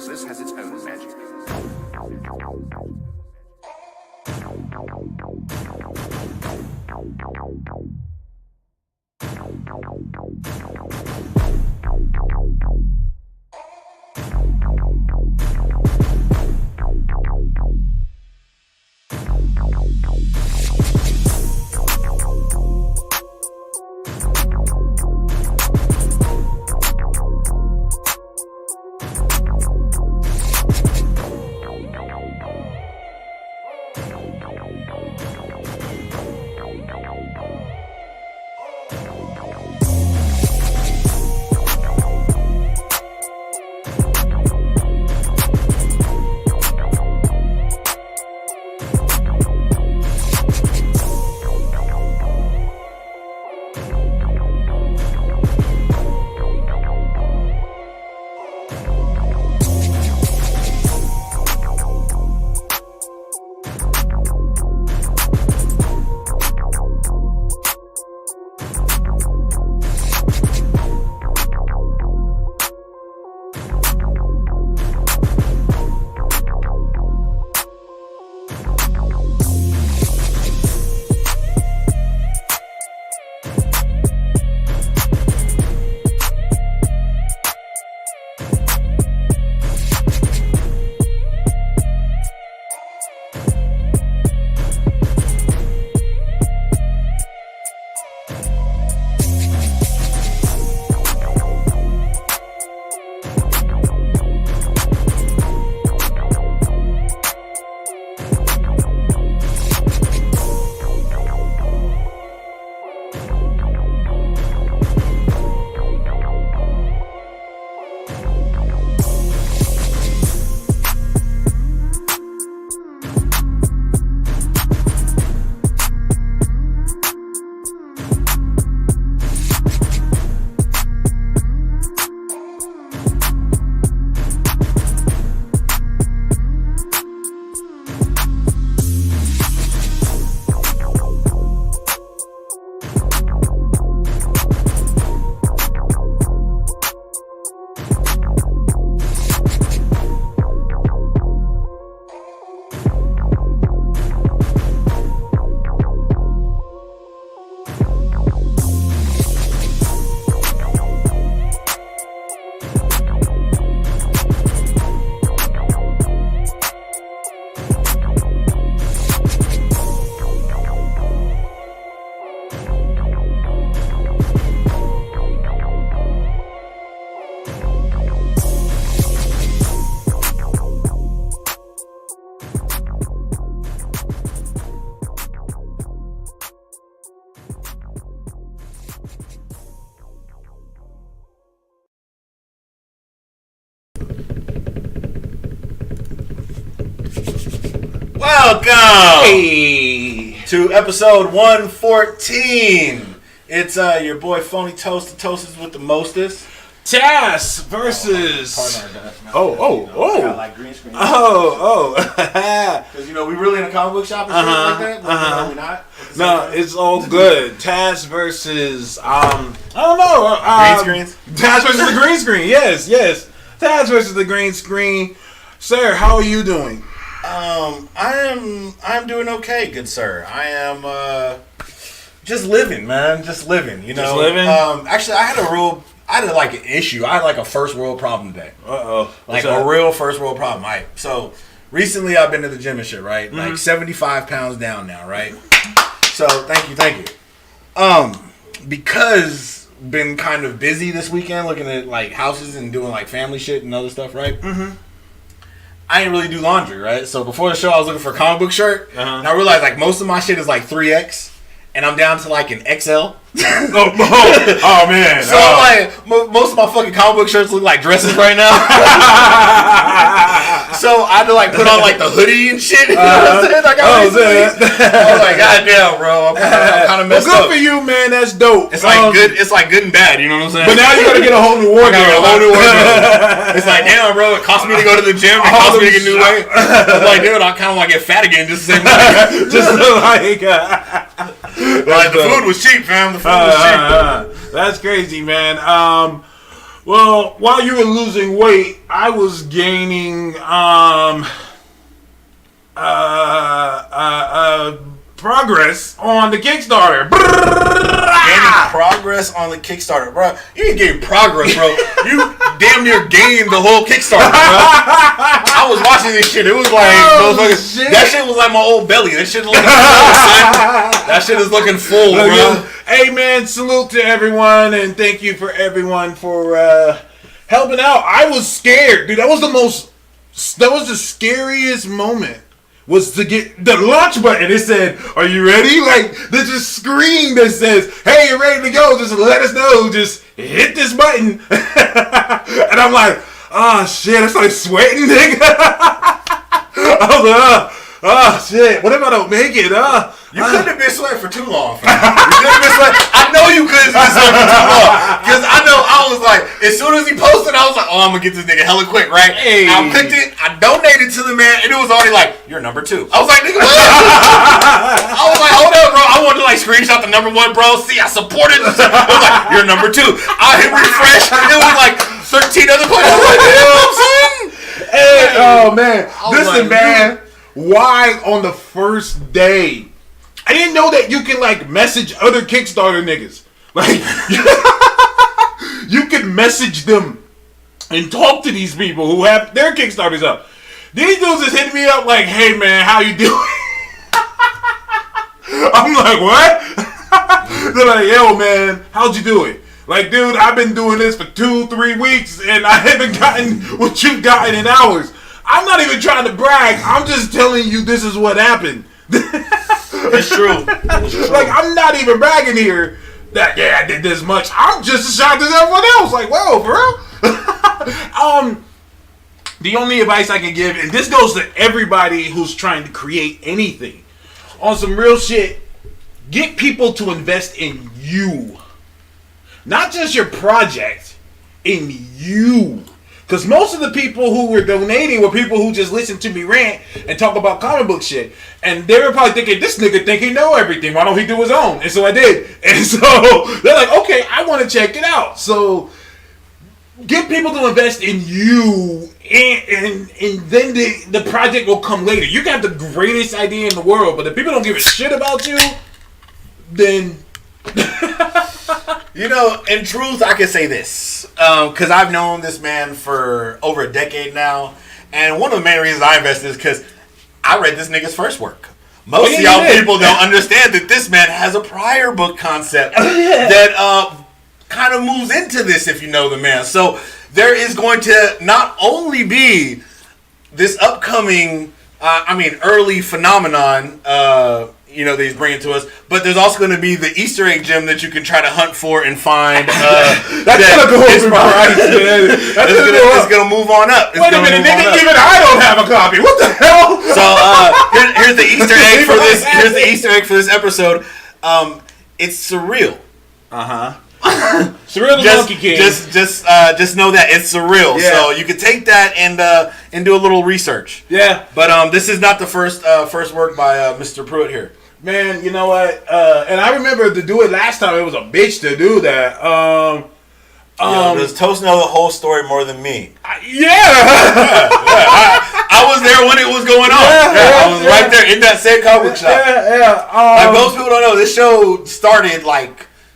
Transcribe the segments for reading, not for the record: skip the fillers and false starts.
This has its own magic. Welcome Hey. to episode 114. It's your boy Phony Toast, the toasters with the mostest. Tass versus. I like green screen. Because, we really in a comic book shop and shit like that. But we not. No, it's all good. Tass versus I don't know. Green screens? Tass versus the green screen. Yes. Tass versus the green screen. Sir, how are you doing? I'm doing okay, good sir. I am just living, man. Just living, Just living? Actually, I had an issue. I had like a first world problem today. Like a real first world problem. So recently I've been to the gym and shit, right? Mm-hmm. Like 75 pounds down now, right? So thank you. Because been kind of busy this weekend looking at like houses and doing like family shit and other stuff, right? Mm-hmm. I didn't really do laundry, right? So before the show I was looking for a comic book shirt. And I realized like most of my shit is like 3X and I'm down to like an XL. Oh man! So I'm like, most of my fucking comic book shirts look like dresses right now. So I had to like put on like the hoodie and shit. I was like, God damn, bro, I'm kind of messed up. Good for you, man. That's dope. It's like good. It's like good and bad. You know what I'm saying? But now you gotta get a whole new wardrobe. It's like, damn, bro. It cost me to go to the gym. It cost me to get new weight. I'm like, dude, I kind of want to get fat again. Just the same way. Like the food was cheap, fam. The food was cheap. That's crazy, man. Well, while you were losing weight, I was gaining progress on the Kickstarter. Gaining progress on the Kickstarter, bro. You didn't gain progress, bro. You damn near gained the whole Kickstarter, bro. I was watching this shit. It was like, that shit was like my old belly. That shit looking full. That shit is looking full, bro. Hey, man, salute to everyone, and thank you for everyone for helping out. I was scared, dude. That was the scariest moment. Was to get the launch button. It said, "Are you ready?" Like there's a screen that says, "Hey, you're ready to go. Just let us know. Just hit this button." And I'm like, "Oh shit!" I started sweating, nigga. I was like, "Oh shit! What if I don't make it?" You couldn't have been sweating for too long, fam. You couldn't have been sweating. I know you couldn't have been sweating for too long. Because I know I was like, as soon as he posted, I was like, oh, I'm going to get this nigga hella quick, right? Hey. I clicked it, I donated to the man, and it was already like, you're number 2. I was like, nigga, what? I was like, hold up, bro. I wanted to like screenshot the number 1, bro. See, I supported this. I was like, you're number 2. I hit refresh, and it was like 13 other players. I was like, damn, son. Hey, oh, man. like, Listen, man. Why on the first day? I didn't know that you can like message other Kickstarter niggas. Like you can message them and talk to these people who have their Kickstarters up. These dudes just hit me up like, "Hey man, how you doing?" I'm like, "What?" They're like, "Yo man, how'd you do it?" Like, dude, I've been doing this for 2-3 weeks and I haven't gotten what you've gotten in hours. I'm not even trying to brag. I'm just telling you this is what happened. It's true. Like, I'm not even bragging here that, yeah, I did this much. I'm just as shocked as everyone else. Like, whoa, bro. The only advice I can give, and this goes to everybody who's trying to create anything, on some real shit, get people to invest in you. Not just your project, in you. Because most of the people who were donating were people who just listened to me rant and talk about comic book shit. And they were probably thinking, this nigga think he know everything. Why don't he do his own? And so I did. And so they're like, okay, I want to check it out. So get people to invest in you. And then the project will come later. You got the greatest idea in the world. But if people don't give a shit about you, then... In truth, I can say this. Because I've known this man for over a decade now. And one of the main reasons I invested is because I read this nigga's first work. Most of y'all people don't understand that this man has a prior book concept that kind of moves into this, if you know the man. So there is going to not only be this upcoming, early phenomenon, that he's bringing to us. But there's also going to be the Easter egg gem that you can try to hunt for and find. That's gonna go over price, man. It's gonna move on up. Wait a minute, nigga! Even I don't have a copy. What the hell? So here's the Easter egg for this. Here's the Easter egg for this episode. It's surreal. Surreal the Monkey King. Just know that it's surreal. Yeah. So you can take that and do a little research. Yeah. But this is not the first work by Mr. Pruitt here. Man, you know what? And I remember to do it last time. It was a bitch to do that. Does Toast know the whole story more than me? I was there when it was going on. I was right there in that same comic shop. Like most people don't know, this show started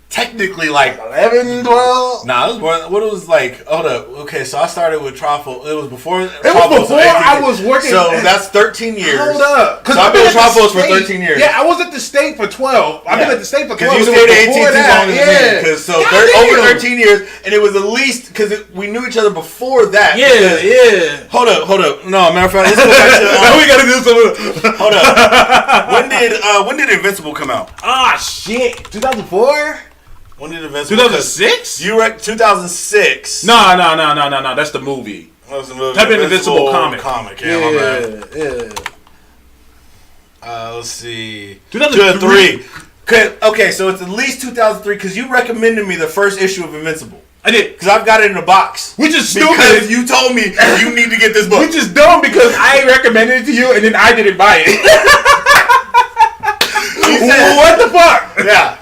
technically 11, 12. Nah, it was more. What it was like? Hold up. Okay, so I started with Trifle. It was before. I was working. So that's 13 years. Hold up, so I've been with Trifles for 13 years. Yeah, I was at the state for 12. I've been at the state for 12. Because you stayed at 18 too long. Because over 13 years, and it was at least because we knew each other before that. Yeah. Hold up. No, matter of fact, let's go back to. Now we gotta do something. Hold up. When did Invincible come out? Ah, shit. 2004. When did Invincible? 2006? You 2006? No. That's the movie. That was the movie. Type in Invincible comic. Yeah, my bad. Let's see. 2003. Okay, so it's at least 2003 because you recommended me the first issue of Invincible. I did. Because I've got it in a box. Which is stupid. Because you told me you need to get this book. Which is dumb because I recommended it to you and then I didn't buy it. What the fuck? Yeah.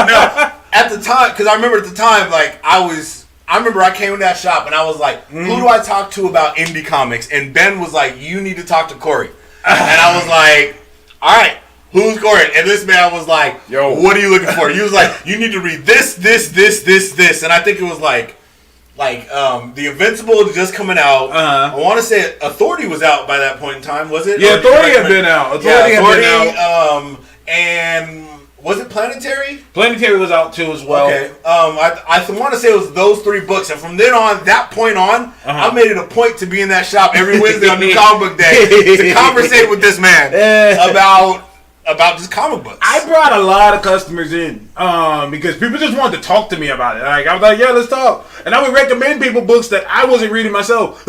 No. At the time, because I remember at the time, I remember I came in that shop and I was like, who do I talk to about indie comics? And Ben was like, you need to talk to Corey. And I was like, all right, who's Corey? And this man was like, yo, what are you looking for? He was like, you need to read this. And I think it was The Invincible just coming out. I want to say Authority was out by that point in time, was it? Yeah, Authority had been out. Authority had been out. And was it Planetary? Planetary was out too as well. Okay. I want to say it was those three books, and from then on, that point on, I made it a point to be in that shop every Wednesday on New Comic Book Day to conversate with this man about just comic books. I brought a lot of customers in because people just wanted to talk to me about it. Like I was like, yeah, let's talk, and I would recommend people books that I wasn't reading myself.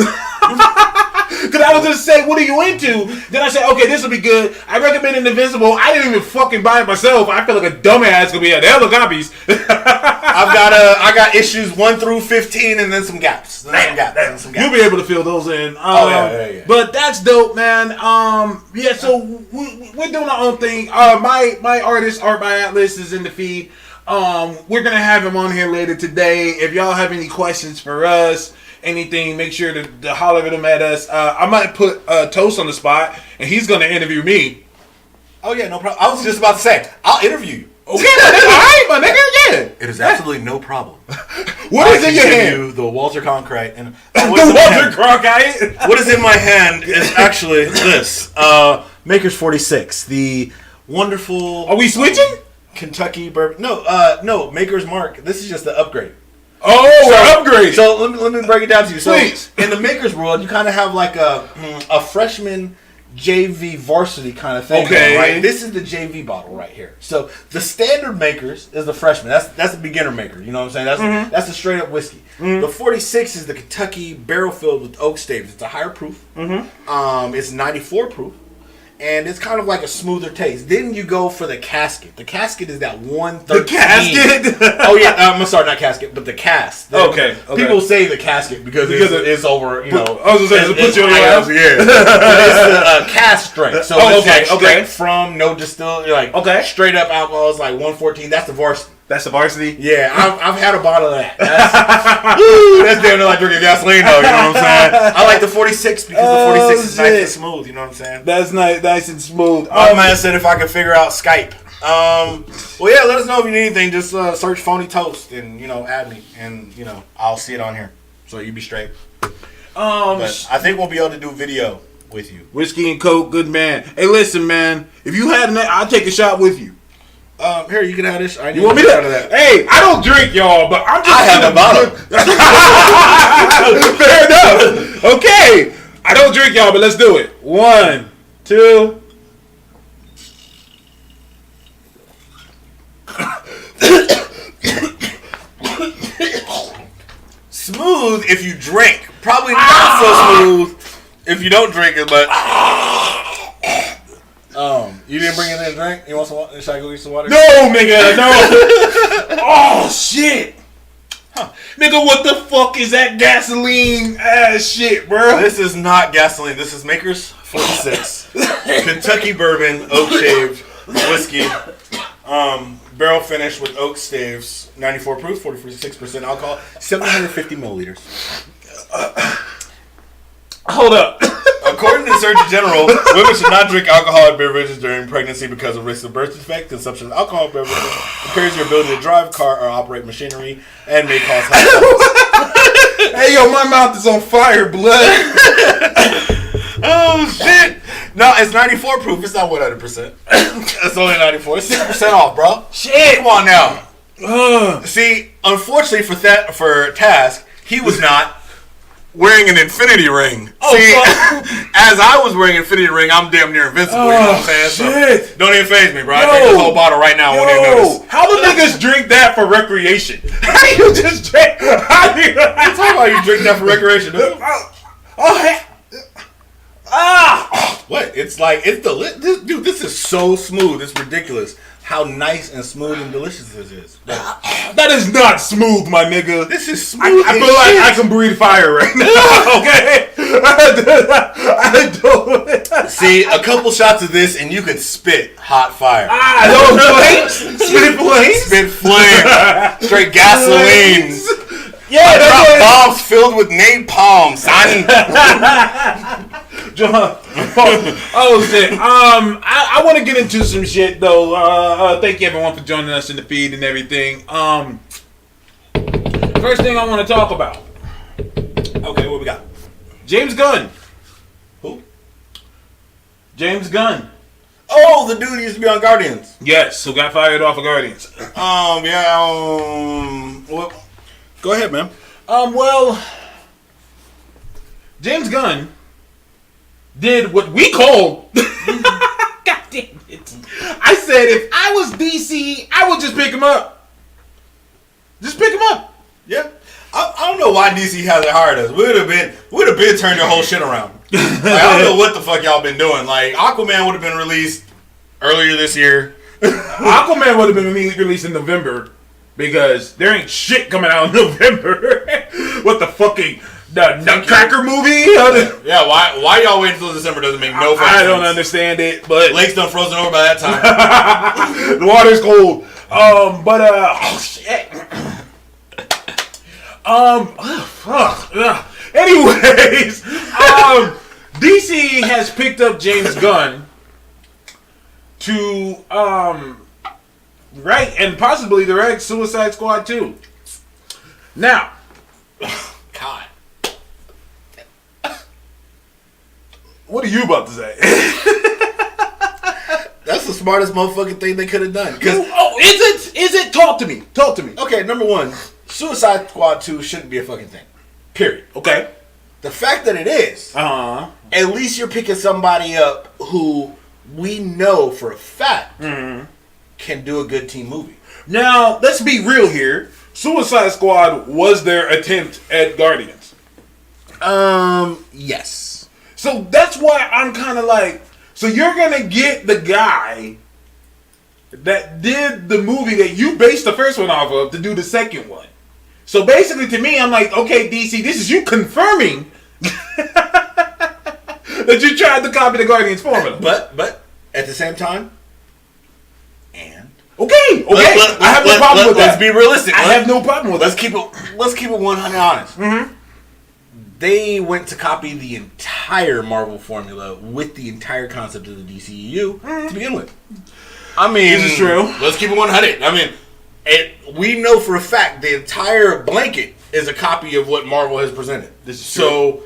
Because I was just say, what are you into? Then I said, okay, this will be good. I recommended Invincible. I didn't even fucking buy it myself. I feel like a dumbass gonna be at the hell of copies. I got issues 1 through 15 and then some gaps. You'll be able to fill those in. Yeah. But that's dope, man. So we're doing our own thing. My artist, Art by Atlas, is in the feed. We're gonna have him on here later today. If y'all have any questions for us, anything, make sure to holler at them at us. I might put Toast on the spot, and he's gonna interview me. Oh yeah, no problem. I was just about to say, I'll interview you. Okay, that's all right, my nigga. Yeah, it is absolutely no problem. What is in your hand? You the Walter Cronkite and What is in my hand is actually this Maker's 46, the wonderful. Are we switching? Kentucky bourbon? No, Maker's Mark. This is just the upgrade. Oh, upgrade. So let me break it down to you. Please. So in the Maker's world, you kind of have like a freshman JV varsity kind of thing. Okay. Right? This is the JV bottle right here. So the standard Makers is the freshman. That's the beginner maker. You know what I'm saying? That's the straight up whiskey. The 46 is the Kentucky barrel filled with oak staves. It's a higher proof. It's 94 proof. And it's kind of like a smoother taste. Then you go for the casket. The casket is that 113. The casket? Oh yeah, I'm sorry, not casket, but the cast. Okay. People say the casket because it's over. I was gonna say it puts you on your ass. Yeah, but it's the cast strength. So it's straight from no distill, straight up alcohol is like 114. That's the varsity. That's the varsity? Yeah, I've had a bottle of that. That's damn near like drinking gasoline though, you know what I'm saying? I like the 46 because the 46 is nice and smooth, you know what I'm saying? That's nice and smooth. My man said if I could figure out Skype. Well yeah, let us know if you need anything. Just search Phony Toast and, add me and, I'll see it on here. So you be straight. But I think we'll be able to do video with you. Whiskey and Coke, good man. Hey listen, man, if you had that, I'll take a shot with you. Here, you can have this. You want me to? Hey, I don't drink, y'all, but I'm just. I have a bottle. Fair enough. Okay, I don't drink, y'all, but let's do it. 1, 2. smooth if you drink. Probably not so smooth if you don't drink it, but you didn't bring it in a drink? You want some water? Should I go get some water? No, nigga, no. Oh shit. Huh. Nigga, what the fuck is that gasoline ass shit, bro? This is not gasoline. This is Maker's 46. Kentucky bourbon, oak shaved whiskey. Barrel finished with oak staves. 94 proof, 46% alcohol, 750 milliliters. Hold up. According to the Surgeon General, women should not drink alcoholic beverages during pregnancy because of risk of birth defect. Consumption of alcoholic beverages impairs your ability to drive, car, or operate machinery and may cause health problems. Hey, yo, my mouth is on fire, blood. Oh, shit. No, it's 94 proof. It's not 100%. It's only 94. It's 6% off, bro. Shit. Come on now. See, unfortunately for Task, he was not wearing an infinity ring. Oh, see, as I was wearing an infinity ring, I'm damn near invincible. You know what I'm saying? Shit. So, don't even faze me, bro. I drink this whole bottle right now. Won't even notice. How do niggas drink that for recreation? How you just drink? How do you talk about you drink that for recreation, dude? What? It's like, it's delicious. Dude, this is so smooth. It's ridiculous how nice and smooth and delicious this is. That is not smooth, my nigga. This is smooth. I feel like I can breathe fire right now. Okay? I don't. See, a couple shots of this and you could spit hot fire. Those flames? Spit flames? Spit flame. Straight gasoline. Yeah, drop bombs filled with napalm, son. John. Oh shit. I want to get into some shit though. Thank you everyone for joining us in the feed and everything. First thing I want to talk about. Okay, what we got? James Gunn. Who? James Gunn. Oh, the dude who used to be on Guardians. Yes, who got fired off of Guardians. Well, go ahead, man. Well, James Gunn did what we called. God damn it! I said if I was DC, I would just pick him up. Just pick him up. Yeah. I don't know why DC hasn't hired us. We'd have been turned your whole shit around. Like, I don't know what the fuck y'all been doing. Like, Aquaman would have been released earlier this year. Aquaman would have been released in November because there ain't shit coming out in November. What the fucking Nutcracker movie? Yeah, why y'all waiting until December doesn't make no sense. I don't understand it, but Lake's done frozen over by that time. the water's cold. Oh shit. Anyways, DC has picked up James Gunn to write and possibly direct Suicide Squad 2. Now, God. what are you about to say? That's the smartest motherfucking thing they could have done. Is it? Talk to me. Okay, number one, Suicide Squad 2 shouldn't be a fucking thing. Period. Okay. The fact that it is, at least you're picking somebody up who we know for a fact can do a good team movie. Now, let's be real here. Suicide Squad was their attempt at Guardians. Yes. So that's why I'm kind of like, so you're going to get the guy that did the movie that you based the first one off of to do the second one. So basically to me, I'm like, okay, DC, this is you confirming that you tried to copy the Guardians formula. But at the same time, Okay. I have no problem with that. Let's be realistic. I have no problem with Let's that. keep it 100 honest. Mm-hmm. They went to copy the entire Marvel formula with the entire concept of the DCEU to begin with. I mean, this is true. Let's keep it 100. I mean, we know for a fact the entire blanket is a copy of what Marvel has presented. This is true.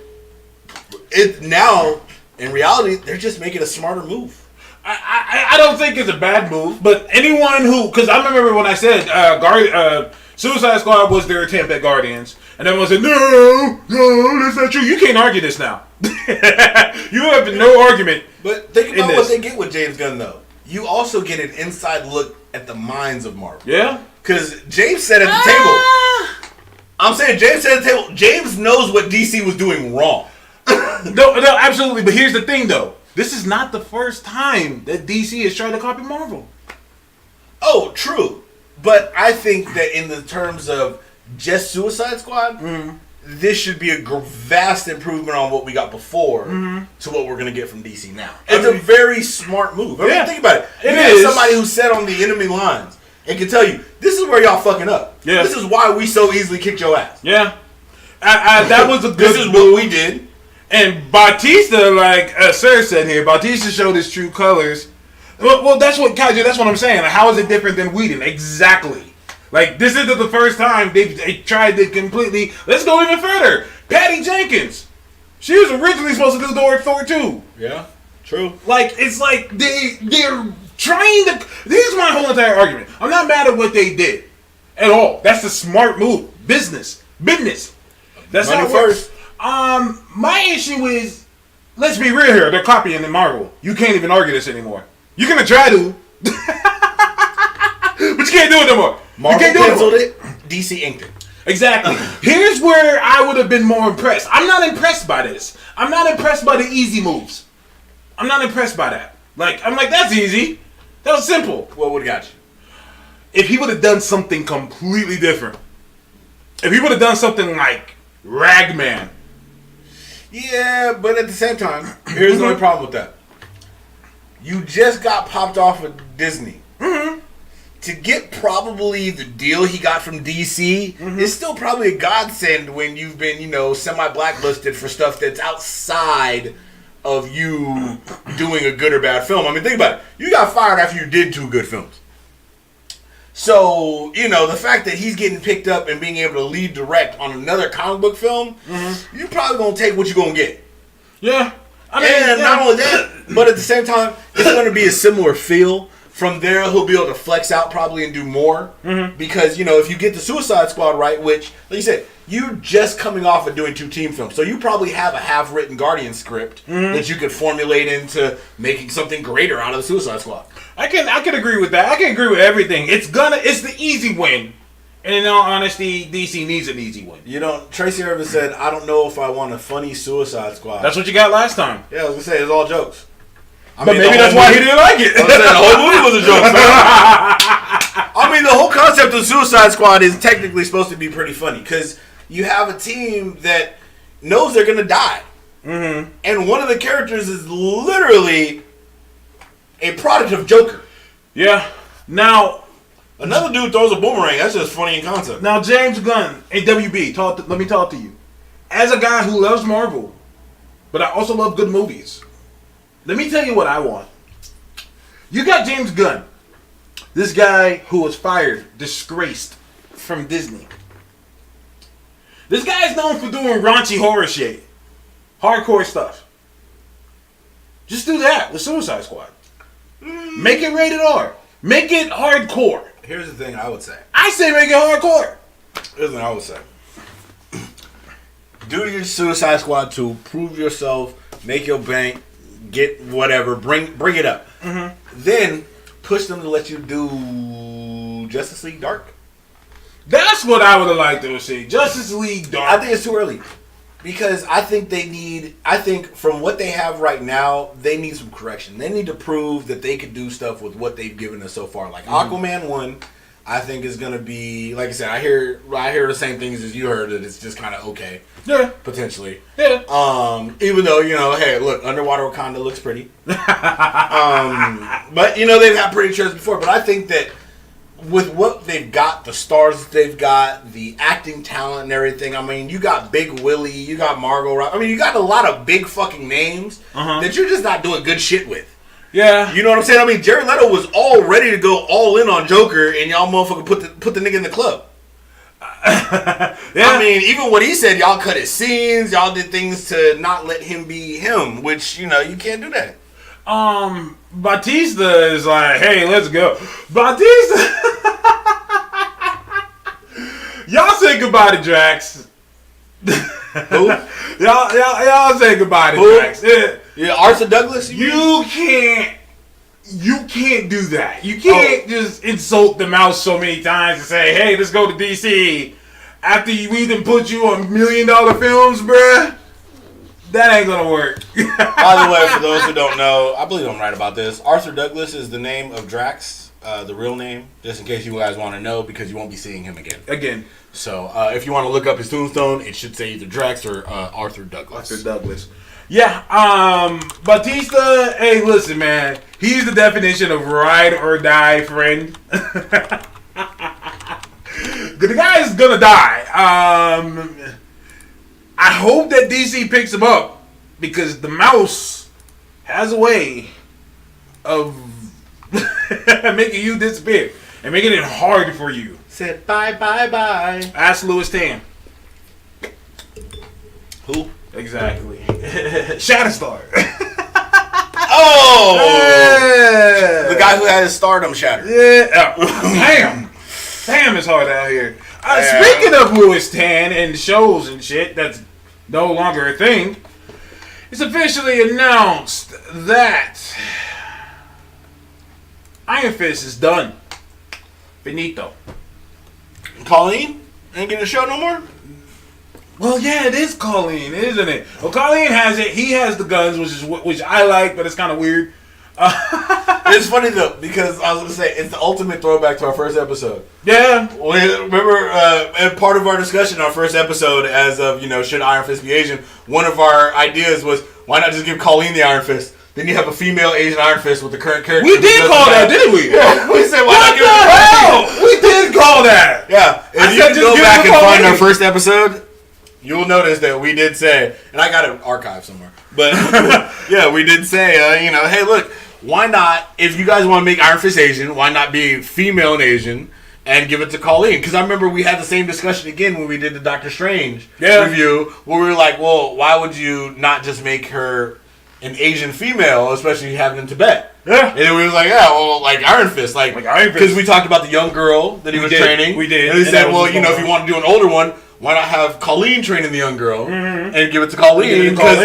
It now, in reality, they're just making a smarter move. I don't think it's a bad move, but anyone who, because I remember when I said Suicide Squad was their attempt at Guardians, and everyone said, no, that's not true. You can't argue this now. You have no argument. But think about what they get with James Gunn, though. You also get an inside look at the minds of Marvel. Yeah? Because James said at the table, I'm saying James said at the table. James knows what DC was doing wrong. No, absolutely. But here's the thing, though. This is not the first time that DC has tried to copy Marvel. Oh, true. But I think that in the terms of just Suicide Squad, this should be a vast improvement on what we got before to what we're going to get from DC now. It's a very smart move. I mean, think about it. You have somebody who sat on the enemy lines and can tell you, this is where y'all fucking up. Yeah. This is why we so easily kicked your ass. Yeah. That was a good This is what we did. And Bautista, like Sir said here, Bautista showed his true colors. Well, that's what Kaiju. That's what I'm saying. Like, how is it different than Whedon? Exactly. Like, this isn't the first time they tried to completely. Let's go even further. Patty Jenkins. She was originally supposed to do Thor 2. Yeah, true. Like, it's like they're trying to. Here's my whole entire argument. I'm not mad at what they did at all. That's a smart move. Business. That's Money how it works. My issue is, let's be real here. They're copying the Marvel. You can't even argue this anymore. You're gonna try to, but you can't do it no more. Marvel canceled it. DC inked it. Exactly. Here's where I would have been more impressed. I'm not impressed by this. I'm not impressed by the easy moves. I'm not impressed by that. I'm like, that's easy. That was simple. What would have got you? If he would have done something completely different. If he would have done something like Ragman. Yeah, but at the same time, here's the only problem with that. You just got popped off with Disney. To get probably the deal he got from DC is still probably a godsend when you've been, semi-blacklisted for stuff that's outside of you doing a good or bad film. I mean, think about it. You got fired after you did 2 good films. So, the fact that he's getting picked up and being able to lead direct on another comic book film, you're probably going to take what you're going to get. Yeah. Not only that, but at the same time, it's going to be a similar feel. From there, he'll be able to flex out probably and do more. Because, if you get the Suicide Squad right, which, like you said, you're just coming off of doing 2 team films. So you probably have a half-written Guardian script that you could formulate into making something greater out of the Suicide Squad. I can agree with that. I can agree with everything. It's the easy win. And in all honesty, DC needs an easy win. Tracy Irvin said, I don't know if I want a funny Suicide Squad. That's what you got last time. Yeah, I was going to say, it's all jokes. But maybe that's why he didn't like it. I was saying, the whole movie was a joke, man. I mean, the whole concept of Suicide Squad is technically supposed to be pretty funny. Because you have a team that knows they're going to die. And one of the characters is literally a product of Joker. Yeah. Now, another dude throws a boomerang. That's just funny in concept. Now, James Gunn, AWB, let me talk to you. As a guy who loves Marvel, but I also love good movies, let me tell you what I want. You got James Gunn, this guy who was fired, disgraced from Disney. This guy's known for doing raunchy horror shit, hardcore stuff. Just do that with Suicide Squad. Make it rated R. Make it hardcore. Here's the thing I would say. I say make it hardcore. Here's the thing I would say. Do your Suicide Squad to prove yourself, make your bank, get whatever, bring it up. Then push them to let you do Justice League Dark. That's what I would have liked to see. Justice League Dark. I think it's too early. Because I think from what they have right now, they need some correction. They need to prove that they could do stuff with what they've given us so far. Like Aquaman 1, I think is going to be, like I said, I hear the same things as you heard, that it's just kind of okay. Yeah. Potentially. Yeah. Even though, hey, look, Underwater Wakanda looks pretty. But, they've had pretty trailers before. But I think that with what they've got, the stars that they've got, the acting talent and everything, I mean, you got Big Willie, you got Margot Robbie. I mean, you got a lot of big fucking names that you're just not doing good shit with. Yeah. You know what I'm saying? I mean, Jared Leto was all ready to go all in on Joker, and y'all motherfucker put the nigga in the club. Yeah. I mean, even what he said, y'all cut his scenes, y'all did things to not let him be him, which, you can't do that. Bautista is like, hey, let's go. Bautista. Y'all say goodbye to Drax. Who? Y'all say goodbye to Drax. Yeah, Arthur Douglas? You can't do that. You can't just insult the mouse so many times and say, hey, let's go to DC. after we done put you on $1 million films, bruh, that ain't gonna work. By the way, for those who don't know, I believe I'm right about this. Arthur Douglas is the name of Drax, the real name, just in case you guys want to know, because you won't be seeing him again. So, if you want to look up his tombstone, it should say either Drax or Arthur Douglas. Arthur Douglas. Yeah, Batista, hey, listen, man. He's the definition of ride or die friend. The guy is gonna die. I hope that DC picks him up because the mouse has a way of making you disappear and making it hard for you. Said bye, bye, bye. Ask Louis Tan. Who? Exactly. Shatterstar. Oh! The guy who had his stardom shattered. Yeah. Damn. Damn, it's hard out here. Speaking of Louis Tan and shows and shit, that's no longer a thing. It's officially announced that Iron Fist is done. Finito. Colleen? Ain't getting a show no more? Well, yeah, it is Colleen, isn't it? Well, Colleen has it. He has the guns, which I like, but it's kind of weird. It's funny though, because I was gonna say it's the ultimate throwback to our first episode. Yeah. Remember, and part of our discussion in our first episode, as of should Iron Fist be Asian? One of our ideas was why not just give Colleen the Iron Fist? Then you have a female Asian Iron Fist with the current character. We did call that, didn't we? Yeah, we said why not give the her hell? We did call that. Yeah. If you said go just back give and her find our Colleen. first episode, you'll notice that we did say, and I got it archived somewhere, but yeah, we did say, hey, look, why not, if you guys want to make Iron Fist Asian, why not be female and Asian and give it to Colleen? Because I remember we had the same discussion again when we did the Doctor Strange review, where we were like, well, why would you not just make her an Asian female, especially having in Tibet? Yeah. And then we was like, yeah, well, like Iron Fist. Like Iron Fist. Because we talked about the young girl that he was training. We did. And he And said, that well, was if you want to do an older one, why not have Colleen training the young girl and give it to Colleen? Because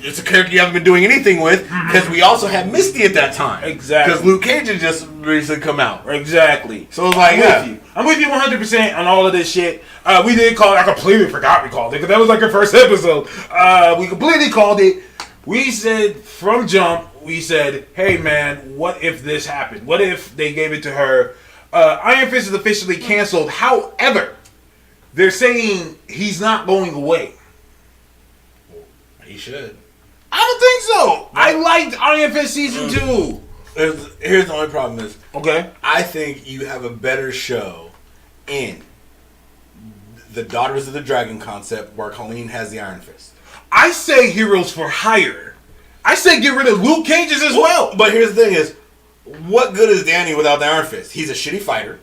it's a character you haven't been doing anything with. Because we also had Misty at that time. Exactly. Because Luke Cage had just recently come out. Exactly. So it's like, I'm with you 100% on all of this shit. We did call it. I completely forgot we called it because that was like our first episode. We completely called it. We said from jump, we said, hey man, what if this happened? What if they gave it to her? Iron Fist is officially canceled. However, they're saying he's not going away. He should. I don't think so. I liked Iron Fist Season 2. Here's the only problem is, Okay. I think you have a better show in the Daughters of the Dragon concept where Colleen has the Iron Fist. I say Heroes for Hire. I say get rid of Luke Cage's as well. But here's the thing is, what good is Danny without the Iron Fist? He's a shitty fighter.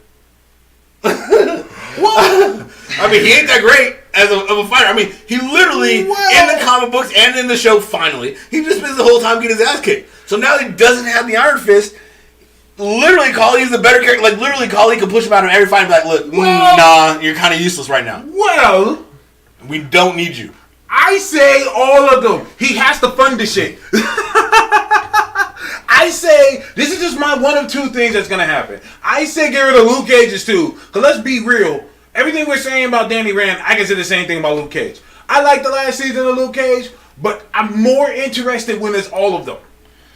Well, I mean, he ain't that great as of a fighter. I mean, he literally, in the comic books and in the show, finally, he just spends the whole time getting his ass kicked. So now he doesn't have the Iron Fist. Literally, Colleen's the better character. Like, literally, Colleen can push him out of every fight and be like, look, nah, you're kind of useless right now. Well, We don't need you. I say all of them. He has to fund this shit. I say, this is just my one of two things that's going to happen. I say get rid of Luke Cage's too. Because let's be real. Everything we're saying about Danny Rand, I can say the same thing about Luke Cage. I like the last season of Luke Cage, but I'm more interested when it's all of them.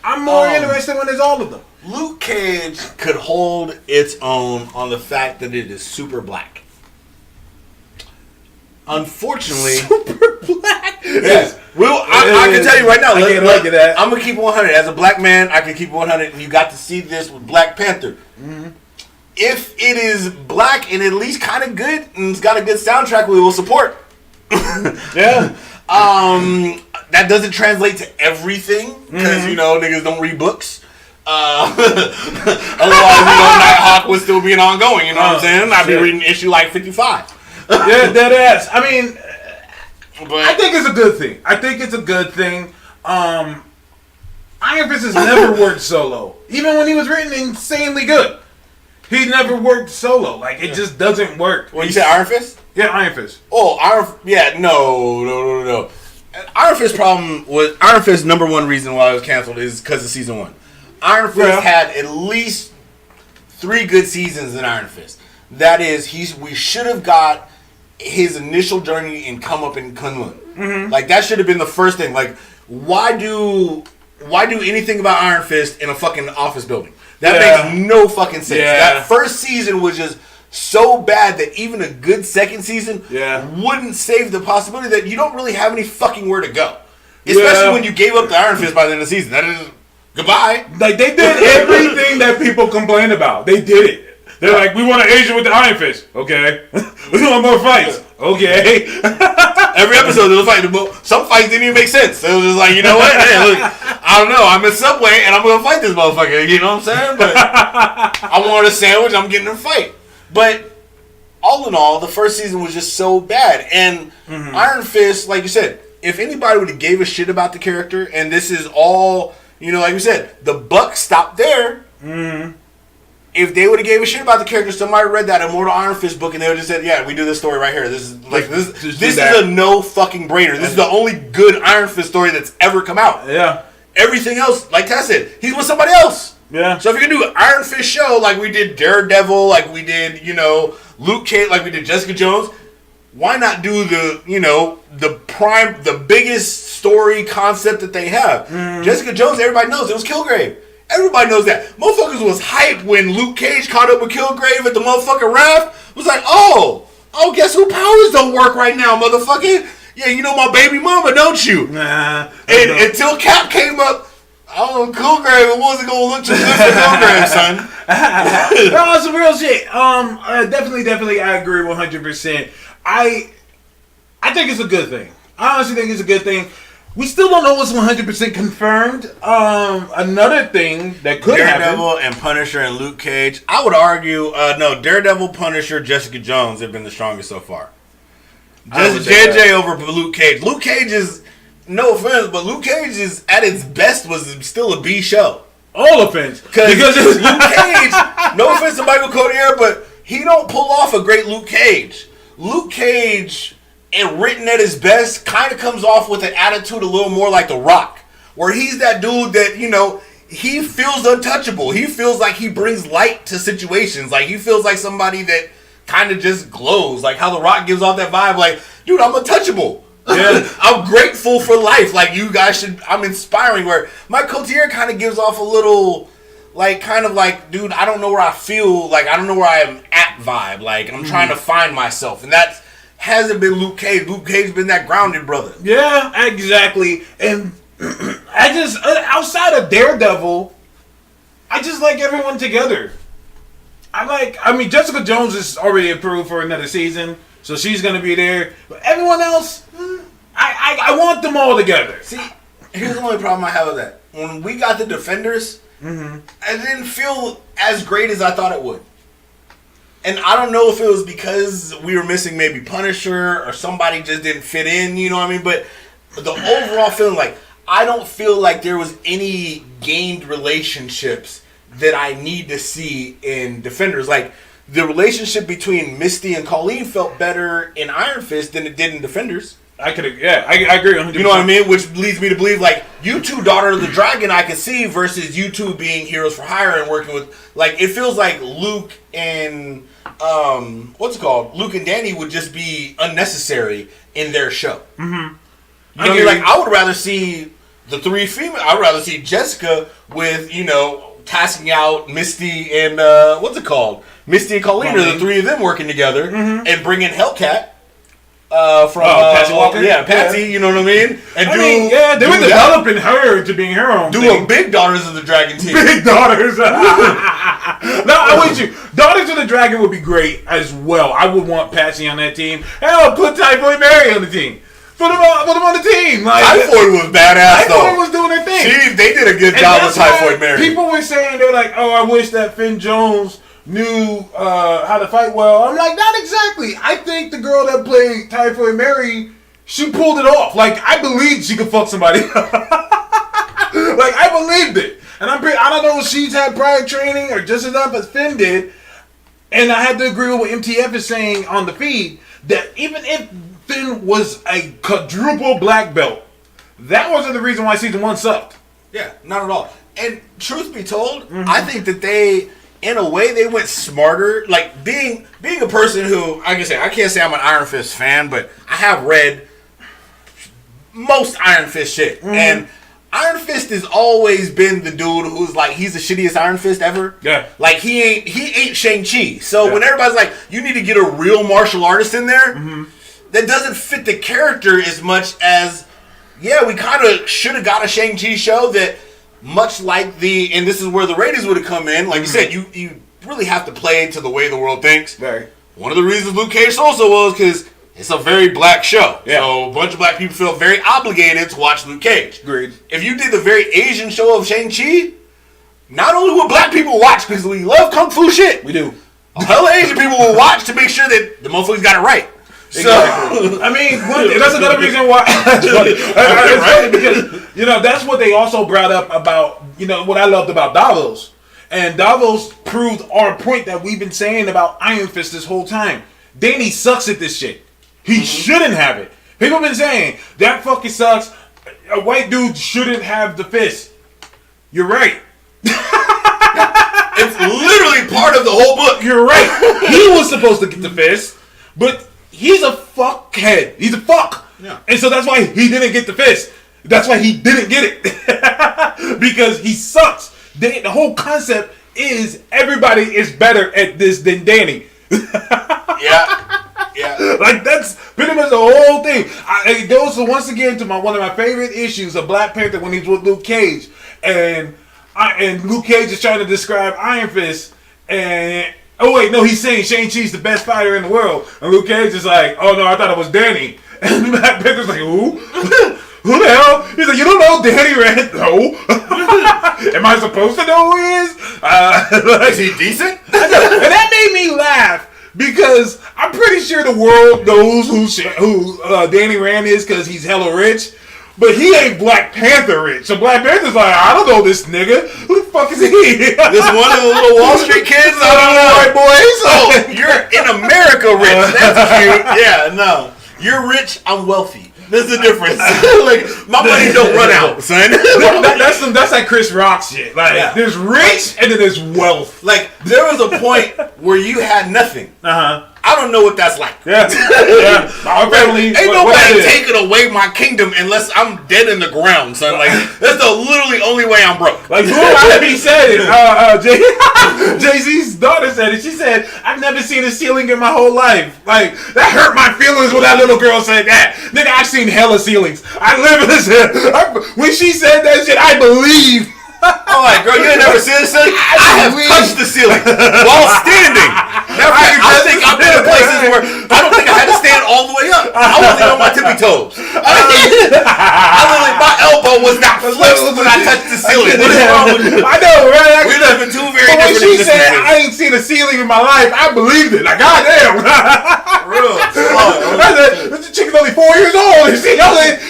I'm more interested when it's all of them. Luke Cage could hold its own on the fact that it is super black. Unfortunately, Super black. yes. Well, I can tell you right now. I can't like that. I'm gonna keep it 100. As a black man, I can keep it 100. And you got to see this with Black Panther. Mm-hmm. If it is black and at least kind of good and it's got a good soundtrack, we will support. Yeah. That doesn't translate to everything because niggas don't read books. Otherwise, Nighthawk would still be an ongoing. You know what I'm saying? I'd be reading issue like 55. Yeah, dead ass. I mean, But I think it's a good thing. Iron Fist has never worked solo. Even when he was written insanely good. He never worked solo. Like, it just doesn't work. When you say Iron Fist? Yeah, Iron Fist. Oh, no. Iron Fist number one reason why it was canceled is because of season 1. Iron Fist had at least 3 good seasons in Iron Fist. That is, we should have got his initial journey and come up in Kunlun. Like that should have been the first thing. Like why do anything about Iron Fist in a fucking office building? That makes no fucking sense. That first season was just so bad that even a good second season wouldn't save the possibility that you don't really have any fucking where to go. Especially when you gave up the Iron Fist by the end of the season. That is goodbye. Like they did everything that people complain about. They did it. They're like, we want an Asian with the Iron Fist. Okay. We want more fights. Okay. Every episode there was fighting. Some fights didn't even make sense. So it was just like, you know what? Hey, look, I don't know. I'm in Subway and I'm gonna fight this motherfucker. You know what I'm saying? But I wanted a sandwich. I'm getting a fight. But all in all, the first season was just so bad. And Iron Fist, like you said, if anybody would have gave a shit about the character, and this is all, you know, like we said, the buck stopped there. If they would have gave a shit about the character, somebody read that Immortal Iron Fist book and they would have just said, yeah, we do this story right here. This is like this is a no fucking brainer. This is the only good Iron Fist story that's ever come out. Yeah. Everything else, like Tess said, he's with somebody else. Yeah. So if you can do an Iron Fist show like we did Daredevil, like we did, you know, Luke Cage, like we did Jessica Jones, why not do the, you know, the biggest story concept that they have? Jessica Jones, everybody knows it was Kilgrave. Everybody knows that. Motherfuckers was hyped when Luke Cage caught up with Kilgrave at the motherfucking raft. Was like, oh, guess who powers don't work right now, motherfucker? Yeah, you know my baby mama, don't you? Nah. And until Cap came up, oh, Kilgrave, it wasn't gonna look too good for Kilgrave, son. No, it's some real shit. Definitely, I agree 100%. I think it's a good thing. I honestly think it's a good thing. We still don't know what's 100% confirmed. Another thing that could happen. Daredevil and Punisher and Luke Cage. I would argue, no, Daredevil, Punisher, Jessica Jones have been the strongest so far. Just JJ over Luke Cage. Luke Cage is, no offense, but Luke Cage is at its best was still a B show. All offense. Because Luke Cage, no offense to Michael Codier, but he don't pull off a great Luke Cage. Luke Cage, and written at his best, kind of comes off with an attitude a little more like The Rock, where he's that dude that, you know, he feels untouchable. He feels like he brings light to situations. Like, he feels like somebody that kind of just glows. Like how The Rock gives off that vibe, like, dude, I'm untouchable. Yeah. I'm grateful for life. Like, you guys should, I'm inspiring. Where Mike Cotier kind of gives off a little, like, kind of like, dude, I don't know where I feel, like, I don't know where I am at vibe. Like, I'm trying to find myself. And that hasn't been Luke Cage. Luke Cage's been that grounded brother. Yeah, exactly. And I just, outside of Daredevil, I just like everyone together. I mean, Jessica Jones is already approved for another season, so she's going to be there. But everyone else, I want them all together. See, here's the only problem I have with that. When we got the Defenders, I didn't feel as great as I thought it would. And I don't know if it was because we were missing maybe Punisher or somebody just didn't fit in, you know what I mean? But the overall feeling, like, I don't feel like there was any gained relationships that I need to see in Defenders. Like, the relationship between Misty and Colleen felt better in Iron Fist than it did in Defenders. I agree 100%. You know what I mean? Which leads me to believe, like, you two, Daughter of the Dragon, I can see, versus you two being heroes for hire and working with, like, it feels like Luke and, Luke and Danny would just be unnecessary in their show. Mm-hmm. I mean, like, I would rather see the three female, I would rather see Jessica with, you know, tasking out Misty and, Misty and Colleen, or the three of them working together, and bringing Hellcat. Patsy Walker? Yeah, Patsy, you know what I mean? And they were developing her to being her own thing. A big Daughters of the Dragon team. Big Daughters. No, I'm with you. Daughters of the Dragon would be great as well. I would want Patsy on that team. Hell, put Typhoid Mary on the team. Put them on the team. Like, Typhoid was badass, though. Typhoid was doing their thing. They did a good job with Typhoid Mary. People were saying, they were like, oh, I wish that Finn Jones knew how to fight well. I'm like, not exactly. I think the girl that played Typhoid Mary, she pulled it off. Like, I believed she could fuck somebody. Like, I believed it. And I don't know if she's had prior training or just enough as Finn did. And I had to agree with what MTF is saying on the feed, that even if Finn was a quadruple black belt, that wasn't the reason why season 1 sucked. Yeah, not at all. And truth be told, I think that they in a way, they went smarter. Like being a person who, I can't say I'm an Iron Fist fan, but I have read most Iron Fist shit, and Iron Fist has always been the dude who's like, he's the shittiest Iron Fist ever. Yeah. Like he ain't Shang-Chi. So when everybody's like, you need to get a real martial artist in there, that doesn't fit the character as much as, we kind of should have got a Shang-Chi show that, much like and this is where the ratings would have come in, like you said, you really have to play into the way the world thinks. Very. One of the reasons Luke Cage also was because it's a very black show. Yeah. So a bunch of black people feel very obligated to watch Luke Cage. Agreed. If you did the very Asian show of Shang-Chi, not only will black people watch because we love kung fu shit. We do. A hell of Asian people will watch to make sure that the motherfuckers got it right. Exactly. So, I mean, that's another reason why. It's funny because, that's what they also brought up about, what I loved about Davos. And Davos proved our point that we've been saying about Iron Fist this whole time. Danny sucks at this shit. He shouldn't have it. People have been saying, that fucking sucks. A white dude shouldn't have the fist. You're right. It's literally part of the whole book. You're right. He was supposed to get the fist, but he's a fuckhead. He's a fuck. Yeah. And so that's why he didn't get the fist. That's why he didn't get it. Because he sucks. The whole concept is everybody is better at this than Danny. Yeah. Like that's pretty much the whole thing. It goes to, once again, to one of my favorite issues of Black Panther when he's with Luke Cage, and Luke Cage is trying to describe Iron Fist, and he's saying Shang-Chi's the best fighter in the world, and Luke Cage is like, oh no, I thought it was Danny, and Black Panther's like, who? Who the hell? He's like, you don't know Danny Rand? No. Am I supposed to know who he is? Is he decent? And that made me laugh. Because I'm pretty sure the world knows who Danny Rand is because he's hella rich. But he ain't Black Panther rich. So Black Panther's like, I don't know this nigga. Who the fuck is he? This one of the little Wall Street kids? I don't know. White boys? Oh, you're in America rich. That's cute. Yeah, no. You're rich, I'm wealthy. There's a difference. Like, my money don't run out, son. That's like Chris Rock shit. Like, there's rich and then there's wealth. Like, there was a point where you had nothing. I don't know what that's like. Yeah. Our family. Ain't nobody taking away my kingdom unless I'm dead in the ground, son. Like, that's the literally only way I'm broke. Like, he said it. Jay-Z's daughter said it. She said, I've never seen a ceiling in my whole life. Like, that hurt my feelings when that little girl said that. Nigga, I've seen hella ceilings. I live in this. When she said that shit, I believe. I'm like, girl, you ain't never seen this ceiling? I have touched the ceiling while standing. I think I've been in places where I don't think I had to stand all the way up. I wasn't on my tippy toes. My elbow was not flexed when I touched the ceiling. What is wrong with you? I know, right? We live in two very different existences. When she said, I ain't seen a ceiling in my life, I believed it. Like, goddamn. Real. This chicken's only 4 years old.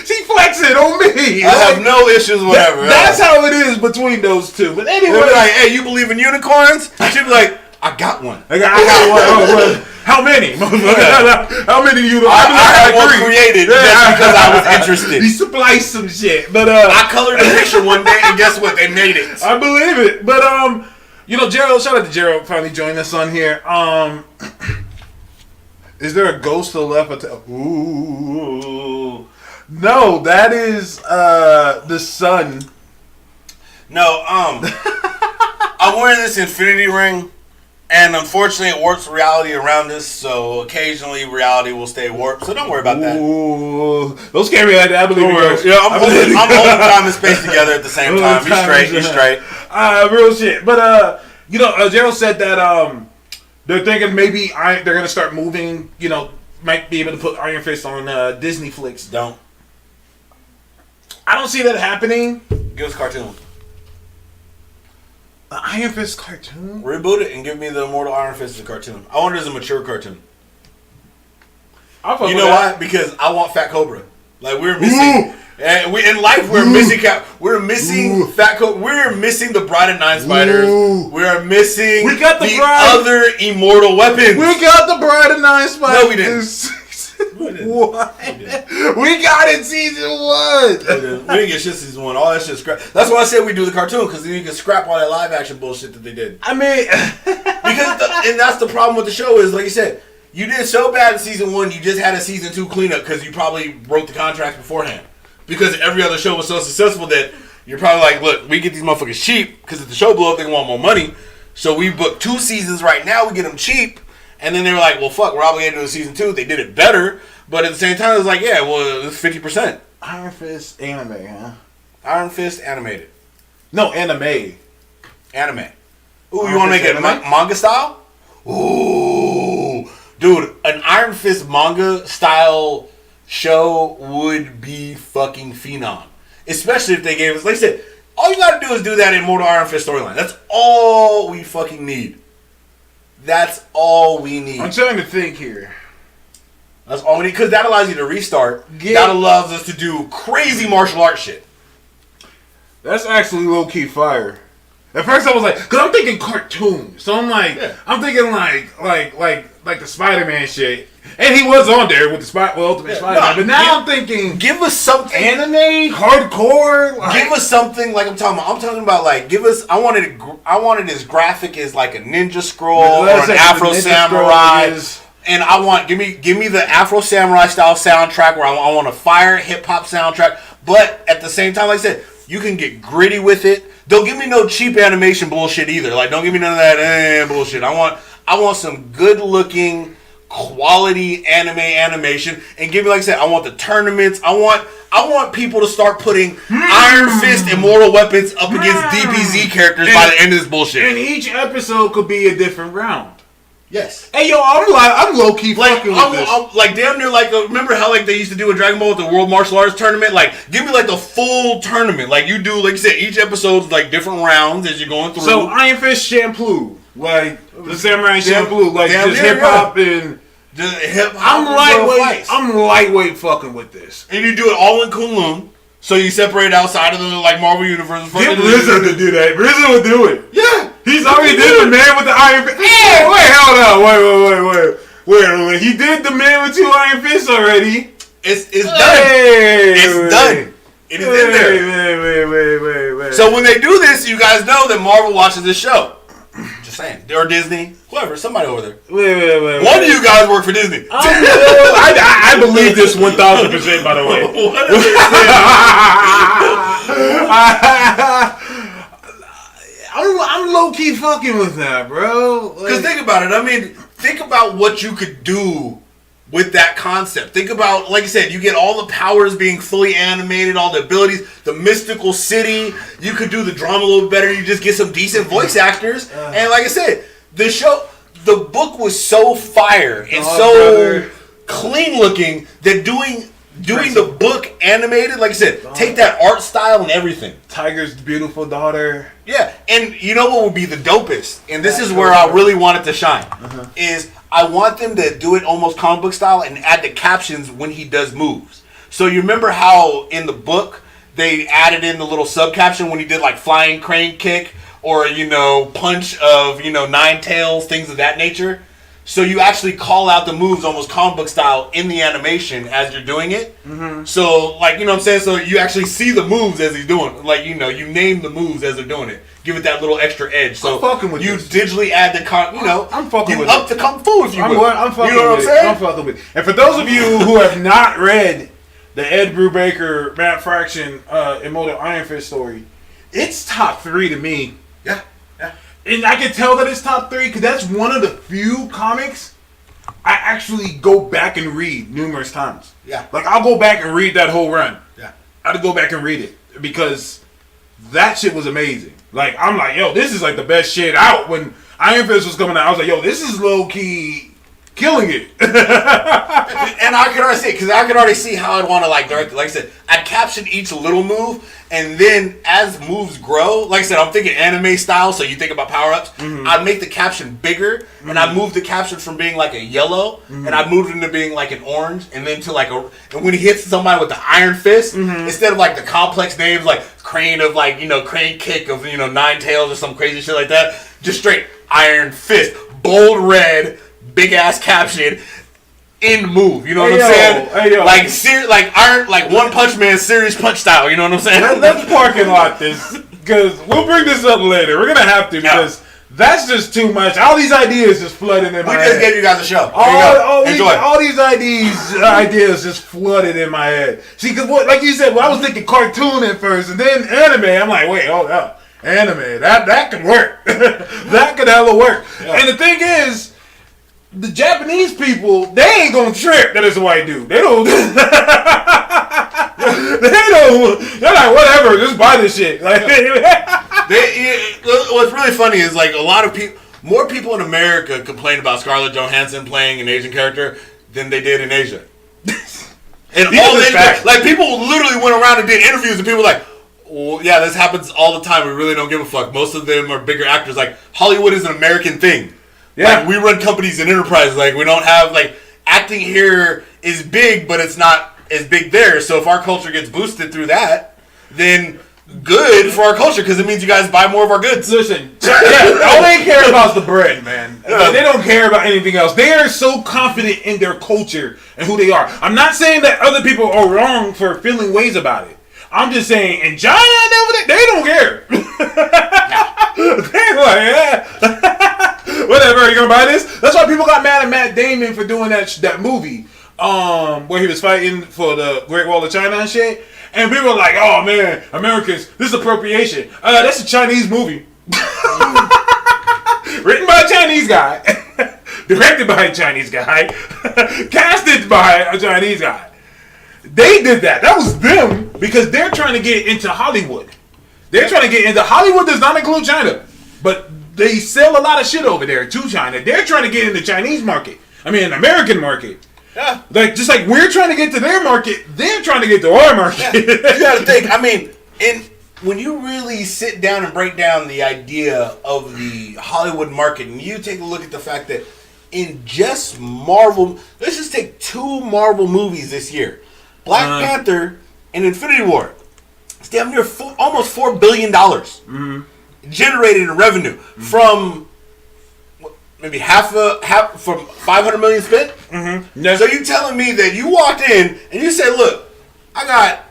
She flexing on me. I have no issues with whatever. That's how it is between those two. But anyway. They'll be like, hey, you believe in unicorns? She'd be like, I got one. I got one. How many? How many do you know? I had one created just because I was interested. He spliced some shit. But I colored a picture one day, and guess what? They made it. I believe it. But Gerald, shout out to Gerald finally joining us on here. Is there a ghost to the left? Ooh. No, that is the sun. No, I'm wearing this infinity ring, and unfortunately it warps reality around us, so occasionally reality will stay warped, so don't worry about that. Ooh, don't scare me like that. I believe you. Yeah, I'm holding time and space together at the same time. You're straight. Real shit. But, Gerald said that they're thinking maybe they're going to start moving, might be able to put Iron Fist on Disney Flicks. Don't. I don't see that happening. Give us a cartoon. An Iron Fist cartoon? Reboot it and give me the Immortal Iron Fist as a cartoon. I want it as a mature cartoon. You know why? Because I want Fat Cobra. Like, we're missing. And in life, we're missing. We're missing Fat Cobra. We're missing the Bride of Nine Spiders. We're missing the other immortal weapons. We got the Bride of Nine Spiders. No, we didn't. What? We got it season 1. We didn't get shit season 1. All that shit scrap. That's why I said we do the cartoon, because then you can scrap all that live action bullshit that they did. I mean, And that's the problem with the show is, like you said, you did so bad in season 1, you just had a season 2 cleanup because you probably wrote the contracts beforehand. Because every other show was so successful that you're probably like, look, we get these motherfuckers cheap because if the show blow up, they want more money. So we booked 2 seasons right now. We get them cheap. And then they were like, well, fuck, we're obligated to do season 2. They did it better. But at the same time, it was like, yeah, well, it's 50%. Iron Fist anime, huh? Iron Fist animated. No, anime. Anime. Ooh, Iron you want to make Fist it anime? manga style? Ooh. Dude, an Iron Fist manga style show would be fucking phenom. Especially if they gave us, like I said, all you gotta do is do that in Mortal Iron Fist storyline. That's all we fucking need. That's all we need. I'm trying to think here. That's all we need, because that allows you to restart. That allows us to do crazy martial arts shit. That's actually low-key fire. At first I was like, because I'm thinking cartoon. So I'm like, I'm thinking like the Spider-Man shit. And he was on there with the Ultimate Spider-Man. But now I'm thinking, give us something. Anime? Hardcore? Like, give us something like I'm talking about like, give us, I wanted as graphic as like a Ninja Scroll or an Afro Samurai. And I want, give me the Afro Samurai style soundtrack where I want a fire hip hop soundtrack. But at the same time, like I said, you can get gritty with it. Don't give me no cheap animation bullshit either. Like, don't give me none of that bullshit. I want some good looking, quality animation, and give me, like I said, I want the tournaments. I want people to start putting Iron Fist and Mortal Weapons up against DBZ characters by the end of this bullshit. And each episode could be a different round. Yes. Hey yo, I'm low key fucking with this. I'm like damn near like remember how like they used to do a Dragon Ball with the World Martial Arts Tournament? Like, give me like the full tournament. Like you do, like you said, each episode's like different rounds as you're going through. So Iron Fist shampoo, like the Samurai shampoo, like just hip hop and just hip hop. I'm lightweight fucking with this. And you do it all in Kunlun. So you separate outside of the like Marvel universe. Get RZA to do that. RZA would do it. Yeah. He's already did the man with the Iron Fist. Hey, wait, hold on. Wait. He did the man with 2 Iron Fists already. It's done. It's done. It is in there. Wait. So when they do this, you guys know that Marvel watches this show. Just saying. Or Disney. Whoever. Somebody over there. Wait. One of you guys work for Disney. I believe this 1,000%, by the way. I'm low-key fucking with that, bro. Because think about it. I mean, think about what you could do with that concept. Think about, like I said, you get all the powers being fully animated, all the abilities, the mystical city. You could do the drama a little better. You just get some decent voice actors. And like I said, the book was so fire and so clean looking that doing the book animated, like I said, take that art style and everything. Tiger's beautiful daughter. Yeah, and you know what would be the dopest? And this is where I really want it to shine. Is I want them to do it almost comic book style and add the captions when he does moves. So you remember how in the book they added in the little sub caption when he did like flying crane kick or punch of 9 tails, things of that nature. So you actually call out the moves almost comic book style in the animation as you're doing it. So, like, you know what I'm saying? So you actually see the moves as he's doing it. Like, you name the moves as they're doing it. Give it that little extra edge. So I'm fucking with you this. digitally add the, I'm fucking with up it. the kung fu if you will. I'm fucking you know what I'm with saying? it. I'm fucking with it. And for those of you who have not read the Ed Brubaker, Matt Fraction, Immortal Iron Fist story, it's top 3 to me. Yeah. And I can tell that it's top 3 because that's one of the few comics I actually go back and read numerous times. Yeah. Like, I'll go back and read that whole run. Yeah. I'll go back and read it because that shit was amazing. Like, I'm like, yo, this is like the best shit out. When Iron Fist was coming out, I was like, yo, this is low-key killing it. And I could already see it, because I could already see how I'd want to direct it. Like I said, I'd caption each little move, and then as moves grow, like I said, I'm thinking anime style, so you think about power-ups, I'd make the caption bigger, and I'd move the caption from being like a yellow, and I'd move it into being like an orange, and then to like and when he hits somebody with the Iron Fist, instead of like the complex names like Crane of Crane Kick of 9 tails or some crazy shit like that, just straight Iron Fist, bold red, big ass caption. in move. You know Hey, what I'm yo, saying? hey, yo. Like One Punch Man, serious punch style. You know what I'm saying? Let's parking lot this, because we'll bring this up later. We're gonna have to, because that's just too much. All these ideas just flooding in my head. We just gave you guys a show. Enjoy. All these ideas just flooded in my head. See, because like you said, I was thinking cartoon at first, and then anime. I'm like, wait, hold up. Anime, that could work. That could hella work. Yeah. And the thing is, the Japanese people, they ain't gonna trip that it's a white dude. They don't. They're like, whatever, just buy this shit. Like, what's really funny is like a lot of people, more people in America complain about Scarlett Johansson playing an Asian character than they did in Asia. And like people literally went around and did interviews, and people were like, well, yeah, this happens all the time. We really don't give a fuck. Most of them are bigger actors. Like Hollywood is an American thing. Yeah, like, we run companies and enterprises. Like we don't have like acting here is big, but it's not as big there. So if our culture gets boosted through that, then good for our culture, because it means you guys buy more of our goods. Listen, all they care about is the bread, man. Yeah. They don't care about anything else. They are so confident in their culture and who they are. I'm not saying that other people are wrong for feeling ways about it. I'm just saying, in China, they don't care. They're like, yeah. Whatever, are you gonna buy this? That's why people got mad at Matt Damon for doing that movie, where he was fighting for the Great Wall of China and shit. And people are like, oh man, Americans, this is appropriation. That's a Chinese movie. Written by a Chinese guy. Directed by a Chinese guy. Casted by a Chinese guy. They did that. That was them, because they're trying to get into Hollywood. They're trying to get into Hollywood. Does not include China, but they sell a lot of shit over there to China. They're trying to get in the Chinese market. I mean, American market. Yeah. Like just like we're trying to get to their market, they're trying to get to our market. Yeah. You got to think. I mean, when you really sit down and break down the idea of the Hollywood market, and you take a look at the fact that in just Marvel, let's just take 2 Marvel movies this year. Black Panther and Infinity War. It's damn near almost $4 billion generated in revenue from maybe half from 500 million spent. Mm-hmm. So you telling me that you walked in and you said, "Look, I got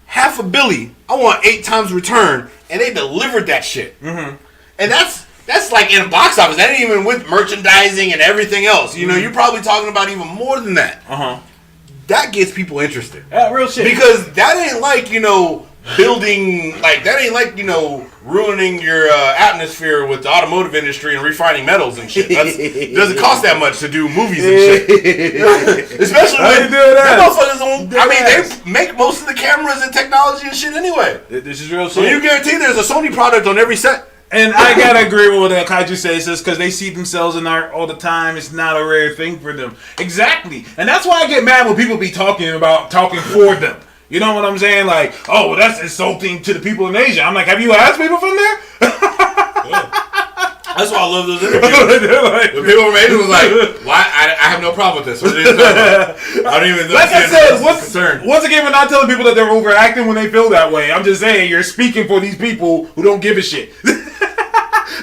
$500 million. I want 8 times return," and they delivered that shit. Mm-hmm. And that's like in a box office. That ain't even with merchandising and everything else. You know, you're probably talking about even more than that. That gets people interested. Real shit. Because that ain't like, building, like, that ain't like, ruining your atmosphere with the automotive industry and refining metals and shit. It doesn't cost that much to do movies and shit. Especially when that motherfuckers they make most of the cameras and technology and shit anyway. This is real shit. So you guarantee there's a Sony product on every set. And I gotta agree with what Kaiju says, because they see themselves in art all the time. It's not a rare thing for them. Exactly. And that's why I get mad when people be talking for them. You know what I'm saying? Like, oh, well, that's insulting to the people in Asia. I'm like, have you asked people from there? That's why I love those interviews. The people from Asia was like, why? I have no problem with this. What are you talking about? I don't even know. Like I said, once again, we're not telling people that they're overacting when they feel that way. I'm just saying, you're speaking for these people who don't give a shit.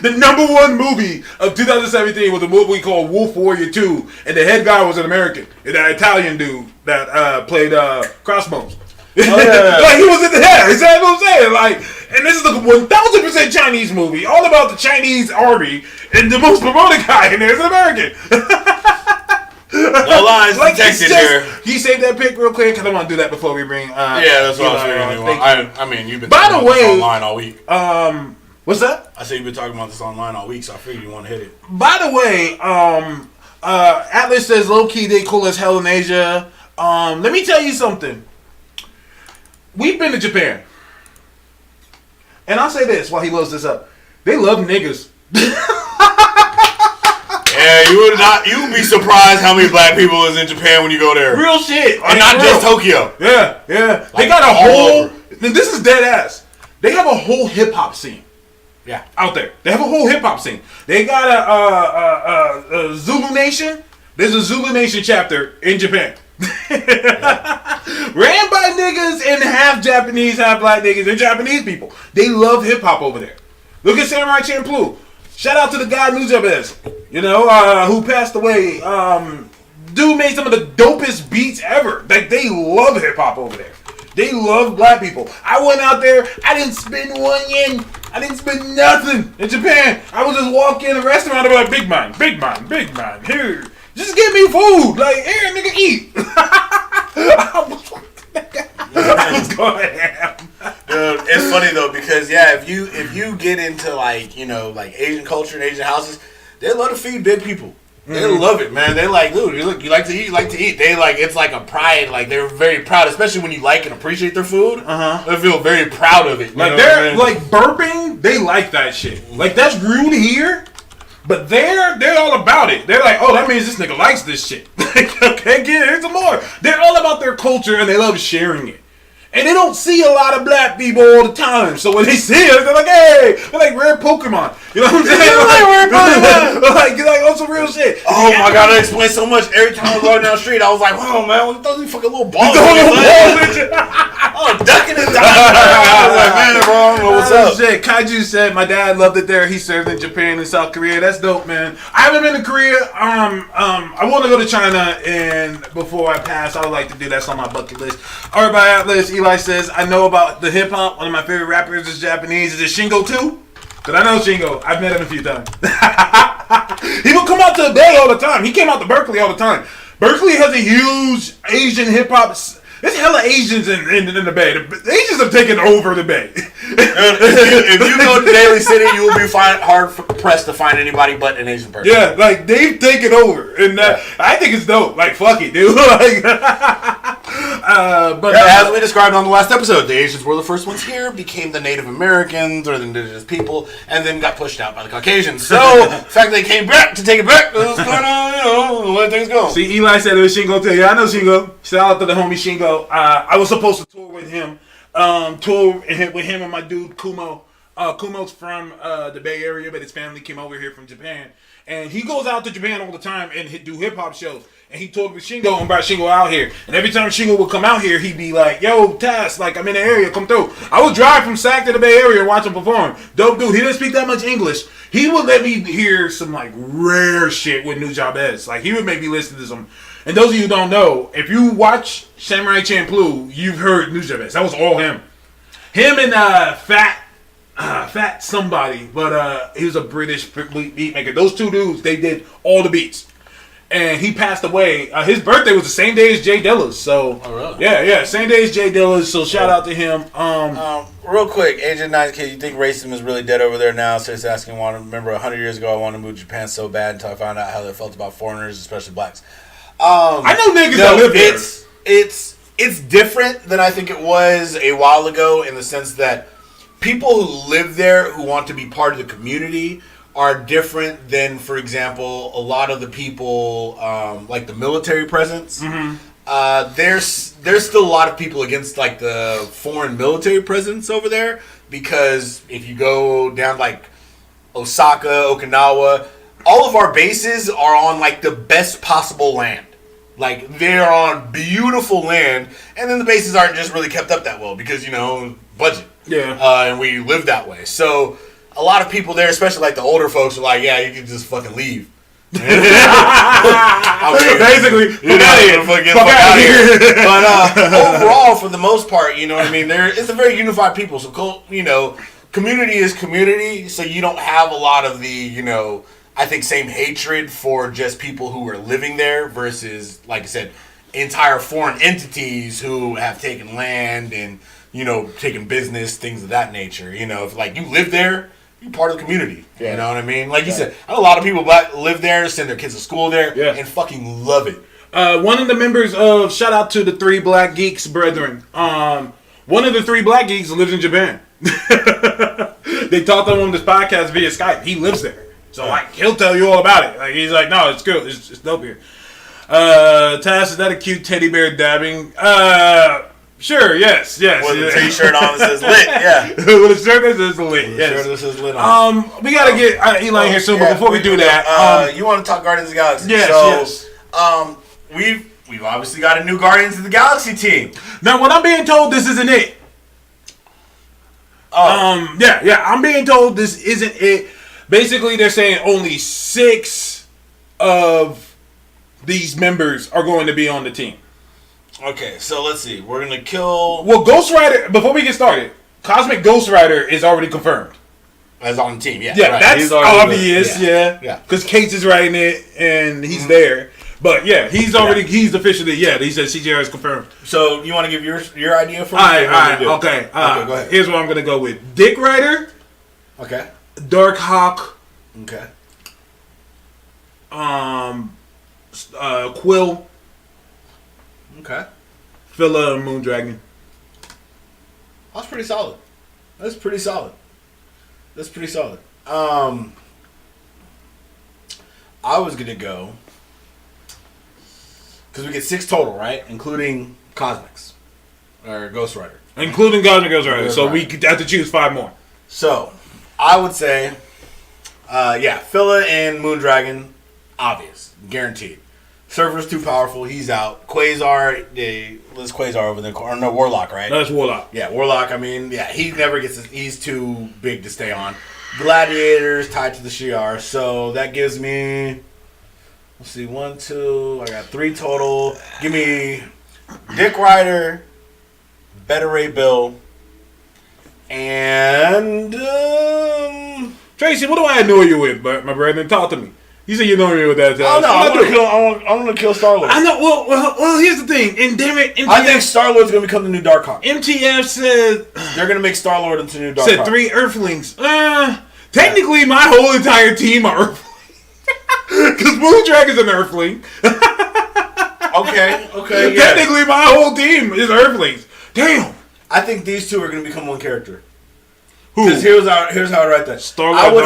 The #1 movie of 2017 was a movie called Wolf Warrior 2, and the head guy was an American, that Italian dude that played Crossbones. Oh, yeah. Like he was in the head. Is that what I'm saying? Like, and this is a 1000% Chinese movie, all about the Chinese army, and the most promoted guy in there is an American. No lines detected here. Can you save that pic real quick? Because I want to do that before we bring. That's what I was figuring. I mean, you've been talking about this online all week. What's that? I said you've been talking about this online all week, so I figured you want to hit it. By the way, Atlas says low key they cool as hell in Asia. Let me tell you something. We've been to Japan, and I'll say this while he loads this up: they love niggas. Yeah, you would be surprised how many black people is in Japan when you go there. Real shit, and not just Tokyo. Yeah. Like, they got a whole. This is dead ass. They have a whole hip hop scene. Yeah, out there. They have a whole hip hop scene. They got a Zulu Nation. There's a Zulu Nation chapter in Japan. Ran by niggas and half Japanese, half black niggas and Japanese people. They love hip hop over there. Look at Samurai Champloo. Shout out to the guy Nujabes, who passed away dude made some of the dopest beats ever. Like, they love hip hop over there. They love black people. I went out there. I didn't spend 1 yen. I didn't spend nothing in Japan. I would just walk in a restaurant and be like, big man, big man, big man. Here, just give me food. Like, here, nigga, eat. I was going ham. Dude, it's funny though because if you get into like Asian culture and Asian houses, they love to feed big people. They love it, man. They like, dude, you like to eat, you like to eat. They like, it's like a pride. Like, they're very proud, especially when you like and appreciate their food. They feel very proud of it. Like, they're like burping. They like that shit. Like, that's rude here, but they're all about it. They're like, oh, that means this nigga likes this shit. Okay, here's some more. They're all about their culture and they love sharing it. And they don't see a lot of black people all the time. So when they see us, they're like, hey, they're like rare Pokemon. You know what I'm saying? Like rare Pokemon. like on some real shit. Oh my god, that explains so much. Every time I was going down the street, I was like, wow, man, what those fucking little balls? Oh, ducking and diving. I was like, man, bro, what's up? Shit. Kaiju said my dad loved it there. He served in Japan and South Korea. That's dope, man. I haven't been to Korea. I want to go to China, and before I pass, I would like to do that's on my bucket list. Everybody out there, Eli says, I know about the hip hop. One of my favorite rappers is Japanese. Is it Shingo too? Because I know Shingo. I've met him a few times. He will come out to the Bay all the time. He came out to Berkeley all the time. Berkeley has a huge Asian hip hop. There's hella Asians in the Bay. The Asians have taken over the Bay. If you go to Daly City, you will be hard pressed to find anybody but an Asian person. Yeah, like, they've taken over. And I think it's dope. Like, fuck it, dude. But as we described on the last episode, the Asians were the first ones here, became the Native Americans or the indigenous people, and then got pushed out by the Caucasians. So, the fact they came back to take it back, what's going on, let things go. See, Eli said it was Shingo too. Yeah, I know Shingo. Shout out to the homie Shingo. I was supposed to tour with him. Tour with him and my dude Kumo. Kumo's from the Bay Area, but his family came over here from Japan. And he goes out to Japan all the time and do hip-hop shows. And he toured with Shingo and brought Shingo out here. And every time Shingo would come out here, he'd be like, yo, Taz, like, I'm in the area, come through. I would drive from Sac to the Bay Area and watch him perform. Dope dude. He didn't speak that much English. He would let me hear some, like, rare shit with Nujabes. Like, he would make me listen to some. And those of you who don't know, if you watch Samurai Champloo, you've heard Nujabes. That was all him. Him and Fat somebody, but he was a British beat maker. Those two dudes, they did all the beats. And he passed away. His birthday was the same day as Jay Dilla's. So, oh, really? Yeah, same day as Jay Dilla's. So shout out to him. Real quick, Agent 9 Kid, you think racism is really dead over there now? So he's asking, remember 100 years ago I wanted to move to Japan so bad until I found out how they felt about foreigners, especially blacks. I know niggas that live there. It's different than I think it was a while ago in the sense that people who live there who want to be part of the community are different than, for example, a lot of the people like the military presence. Mm-hmm. There's still a lot of people against like the foreign military presence over there because if you go down like Osaka, Okinawa, all of our bases are on like the best possible land. Like they're on beautiful land, and then the bases aren't just really kept up that well because budget. Yeah. And we live that way. So a lot of people there, especially like the older folks, are like, yeah, you can just fucking leave. Basically, fuck out of here. But overall, for the most part, you know what I mean? It's a very unified people. So, community is community. So you don't have a lot of the, I think, same hatred for just people who are living there versus, like I said, entire foreign entities who have taken land and, taken business, things of that nature. If like you live there, you're part of the community. Yeah. You know what I mean? Like you said, a lot of people live there, send their kids to school there, and fucking love it. One of the members of, shout out to the 3 Black Geeks brethren. One of the 3 Black Geeks lives in Japan. They talked to him on this podcast via Skype. He lives there. So, like, he'll tell you all about it. Like, he's like, no, it's good. It's dope here. Tass, is that a cute teddy bear dabbing? Sure, yes. With a t-shirt on that says lit, yeah. With a shirt that says lit, yes. Shirt that says lit on. We gotta get Eli here soon, but before we do that... you want to talk Guardians of the Galaxy? Yes. We've obviously got a new Guardians of the Galaxy team. Now, when I'm being told this isn't it... I'm being told this isn't it. Basically, they're saying only 6 of these members are going to be on the team. Okay, so let's see. We're gonna kill Well, Ghost Rider. Before we get started, Cosmic Ghost Rider is already confirmed. as on the team. Yeah, Yeah, right. that's He's already obvious. there. Yeah, because Cates is writing it and he's there. But yeah, he's already he's officially He said CJR is confirmed. So you want to give your idea for? All right, okay. Okay, go ahead. Here's what I'm gonna go with: Dick Rider, Okay. Dark Hawk, Okay. Quill, Okay. Phila, and Moondragon. That's pretty solid. That's pretty solid. I was gonna go because we get 6 total, right? Including Cosmics or Ghost Rider. Including Cosmic Ghost Rider. So Right. we could have to choose 5 more. So I would say, Phila and Moondragon, obvious, guaranteed. Surfer's too powerful. He's out. Quasar, let's Quasar over there. Or no, Warlock, right? That's Warlock. Yeah, Warlock. I mean, yeah, he never gets. He's too big to stay on. Gladiators tied to the Shi'ar, so that gives me. Let's see, 1, 2. I got 3 total. Give me Dick Rider, Beta Ray Bill, and Tracy, what do I annoy you with, my brother? Talk to me. You said you know me with that. oh no, I want to kill Star Lord. I know. Well, here's the thing. And damn it, MTF, I think Star Lord's gonna become the new Darkhawk. MTF said They're gonna make Star Lord into the new Darkhawk. said 3 Earthlings. Technically, my whole entire team are Earthlings. Because Moondragon's an Earthling. Okay, yeah. Technically, my whole team is Earthlings. Damn. I think these 2 are gonna become one character. Who? Because here's how I write that. Star-Lord,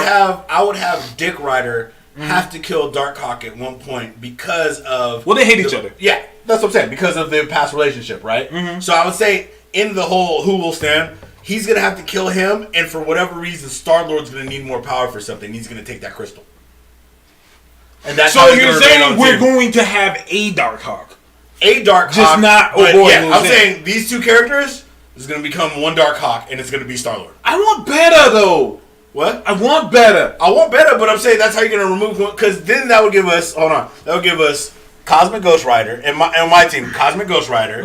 I would have Dick Rider have to kill Darkhawk at one point because of Well, they hate each other. Yeah, that's what I'm saying. Because of their past relationship, right? Mm-hmm. So I would say in the whole who will stand, he's gonna have to kill him, and for whatever reason, Star Lord's gonna need more power for something. He's gonna take that crystal. And that's So how he's you're gonna remain on saying the we're team. going to have a Darkhawk? A Darkhawk, Just not- oh but boy, yeah, who's I'm in? saying these 2 characters is gonna become one Darkhawk, and it's gonna be Star Lord. I want better though. What? I want better. I want better, but I'm saying that's how you're gonna remove one, because then that would give us. Hold on, that would give us Cosmic Ghost Rider and my team, Cosmic Ghost Rider,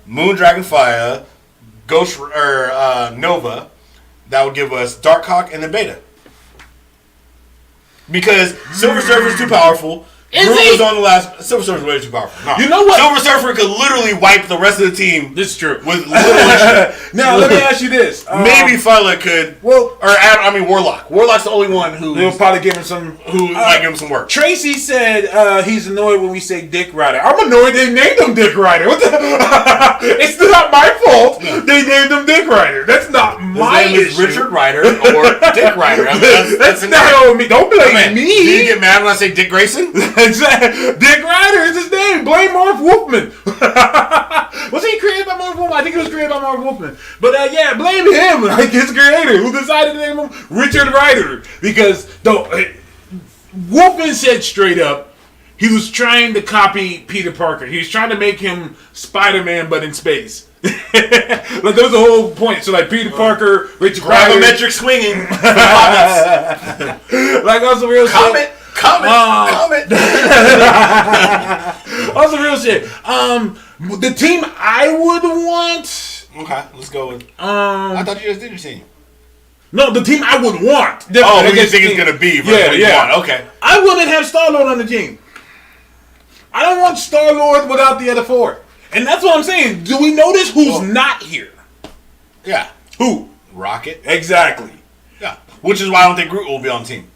Moondragon Fire, Nova. That would give us Darkhawk and then Beta. Because Silver Surfer's too powerful. Is Groot he? was on the last. Silver Surfer's way too powerful. No. You know what? Silver Surfer could literally wipe the rest of the team. This is true. With little issue. Now let me ask you this. Maybe Phyla could. Well- Warlock. Warlock's the only one who They'll probably give him some. might give him some work. Tracy said he's annoyed when we say Dick Rider. I'm annoyed they named him Dick Rider. What the? It's not my fault. They named him Dick Rider. That's not my His name is issue. Richard Ryder or Dick Ryder. I mean, That's an not name. on me. Don't blame Man, me. do you get mad when I say Dick Grayson? Exactly. Dick Rider is his name. Blame Marv Wolfman. Was he created by Marv Wolfman? I think it was created by Marv Wolfman. But yeah, blame him, like his creator, who decided to name him Richard Rider. Because Wolfman said straight up, he was trying to copy Peter Parker. He was trying to make him Spider-Man, but in space. Like there was a whole point. So like Peter Parker, Richard Rider, Gravimetric swinging. like also real shit. Comment. Also real shit. The team I would want. Okay, let's go with. I thought you just did your team. No, the team I would want. Oh, who do you think it's gonna be? Yeah. Okay. I wouldn't have Star-Lord on the team. I don't want Star-Lord without the other 4. And that's what I'm saying. Do we notice who's not here? Yeah. Who? Rocket. Exactly. Yeah. Which is why I don't think Groot will be on the team.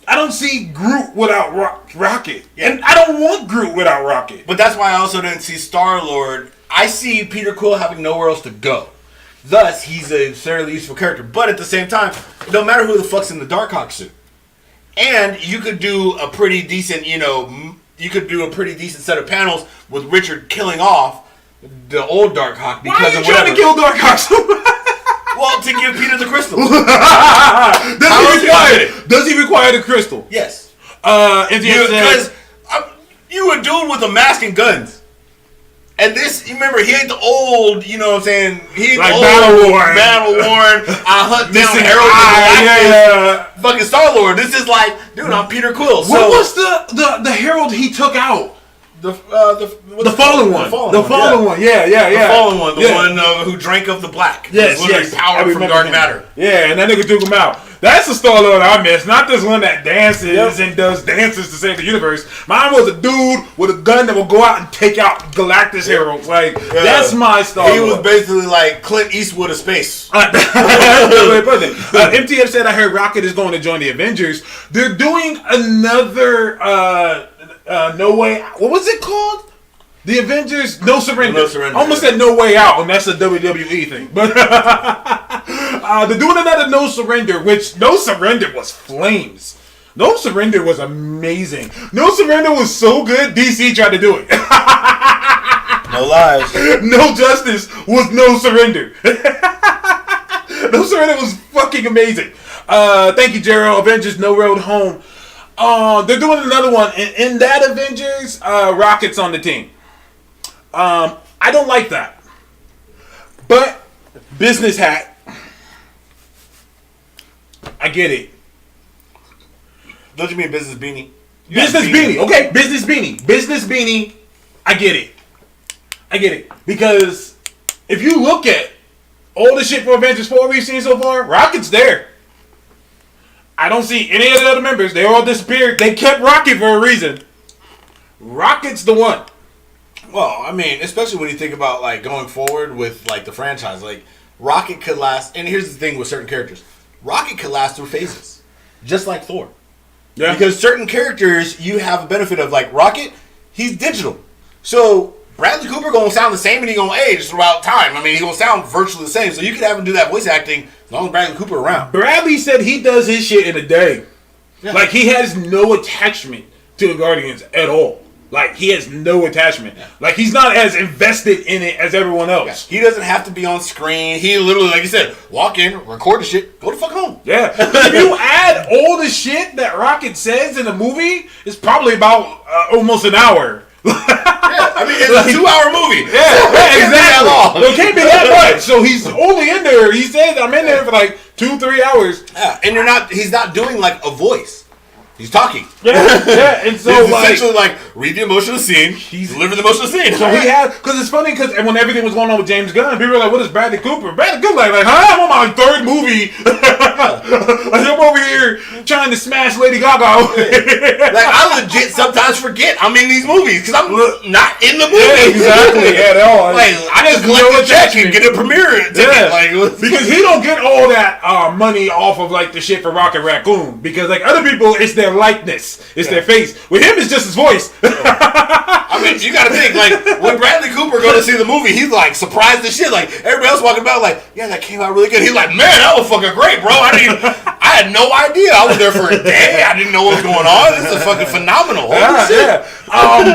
I don't see Groot without Rocket. Yeah. And I don't want Groot without Rocket. But that's why I also didn't see Star-Lord. I see Peter Quill having nowhere else to go. Thus, he's a fairly useful character. But at the same time, it don't matter who the fuck's in the Darkhawk suit. And you could do a pretty decent, set of panels with Richard killing off the old Darkhawk because Why are you of trying whatever. to kill Darkhawk so much? Well, to give Peter the crystal. Does he require the crystal? Yes. Because You a dude with a mask and guns. And this, you remember, he ain't the old, you know what I'm saying? He ain't like the old battle worn. I hunt down Harold fucking Star-Lord. This is like, dude, I'm Peter Quill. What was the Herald he took out? The fallen one. The fallen one. Yeah. The fallen one. The one who drank of the black. Yes, power from dark matter. Yeah, and that nigga took him out. That's the Star-Lord I miss. Not this one that dances and does dances to save the universe. Mine was a dude with a gun that will go out and take out Galactus heroes. Like, that's my Star-Lord. He was basically like Clint Eastwood of space. MTF said, I heard Rocket is going to join the Avengers. They're doing another No Way... What was it called? The Avengers No Surrender. Almost said No Way Out, and that's a WWE thing. But they're doing another No Surrender, which No Surrender was flames. No Surrender was amazing. No Surrender was so good, DC tried to do it. No lies. No Justice was No Surrender. No Surrender was fucking amazing. Thank you, Gerald. Avengers No Road Home. They're doing another one. In that Avengers, Rocket's on the team. I don't like that. But, business hat. I get it. Don't you mean business beanie? Business beanie. Okay, business beanie. Business beanie. I get it. Because if you look at all the shit for Avengers 4 we've seen so far, Rocket's there. I don't see any of the other members. They all disappeared. They kept Rocket for a reason. Rocket's the one. Well, I mean, especially when you think about like going forward with like the franchise, like Rocket could last. And here's the thing with certain characters: Rocket could last through phases, just like Thor. Yeah. Because certain characters you have a benefit of, like Rocket, he's digital, so Bradley Cooper gonna sound the same and he gonna age throughout time. I mean, he gonna sound virtually the same. So you could have him do that voice acting as long as Bradley Cooper around. Bradley said he does his shit in a day. Yeah. Like he has no attachment to the Guardians at all. Like, he has no attachment. Yeah. Like, he's not as invested in it as everyone else. Yeah. He doesn't have to be on screen. He literally, like you said, walk in, record the shit, go the fuck home. Yeah. If you add all the shit that Rocket says in the movie, it's probably about almost an hour. Yeah, I mean, it's like, a 2-hour movie. Yeah, exactly. It can't be that much. So he's only in there. He says, I'm in there for like 2-3 hours. Yeah, and he's not doing like a voice. He's talking. Yeah, and so he's essentially like read the emotion of the scene, deliver the emotion of the scene. So he had, because it's funny, because when everything was going on with James Gunn, people were like, "What is Bradley Cooper?" Bradley Cooper like, huh? I'm on my third movie. Like, I'm over here trying to smash Lady Gaga. Like, I legit sometimes forget I'm in these movies because I'm not in the movie. Yeah, exactly. Yeah, they're all like I just collect the check and get a premiere ticket. Yeah. Like, because he don't get all that money off of like the shit for Rocket Raccoon, because like other people, it's their likeness, it's their face. With him, it's just his voice. I mean, you gotta think, like, when Bradley Cooper go to see the movie, he's like surprised as shit. Like, everybody else walking about, like, yeah, that came out really good. He's like, man, that was fucking great, bro. I had no idea. I was there for a day. I didn't know what was going on. This is fucking phenomenal. Holy shit.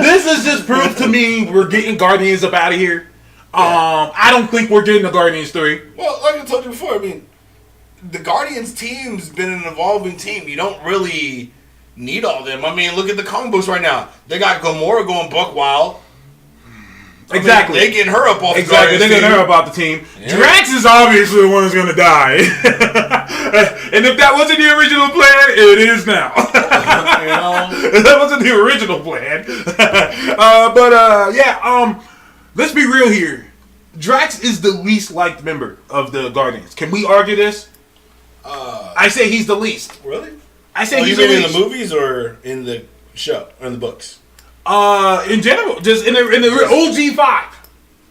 This is just proof to me we're getting Guardians up out of here. I don't think we're getting the Guardians 3. Well, like I told you before, I mean, the Guardians team's been an evolving team. You don't really need all of them. I mean, look at the comic books right now. They got Gamora going buck wild. Exactly. They getting her up off the Exactly. They're getting her up off the team. Yeah. Drax is obviously the one who's going to die. And if that wasn't the original plan, it is now. That wasn't the original plan. Let's be real here. Drax is the least liked member of the Guardians. Can we argue this? I say he's the least. Really? I say he's the least. In the movies or in the show or in the books? In general, just in the OG 5.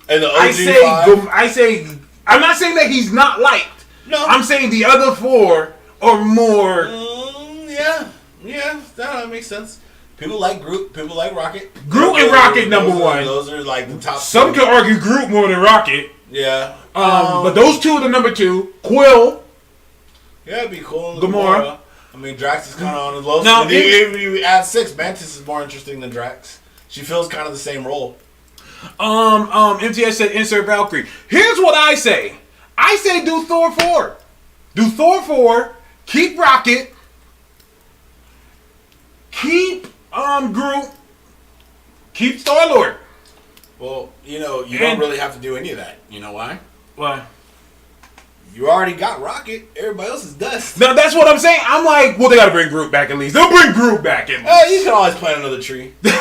And the OG 5? I say, I'm not saying that he's not liked. No. I'm saying the other 4 are more. Yeah, that makes sense. People like Groot. People like Rocket. Groot and Rocket number 1. Those are like the top. Some could argue Groot more than Rocket. Yeah. But those 2 are the number 2. Quill. Yeah, it'd be cool. Gamora. I mean, Drax is kind of on the low side. If you add 6, Mantis is more interesting than Drax. She fills kind of the same role. MTS said insert Valkyrie. Here's what I say. I say do Thor 4. Do Thor 4. Keep Rocket. Keep Groot. Keep Star-Lord. Well, you don't really have to do any of that. You know why? Why? You already got Rocket. Everybody else is dust. No, that's what I'm saying. I'm like, well, they got to bring Groot back at least. They'll bring Groot back at least. You can always plant another tree. That's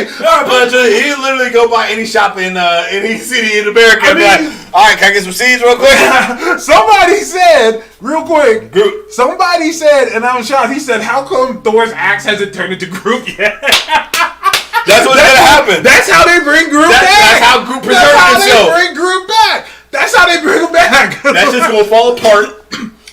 But he literally go by any shop in any city in America and be like, all right, can I get some seeds real quick? Somebody said, real quick, Groot. Somebody said, and I'm shocked, he said, how come Thor's axe hasn't turned into Groot yet? That's what's gonna happen. That's how they bring Groot back. That's how Groot preserves himself. They bring Groot back. That's how they bring him back. That's just gonna fall apart.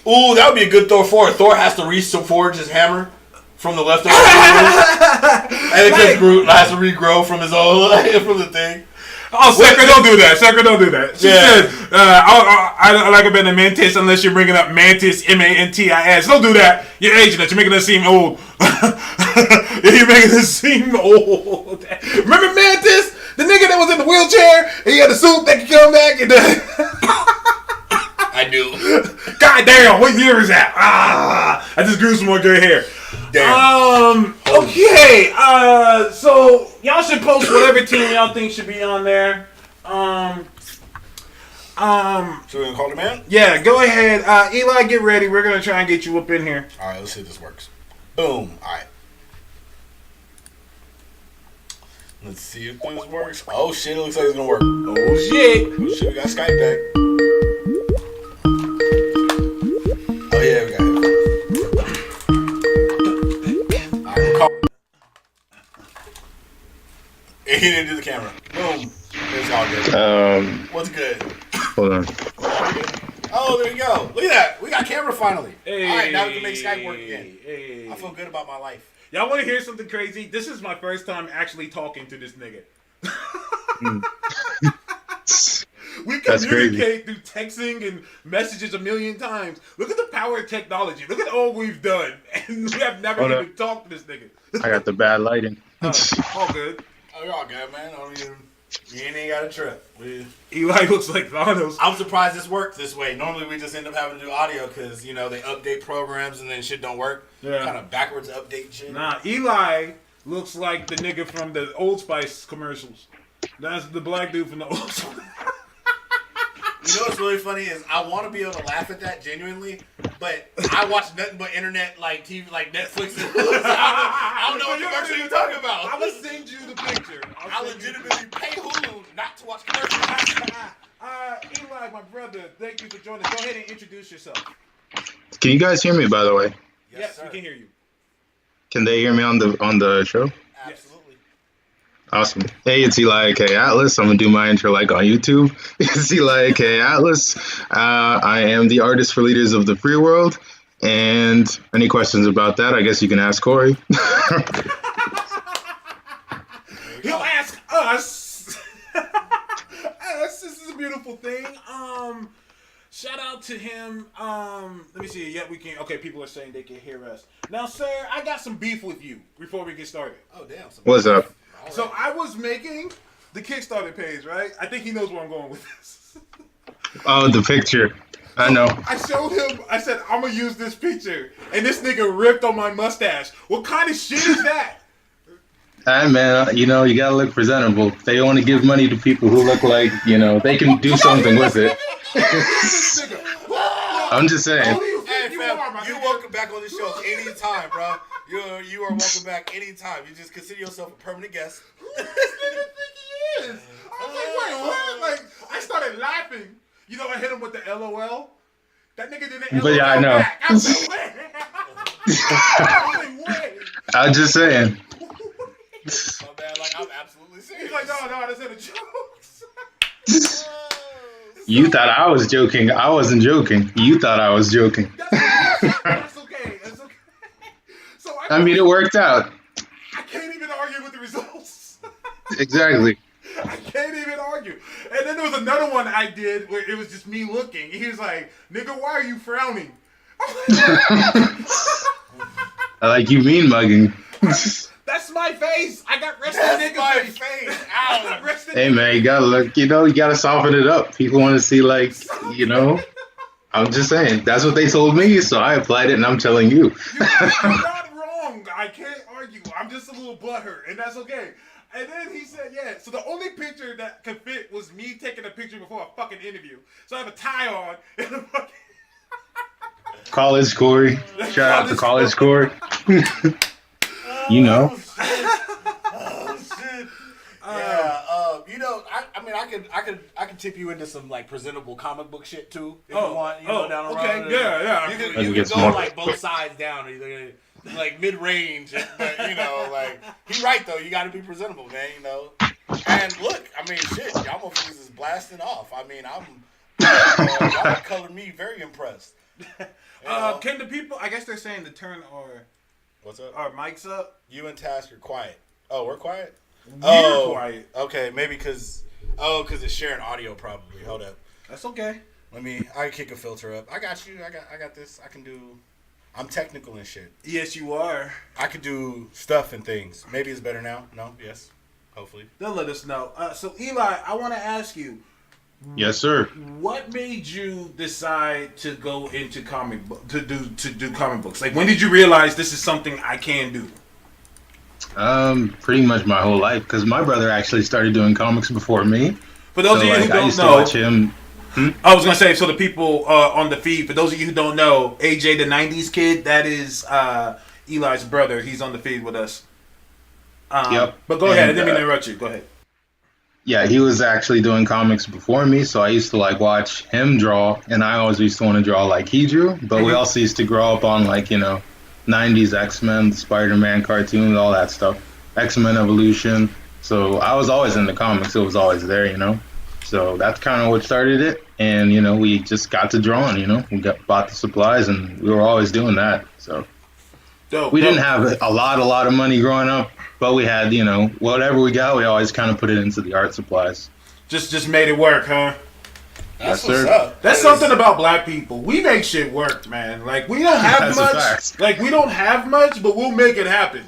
Ooh, that would be a good Thor 4. Thor has to reforge his hammer from the leftover. And then because Groot has to regrow from his own, from the thing. Oh, Sucker, don't do that. Sucker, don't do that. She said, I like a better Mantis unless you're bringing up Mantis, Mantis. Don't do that. You're aging us. You're making us seem old. You're making us seem old. Remember Mantis? The nigga that was in the wheelchair and he had a suit that could come back and I do. God damn, what year is that? I just grew some more gray hair. Damn. Okay. So y'all should post whatever team y'all think should be on there. So we're gonna call the man? Yeah, go ahead. Eli, get ready. We're gonna try and get you up in here. Alright, let's see if this works. Boom. Alright. Let's see if this works. Oh shit, it looks like it's gonna work. Oh shit. Oh shit, we got Skype back. Oh yeah, we got it. Alright, we'll call. He didn't do the camera. Boom. It's all good. What's good? Hold on. Oh, there you go. Look at that. We got camera finally. Hey. Alright, now we can make Skype work again. Hey. I feel good about my life. Y'all want to hear something crazy? This is my first time actually talking to this nigga. We communicate through texting and messages a million times. Look at the power of technology. Look at all we've done. And we have never even talked to this nigga. I got the bad lighting. All good. Oh, you're all good, man. I mean, you ain't got a trip. Eli looks like Thanos. I'm surprised this worked this way. Normally, we just end up having to do audio because, you know, they update programs and then shit don't work. Yeah. Kind of backwards update shit. Nah, Eli looks like the nigga from the Old Spice commercials. That's the black dude from the Old Spice. You know what's really funny is I want to be able to laugh at that genuinely, but I watch nothing but internet like TV, like Netflix. And I don't know what commercial you're talking about. I'm gonna send you the picture. I legitimately pay Hulu not to watch commercials. Eli, my brother, thank you for joining us. Go ahead and introduce yourself. Can you guys hear me, by the way? Yes, we can hear you. Can they hear me on the show? Absolutely. Awesome. Hey, it's Eli K. Atlas. I'm going to do my intro like on YouTube. It's Eli K. Atlas. I am the artist for Leaders of the Freeworld. And any questions about that, I guess you can ask Corey. He'll ask us. This is a beautiful thing. Shout out to him. Let me see. Yeah, we can. Okay, people are saying they can hear us. Now, sir, I got some beef with you before we get started. Oh, damn. What's up? Right. So I was making the Kickstarter page, right? I think he knows where I'm going with this. Oh, the picture. I know. I showed him, I said, I'm going to use this picture. And this nigga ripped on my mustache. What kind of shit is that? Hey, man, you know, you got to look presentable. They want to give money to people who look like, you know, they can do something with it. I'm just saying. Hey, fam, you're welcome back on the show anytime, bro. You are welcome back anytime. You just consider yourself a permanent guest. Who does this nigga think he is? I was like, wait, what? Like, I started laughing. You know, I hit him with the LOL. That nigga didn't LOL But yeah, I know. back. I was like, wait. I'm just saying. Oh, man, like, I'm absolutely serious. He's like, no, that's in a joke. You thought I was joking. I wasn't joking. You thought I was joking. That's okay. That's okay. So I mean, it worked out. I can't even argue with the results. Exactly. I can't even argue. And then there was another one I did where it was just me looking. He was like, nigga, why are you frowning? I like you mean mugging. That's my face. I got rested That's nigga my face. Ow. I got rested Hey nigga man, you gotta look. You know, you gotta soften it up. People want to see, like, you know. I'm just saying. That's what they told me, so I applied it, and I'm telling you. You're not wrong. I can't argue. I'm just a little butthurt, and that's okay. And then he said, yeah. So the only picture that could fit was me taking a picture before a fucking interview. So I have a tie on and a fucking. College Corey. Shout out to College Corey. You know. Oh, shit. I could tip you into some like presentable comic book shit too if you want. You know, down the okay, road. yeah. You can go like both sides down, either like mid range, but you know, like he's right though. You got to be presentable, man. You know. And look, I mean, shit, y'all motherfuckers is blasting off. I mean, y'all colored me very impressed. Can the people? I guess they're saying to turn What's up? our mics up. You and Task are quiet. Oh, we're quiet. We're quiet. Okay, maybe because it's sharing audio probably. Hold up. That's okay. I can kick a filter up. I got you. I got this. I'm technical and shit. Yes, you are. I could do stuff and things. Maybe it's better now. No. Yes. Hopefully. They'll let us know. So Eli, I want to ask you. Yes, sir. What made you decide to go into to do comic books? Like, when did you realize this is something I can do? Pretty much my whole life, because my brother actually started doing comics before me. For those of you who I don't used know, to watch him. I was gonna say, so the people on the feed, for those of you who don't know, AJ the '90s kid, that is Eli's brother. He's on the feed with us. Yep. But go ahead. I didn't mean to interrupt you. Go ahead. Yeah, he was actually doing comics before me, so I used to like watch him draw, and I always used to want to draw like he drew. But we also used to grow up on like 90s X-Men, Spider-Man cartoons, all that stuff, X-Men Evolution. So I was always in the comics; it was always there, So that's kind of what started it, and we just got to drawing. We bought the supplies, and we were always doing that. So we didn't have a lot of money growing up. But we had, whatever we got, we always kind of put it into the art supplies. Just made it work, huh? That's yes, what's up. That's something about black people. We make shit work, man. Like, we don't have much. Like, we don't have much, but we'll make it happen.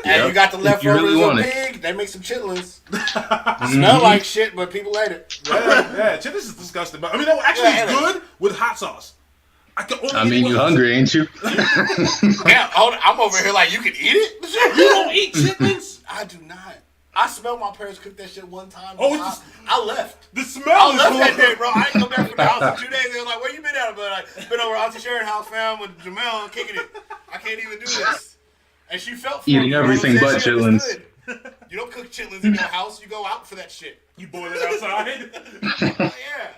And you got the leftovers really of pig. They make some chitlins. Smell like shit, but people ate it. Yeah, chitlins is disgusting. But, actually, it's good with hot sauce. You hungry, ain't you? Yeah, I'm over here like, you can eat it? You don't eat chitlins? I do not. I smelled my parents cook that shit one time. I left. The smell I is left cool. that day, bro. I ain't come back from the house in 2 days. They were like, where you been at? But like, been over Auntie Sharon's house, fam, with Jamel kicking it. I can't even do this. And she felt eating everything but chitlins. You don't cook chitlins in your house. You go out for that shit. You boil it outside? Yeah.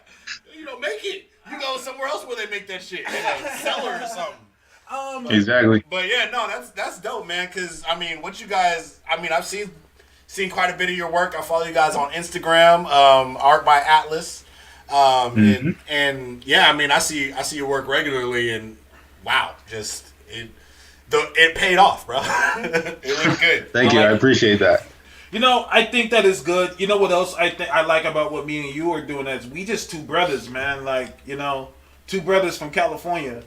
Make it. You go somewhere else where they make that shit. In a cellar or something. Exactly. But yeah, no, that's dope, man. Because, what you guys, I've seen quite a bit of your work. I follow you guys on Instagram, Art by Atlas. And yeah, I see your work regularly, and wow, just it paid off, bro. It looked good. Thank you. I appreciate that. I think that is good. You know what else I like about what me and you are doing is we just two brothers, man. Like, two brothers from California,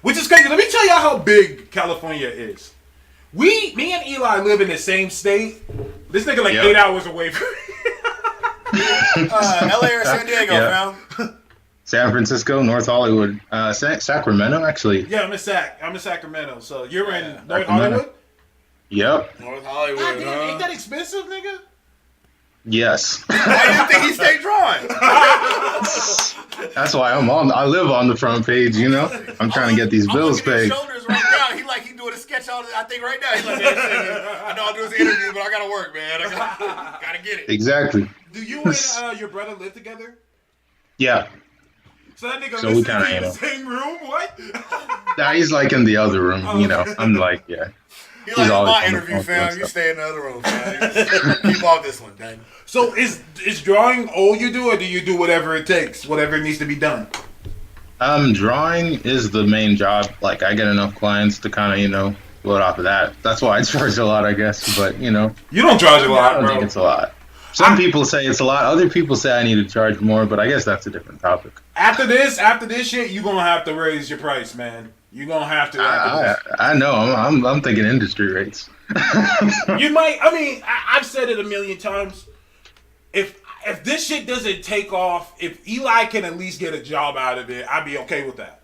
which is crazy. Let me tell y'all how big California is. Me and Eli live in the same state. This nigga 8 hours away from LA or San Diego, fam. San Francisco, North Hollywood, Sacramento, actually. Yeah, I'm in Sacramento. So you're in North Hollywood? Yep. North Hollywood. God damn, ain't that expensive, nigga? Yes. Why do you think he stayed drawing? That's why I live on the front page, I'm trying to get these bills paid. His shoulders right now. He doing a sketch on it, I think right now. He's like, I know I'll do this interview, but I gotta work, man. I gotta get it. Exactly. Do you and your brother live together? Yeah. So that nigga we lives kinda in the same room? What? Nah, he's in the other room, I'm like, yeah. He's my interview, fam. You stay in the other room, fam. Keep off this one, Dan. So is drawing all you do, or do you do whatever it takes, whatever needs to be done? Drawing is the main job. Like, I get enough clients to kind of, load off of that. That's why I charge a lot, I guess. But, You don't charge a lot, I don't think it's a lot. Some people say it's a lot. Other people say I need to charge more, but I guess that's a different topic. After this shit, you're going to have to raise your price, man. You're going to have to. I know. I'm thinking industry rates. You might. I've said it a million times. If this shit doesn't take off, if Eli can at least get a job out of it, I'd be okay with that.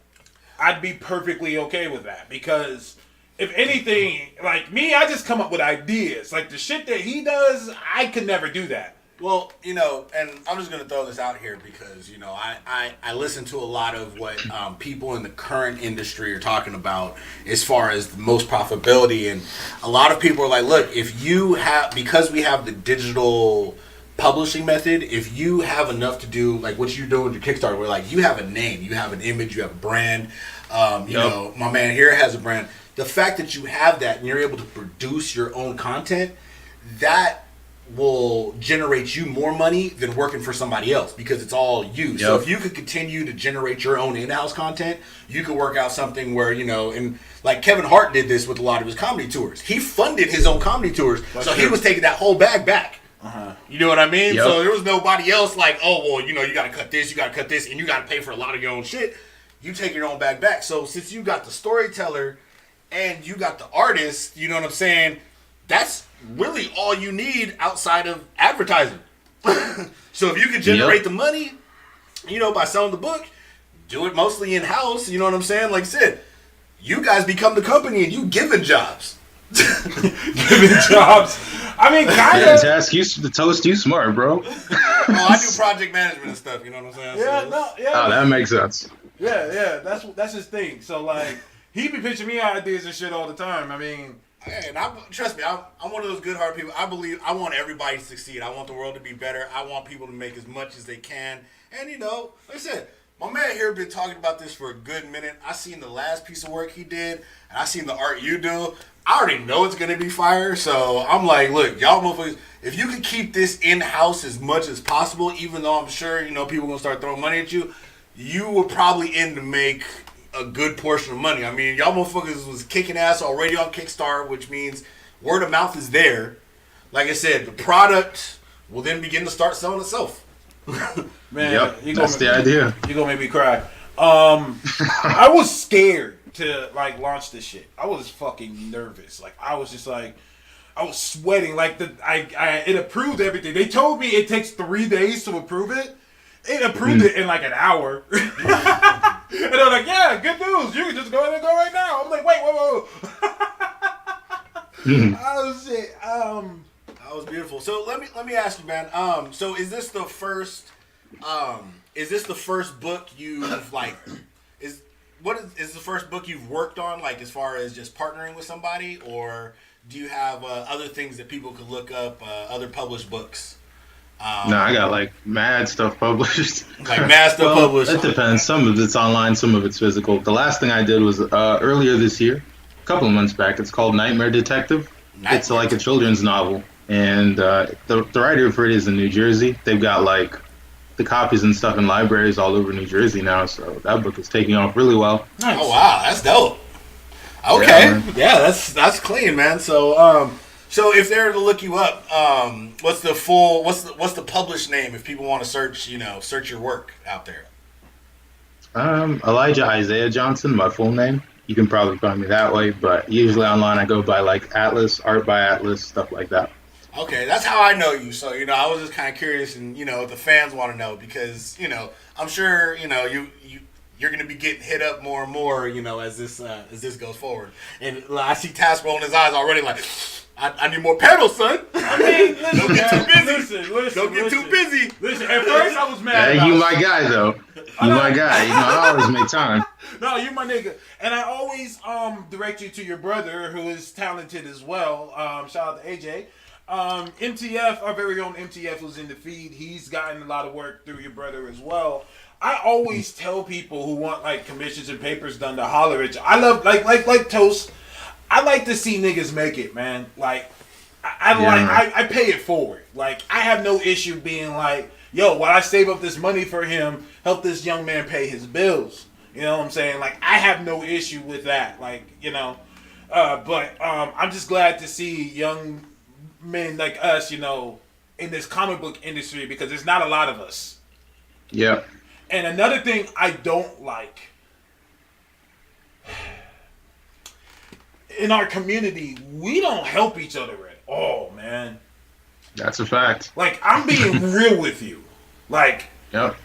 I'd be perfectly okay with that. Because if anything, like me, I just come up with ideas. Like the shit that he does, I could never do that. Well, and I'm just going to throw this out here because, I listen to a lot of what people in the current industry are talking about as far as the most profitability. And a lot of people are like, look, because we have the digital publishing method, if you have enough to do like what you do with your Kickstarter, where like you have a name, you have an image, you have a brand. You know, my man here has a brand. The fact that you have that and you're able to produce your own content, that will generate you more money than working for somebody else because it's all you. So if you could continue to generate your own in-house content, you could work out something where, you know, and like Kevin Hart did this with a lot of his comedy tours. He funded his own comedy tours, so he was taking that whole bag back. You know what I mean? So there was nobody else like, oh, well, you know, you got to cut this, and you got to pay for a lot of your own shit. You take your own bag back. So since you got the storyteller and you got the artist, you know what I'm saying? That's really all you need outside of advertising. So if you can generate the money, you know, by selling the book, do it mostly in-house, you know what I'm saying? Like I said, you guys become the company and you giving jobs. Giving jobs. I mean, kind of. Task you to toast you smart, bro. I do project management and stuff, you know what I'm saying? Oh, that makes sense. Yeah, that's his thing. So, like, he be pitching me ideas and shit all the time. I mean... Hey, and trust me, I'm one of those good-hearted people. I believe I want everybody to succeed. I want the world to be better. I want people to make as much as they can. And, you know, like I said, my man here been talking about this for a good minute. I seen the last piece of work he did, and I seen the art you do. I already know it's going to be fire. So I'm like, look, y'all motherfuckers, if you could keep this in-house as much as possible, even though I'm sure, you know, people going to start throwing money at you, you will probably end to make a good portion of money. I mean, y'all motherfuckers was kicking ass already on Kickstarter, which means word of mouth is there. Like I said, the product will then begin to start selling itself. Man, that's the idea. You're going to make me cry. I was scared to, like, launch this shit. I was fucking nervous. Like, I was just like, I was sweating. Like, it approved everything. They told me it takes 3 days to approve it. It approved it in like an hour. And they're like, yeah, good news. You can just go ahead and go right now. I'm like, wait, whoa. Oh, shit. That was beautiful. So let me ask you, man. So is this the first book you've like, is the first book you've worked on, like as far as just partnering with somebody, or do you have other things that people could look up, other published books? No, I got like mad stuff published. Like mad stuff published. It depends. Some of it's online, some of it's physical. The last thing I did was earlier this year, a couple of months back. It's called Nightmare Detective. It's like a children's novel, and the writer for it is in New Jersey. They've got like the copies and stuff in libraries all over New Jersey now, so that book is taking off really well. Nice. Oh wow, that's dope. Okay, yeah, that's clean, man. So so if they're to look you up, what's the published name if people want to search your work out there? Elijah Isaiah Johnson, my full name. You can probably find me that way, but usually online I go by like Atlas, Art by Atlas, stuff like that. Okay, that's how I know you. So, I was just kind of curious, and, the fans want to know because, I'm sure, you're going to be getting hit up more and more, as this goes forward. And I see Task rolling his eyes already like, I need more pedals, son. I mean, listen, don't get too busy. Listen, don't get too busy. Listen, at first I was mad. Yeah, you my guy, though. You my guy. I always make time. No, you my nigga. And I always direct you to your brother, who is talented as well. Shout out to AJ. MTF, our very own MTF, was in the feed. He's gotten a lot of work through your brother as well. I always tell people who want like commissions and papers done to holler at you. I love like Toast. I like to see niggas make it, man. Like I pay it forward. Like I have no issue being like, yo, while I save up this money for him, help this young man pay his bills. You know what I'm saying? Like I have no issue with that. Like but I'm just glad to see young men like us, in this comic book industry because there's not a lot of us. Yeah. And another thing I don't like in our community, we don't help each other at all, man. That's a fact. Like I'm being real with you. Like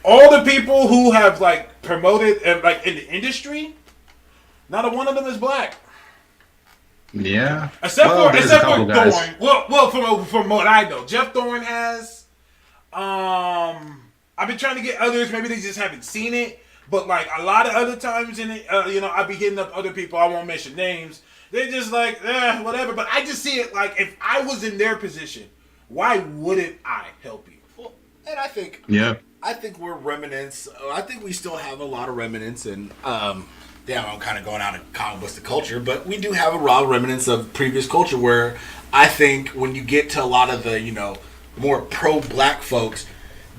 all the people who have like promoted and like in the industry, not a one of them is black. Yeah. Except for guys. Thorne. Well, from what I know, Jeff Thorne has. I've been trying to get others. Maybe they just haven't seen it. But like a lot of other times in it, I be hitting up other people. I won't mention names. They're just like, whatever. But I just see it like if I was in their position, why wouldn't I help you? And I think we're remnants. I think we still have a lot of remnants, and I'm kind of going out of comic books to culture, but we do have a raw remnants of previous culture where I think when you get to a lot of the, more pro-black folks,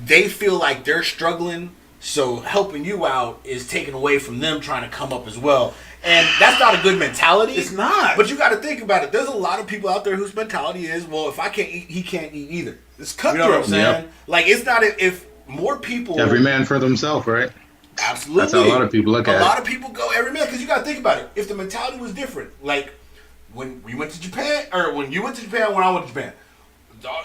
they feel like they're struggling, so helping you out is taken away from them trying to come up as well. And that's not a good mentality. It's not. But you got to think about it. There's a lot of people out there whose mentality is, well, if I can't eat, he can't eat either. It's cutthroat. You know what I'm saying? Yep. Like, it's not if more people... Every man for themselves, right? Absolutely. That's how a lot of people look at it. A lot of people go every man, because you got to think about it. If the mentality was different, like when we went to Japan, or when you went to Japan, when I went to Japan,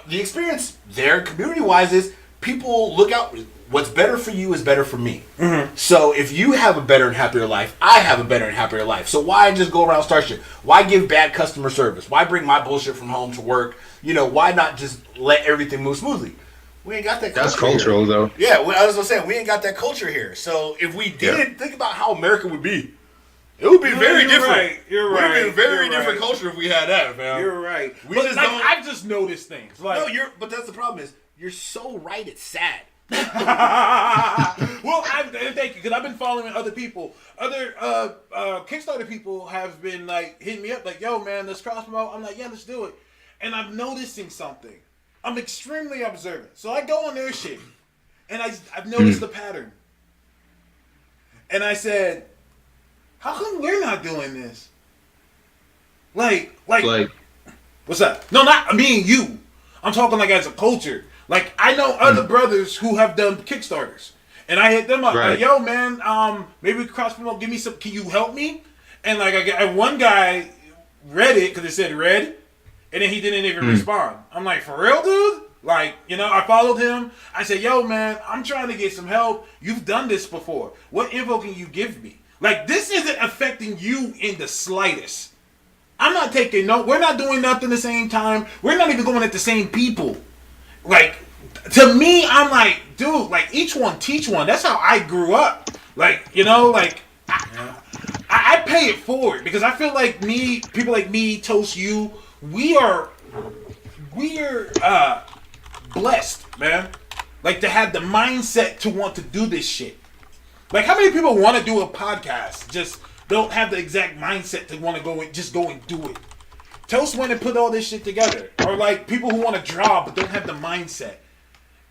the experience there, community-wise, is people look out. What's better for you is better for me. Mm-hmm. So if you have a better and happier life, I have a better and happier life. So why just go around and start shit? Why give bad customer service? Why bring my bullshit from home to work? Why not just let everything move smoothly? We ain't got that culture. That's cultural, here. though. Yeah, I was saying, we ain't got that culture here. So if we did, think about how America would be. It would be very different. Right. You're right. It would be a very different culture if we had that, man. You're right. I've just noticed things. Like, no, but that's the problem is, you're so right, it's sad. Well, thank you, because I've been following other people. Other Kickstarter people have been like hitting me up, like, "Yo, man, let's cross promote." I'm like, "Yeah, let's do it." And I'm noticing something. I'm extremely observant, so I go on their shit, and I've noticed the pattern. And I said, "How come we're not doing this?" Like, what's that? No, not me and you. I'm talking like as a culture. Like, I know other brothers who have done Kickstarters, and I hit them up, like, "Yo, man, maybe we can cross promote. Give me some. Can you help me?" And like, and one guy read it because it said red, and then he didn't even respond. I'm like, "For real, dude?" Like, I followed him. I said, "Yo, man, I'm trying to get some help. You've done this before. What info can you give me? Like, this isn't affecting you in the slightest. I'm not taking no. We're not doing nothing the same time. We're not even going at the same people." Like, to me, I'm like, dude, like, each one teach one. That's how I grew up. Like, I pay it forward because I feel like people like me, Toast, you, we're blessed, man. Like, to have the mindset to want to do this shit. Like, how many people want to do a podcast, just don't have the exact mindset to want to go and do it? Toast went and put all this shit together. Or like people who want to draw but don't have the mindset.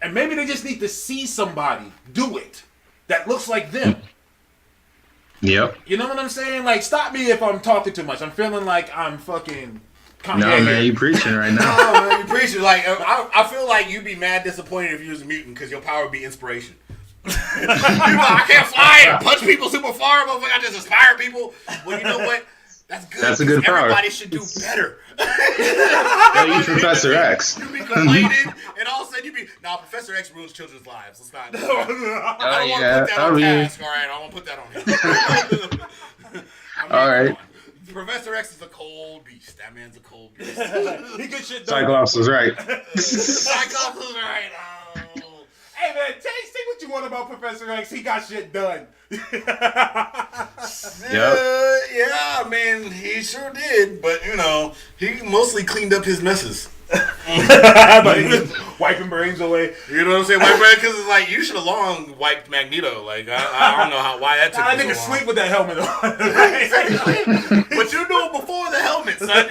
And maybe they just need to see somebody do it that looks like them. Yep. You know what I'm saying? Like, stop me if I'm talking too much. I'm feeling like I'm fucking... No, man, you preaching right now. No, man, you preaching. Like, I feel like you'd be mad disappointed if you was a mutant because your power would be inspiration. I can't fly and punch people super far, motherfucker. I just inspire people. Well, you know what? That's good. That's a good power. Everybody should do better. Yeah, you Professor X. You be complaining, and all of a sudden you be, Professor X ruins children's lives. Let's not. I don't want to put that on task. All right, I won't put that on him. All right. Professor X is a cold beast. That man's a cold beast. He good shit done. Cyclops was right. Cyclops was right. Oh. Hey, man, say what you want about Professor X. He got shit done. Yeah, I mean, he sure did. But, he mostly cleaned up his messes. Wiping brains away. You know what I'm saying? Wiping brains, because it's like, you should have long wiped Magneto. Like, I don't know why that took I so think long. sleep with that helmet on. But you knew before the helmet, son.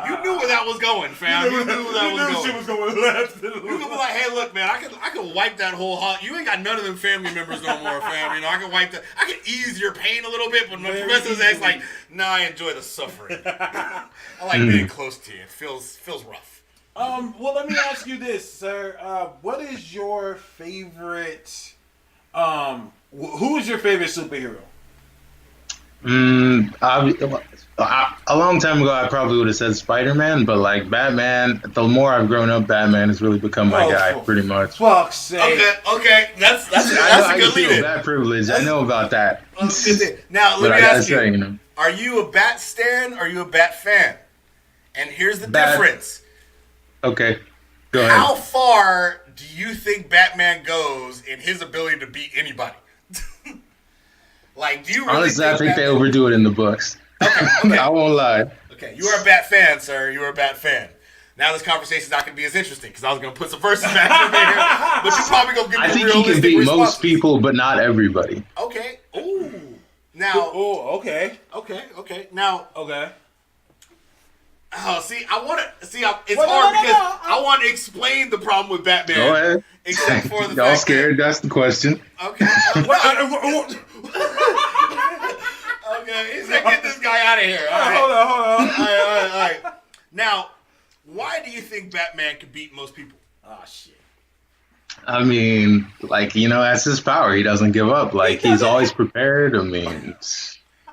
You knew where that was going, fam. You knew where that was going. Shit was going left. You could be like, hey, look, man, I can wipe that whole hot. You ain't got none of them family members no more, fam. I can wipe that. I can ease your pain a little bit, but my Professor X, like, I enjoy the suffering. I like being close to you. It feels rough. Well, let me ask you this, sir. What is your favorite? Who is your favorite superhero? A long time ago, I probably would have said Spider-Man, but like Batman, the more I've grown up, Batman has really become my guy, pretty much. Fuck's sake. Okay, that's a good lead-in. That privilege, I know about that. Now, let me ask you, say, are you a Bat stan or are you a Bat fan? And here's the difference. Okay, go ahead. How far do you think Batman goes in his ability to beat anybody? Like, do you really Honestly, I think they overdo it in the books. Okay. I won't lie. Okay, you are a Bat fan, sir. You are a Bat fan. Now this conversation's not going to be as interesting because I was going to put some verses back in here, but you're probably going to give me I think he realistic can beat responses. most people, but not everybody. Okay. Ooh. Now. Oh, okay. Okay. Now. Okay. Oh, see, I want to see. It's Well, hard no, because no. I want to explain the problem with Batman. Go ahead. Except for the Y'all fact scared? That's the question. That, okay. Okay. He's gonna get this guy out of here. All right. Hold on. All right. Now, why do you think Batman can beat most people? Oh shit. I mean, like, that's his power. He doesn't give up. Like, he's always prepared. I mean,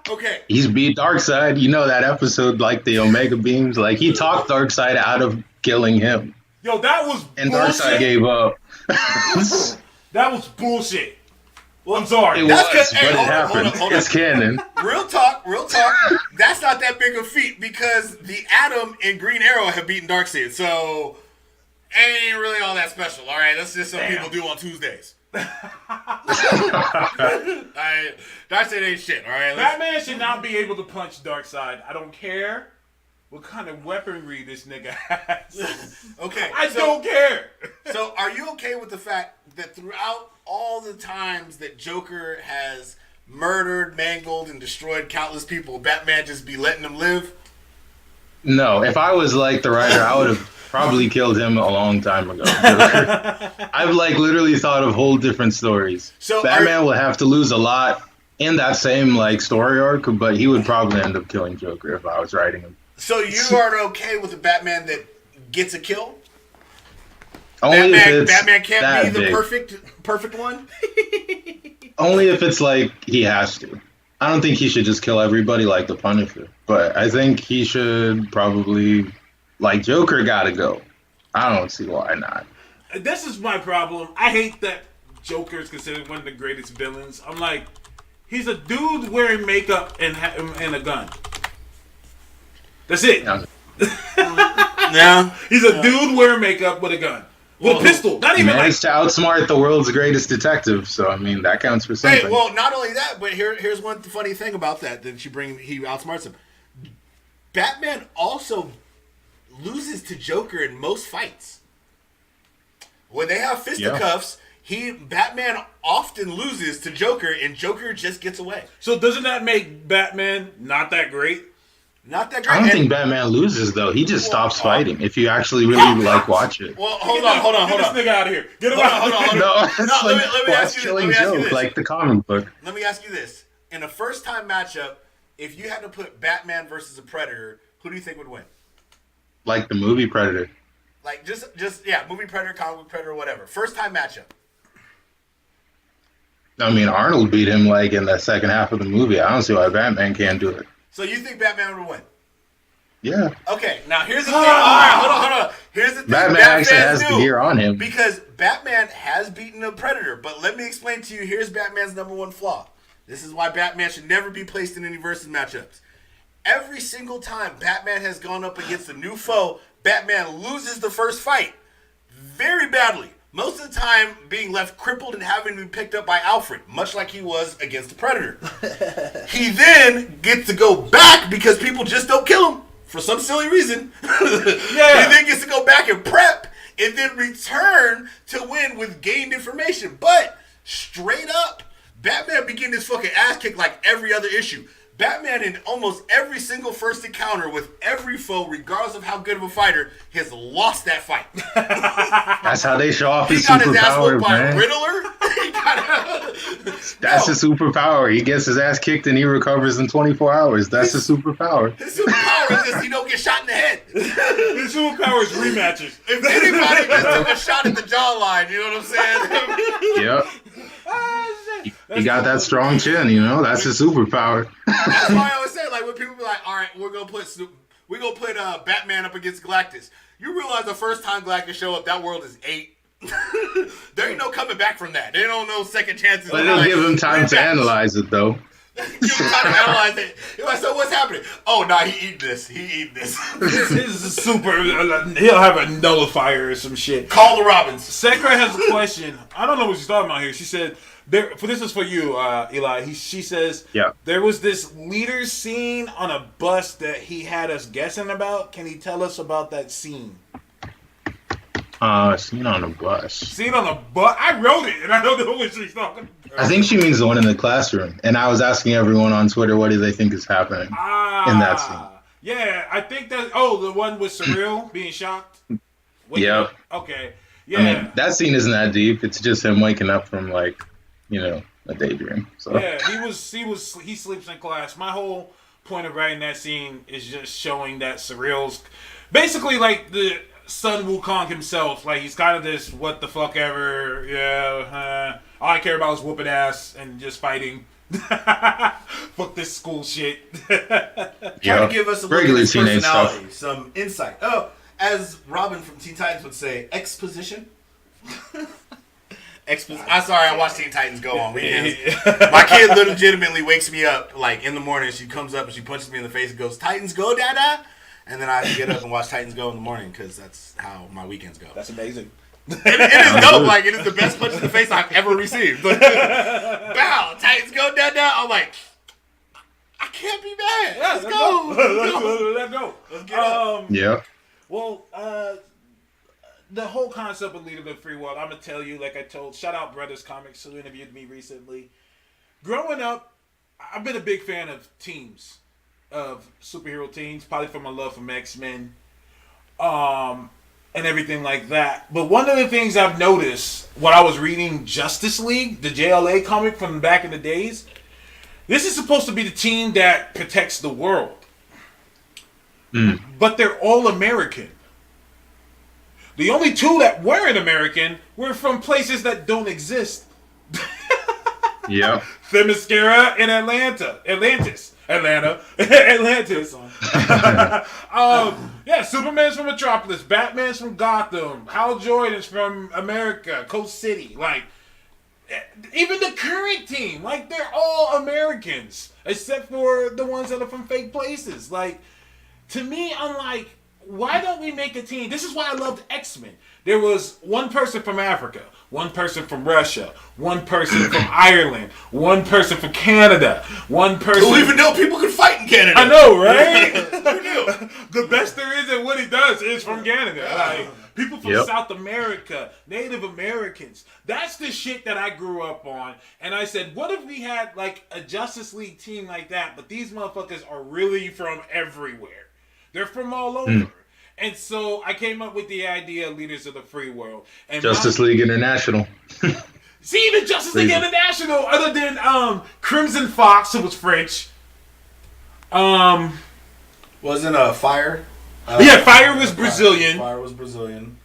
Okay. he's beat Darkseid. You know that episode, like the Omega Beams? Like, he talked Darkseid out of killing him. Yo, that was And bullshit. Darkseid gave up. That was bullshit. Well, I'm sorry. It That's was, 'cause- hey, but it hold on, happened. hold on. It's canon. Real talk. That's not that big a feat because the Atom and Green Arrow have beaten Darkseid, so ain't really all that special. All right, that's just something people do on Tuesdays. All right, Darkseid ain't shit. All right, Batman should not be able to punch Darkseid. I don't care what kind of weaponry this nigga has. Okay, I don't care. So, are you okay with the fact that throughout all the times that Joker has murdered, mangled, and destroyed countless people, Batman just be letting them live? No, if I was like the writer, I would have probably killed him a long time ago. I've like literally thought of whole different stories. So Batman will have to lose a lot in that same like story arc, but he would probably end up killing Joker if I was writing him. So you are okay with the Batman that gets a kill? Only if it's Batman can't that be the big. perfect one? Only if it's like he has to. I don't think he should just kill everybody like the Punisher, but I think he should probably, like Joker, gotta go. I don't see why not. This is my problem. I hate that Joker is considered one of the greatest villains. I'm like, he's a dude wearing makeup and a gun. That's it. Yeah. Yeah. He's a dude wearing makeup with a gun. With a pistol. Not He even like... managed to outsmart the world's greatest detective, so I mean that counts for something. Hey, well, not only that, but here's one funny thing about that he outsmarts him. Batman also loses to Joker in most fights. When they have fisticuffs, Batman often loses to Joker, and Joker just gets away. So doesn't that make Batman not that great? Not that great. I don't And- think Batman loses though. He just stops fighting. If you actually really like watch it. Well, hold on. Get this nigga out of here. Get him Hold out on, of here. No, it's No, like let me ask watch you Killing this. Joke, like the comic book. Let me ask you this. In a first-time matchup, if you had to put Batman versus a Predator, who do you think would win? Like the movie Predator. Like, just movie Predator, comic book Predator, whatever. First-time matchup. I mean, Arnold beat him like in the second half of the movie. I don't see why Batman can't do it. So you think Batman would win? Yeah. Okay, now here's the thing. All right, hold on. Here's the thing. Batman Bat actually fans has the do. gear on him. Because Batman has beaten a Predator. But let me explain to you, here's Batman's number one flaw. This is why Batman should never be placed in any versus matchups. Every single time Batman has gone up against a new foe, Batman loses the first fight. Very badly. Most of the time being left crippled and having to be picked up by Alfred, much like he was against the Predator. He then gets to go back because people just don't kill him for some silly reason. Yeah. He then gets to go back and prep and then return to win with gained information. But straight up, Batman be getting his fucking ass kicked like every other issue. Batman in almost every single first encounter with every foe, regardless of how good of a fighter, has lost that fight. That's how they show off He his got his ass superpower, whooped by man. Riddler. That's his superpower. He gets his ass kicked and he recovers in 24 hours. That's his superpower. His superpower is just he don't get shot in the head. His superpower is rematches. If anybody just took a shot at the jawline, you know what I'm saying? Yep. He got that strong chin, That's his superpower. That's why I always say, like, when people be like, all right, we're gonna put Batman up against Galactus. You realize the first time Galactus show up, that world is 8. There ain't no coming back from that. They don't know second chances. But it'll give him time to analyze it, though. You trying to analyze it. You're like, so what's happening? Oh, nah, he eating this. This is super. He'll have a nullifier or some shit. Call the Robins. Sakura has a question. I don't know what she's talking about here. She said, this is for you, Eli. She says, Yeah. there was this leader scene on a bus that he had us guessing about. Can he tell us about that scene? Seen on a bus. Scene on a bus? I wrote it, and I don't know what she's talking about. I think she means the one in the classroom. And I was asking everyone on Twitter, what do they think is happening in that scene? Yeah, I think that. Oh, the one with Surreal being shocked. Yep. Okay. Yeah. I mean, that scene isn't that deep. It's just him waking up from a daydream. So Yeah, he sleeps in class. My whole point of writing that scene is just showing that Surreal's basically like the Sun Wukong himself. Like, he's kind of this what the fuck ever. Yeah, all I care about is whooping ass and just fighting. Fuck this school shit. Trying to give us a look at regular his teenage personality, stuff. some insight. Oh, as Robin from Teen Titans would say, exposition. I'm sorry, I watch Teen Titans go on weekends. My kid legitimately wakes me up like in the morning. She comes up and she punches me in the face and goes, "Titans go, Dada!" And then I have to get up and watch Titans go in the morning because that's how my weekends go. That's amazing. It is dope. Like, it is the best punch in the face I've ever received. Bow, Titans go, Dada! I'm like, I can't be mad. Yeah, Let's go. Let's go. Let's get up. yeah. Well, the whole concept of Leader of the Free World, I'm going to tell you, like I told, shout out Brothers Comics, who interviewed me recently. Growing up, I've been a big fan of teams, of superhero teams, probably from my love from X-Men, and everything like that. But one of the things I've noticed when I was reading Justice League, the JLA comic from back in the days, this is supposed to be the team that protects the world. But they're all American. The only two that weren't American were from places that don't exist. Yeah. Themyscira and Atlantis. Yeah, Superman's from Metropolis, Batman's from Gotham, Hal Jordan's from America, Coast City. Like, even the current team, like, they're all Americans, except for the ones that are from fake places. Like, to me, I'm like, why don't we make a team? This is why I loved X-Men. There was one person from Africa, one person from Russia, one person from Ireland, one person from Canada, one person... Who even know people could fight in Canada? I know, right? Who knew? The best there is at what he does is from Canada. Like, people from South America, Native Americans. That's the shit that I grew up on. And I said, what if we had, like, a Justice League team like that, but these motherfuckers are really from everywhere. They're from all over. And so I came up with the idea of Leaders of the Free World. And Justice League International. See, even Justice League International, other than Crimson Fox, who was French. Wasn't Fire? Yeah, Fire was Brazilian. Fire was Brazilian.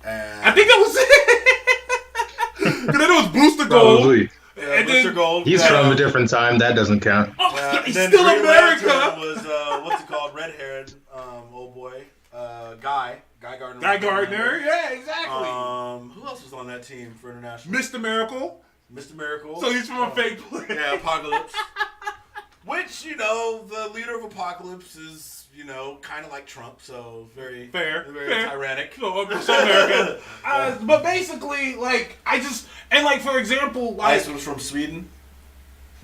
I think that was it. And then it was Booster Gold. Probably. And Booster then, Gold. He's from a different time. That doesn't count. oh, he's Then still Green America. Lantern was what's it called? Red-haired old boy. Guy Gardner. Guy Gardner, yeah, exactly. Who else was on that team for international? Mr. Miracle. Mr. Miracle. So he's from a fake place. Yeah, Apocalypse. Which, the leader of Apocalypse is, kind of like Trump, so very Fair. tyrannic. So America. But basically, like, for example, like, Ice was from Sweden.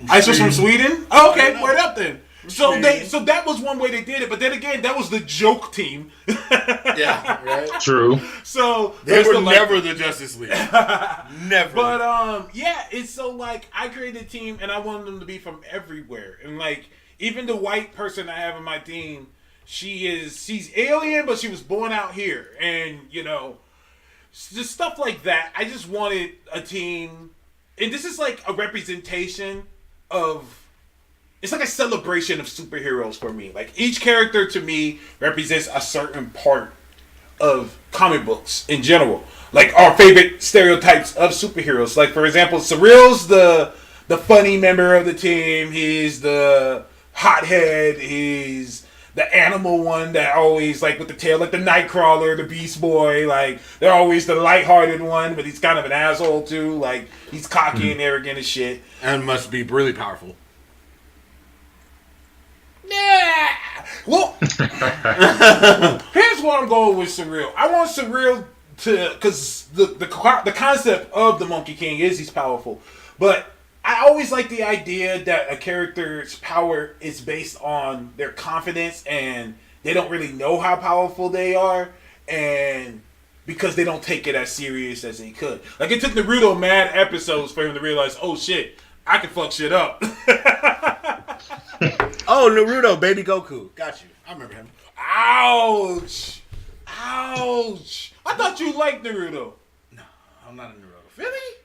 Ice was from Sweden? Oh, okay, Yeah. word up then. So that was one way they did it, but then again, that was the joke team. Yeah, right. True. So They were the, never the Justice League. Never. But yeah, it's so like I created a team and I wanted them to be from everywhere. And like even the white person I have in my team, she's alien, but she was born out here. And just stuff like that. I just wanted a team, and this is like a representation of. It's like a celebration of superheroes for me. Like, each character to me represents a certain part of comic books in general. Like, our favorite stereotypes of superheroes. Like, for example, Surreal's the funny member of the team. He's the hothead. He's the animal one that always, like, with the tail, like the Nightcrawler, the Beast Boy. Like, they're always the lighthearted one, but he's kind of an asshole, too. Like, he's cocky and arrogant as shit. And must be really powerful. Well, here's what I'm going with Surreal. I want Surreal to, because the concept of the Monkey King is he's powerful, but I always like the idea that a character's power is based on their confidence and they don't really know how powerful they are, and because they don't take it as serious as they could. Like, it took Naruto mad episodes for him to realize, oh shit, I can fuck shit up. Oh, Naruto, baby Goku. Got you. I remember him. Ouch. Ouch. I thought you liked Naruto. No, I'm not a Naruto fan. Really?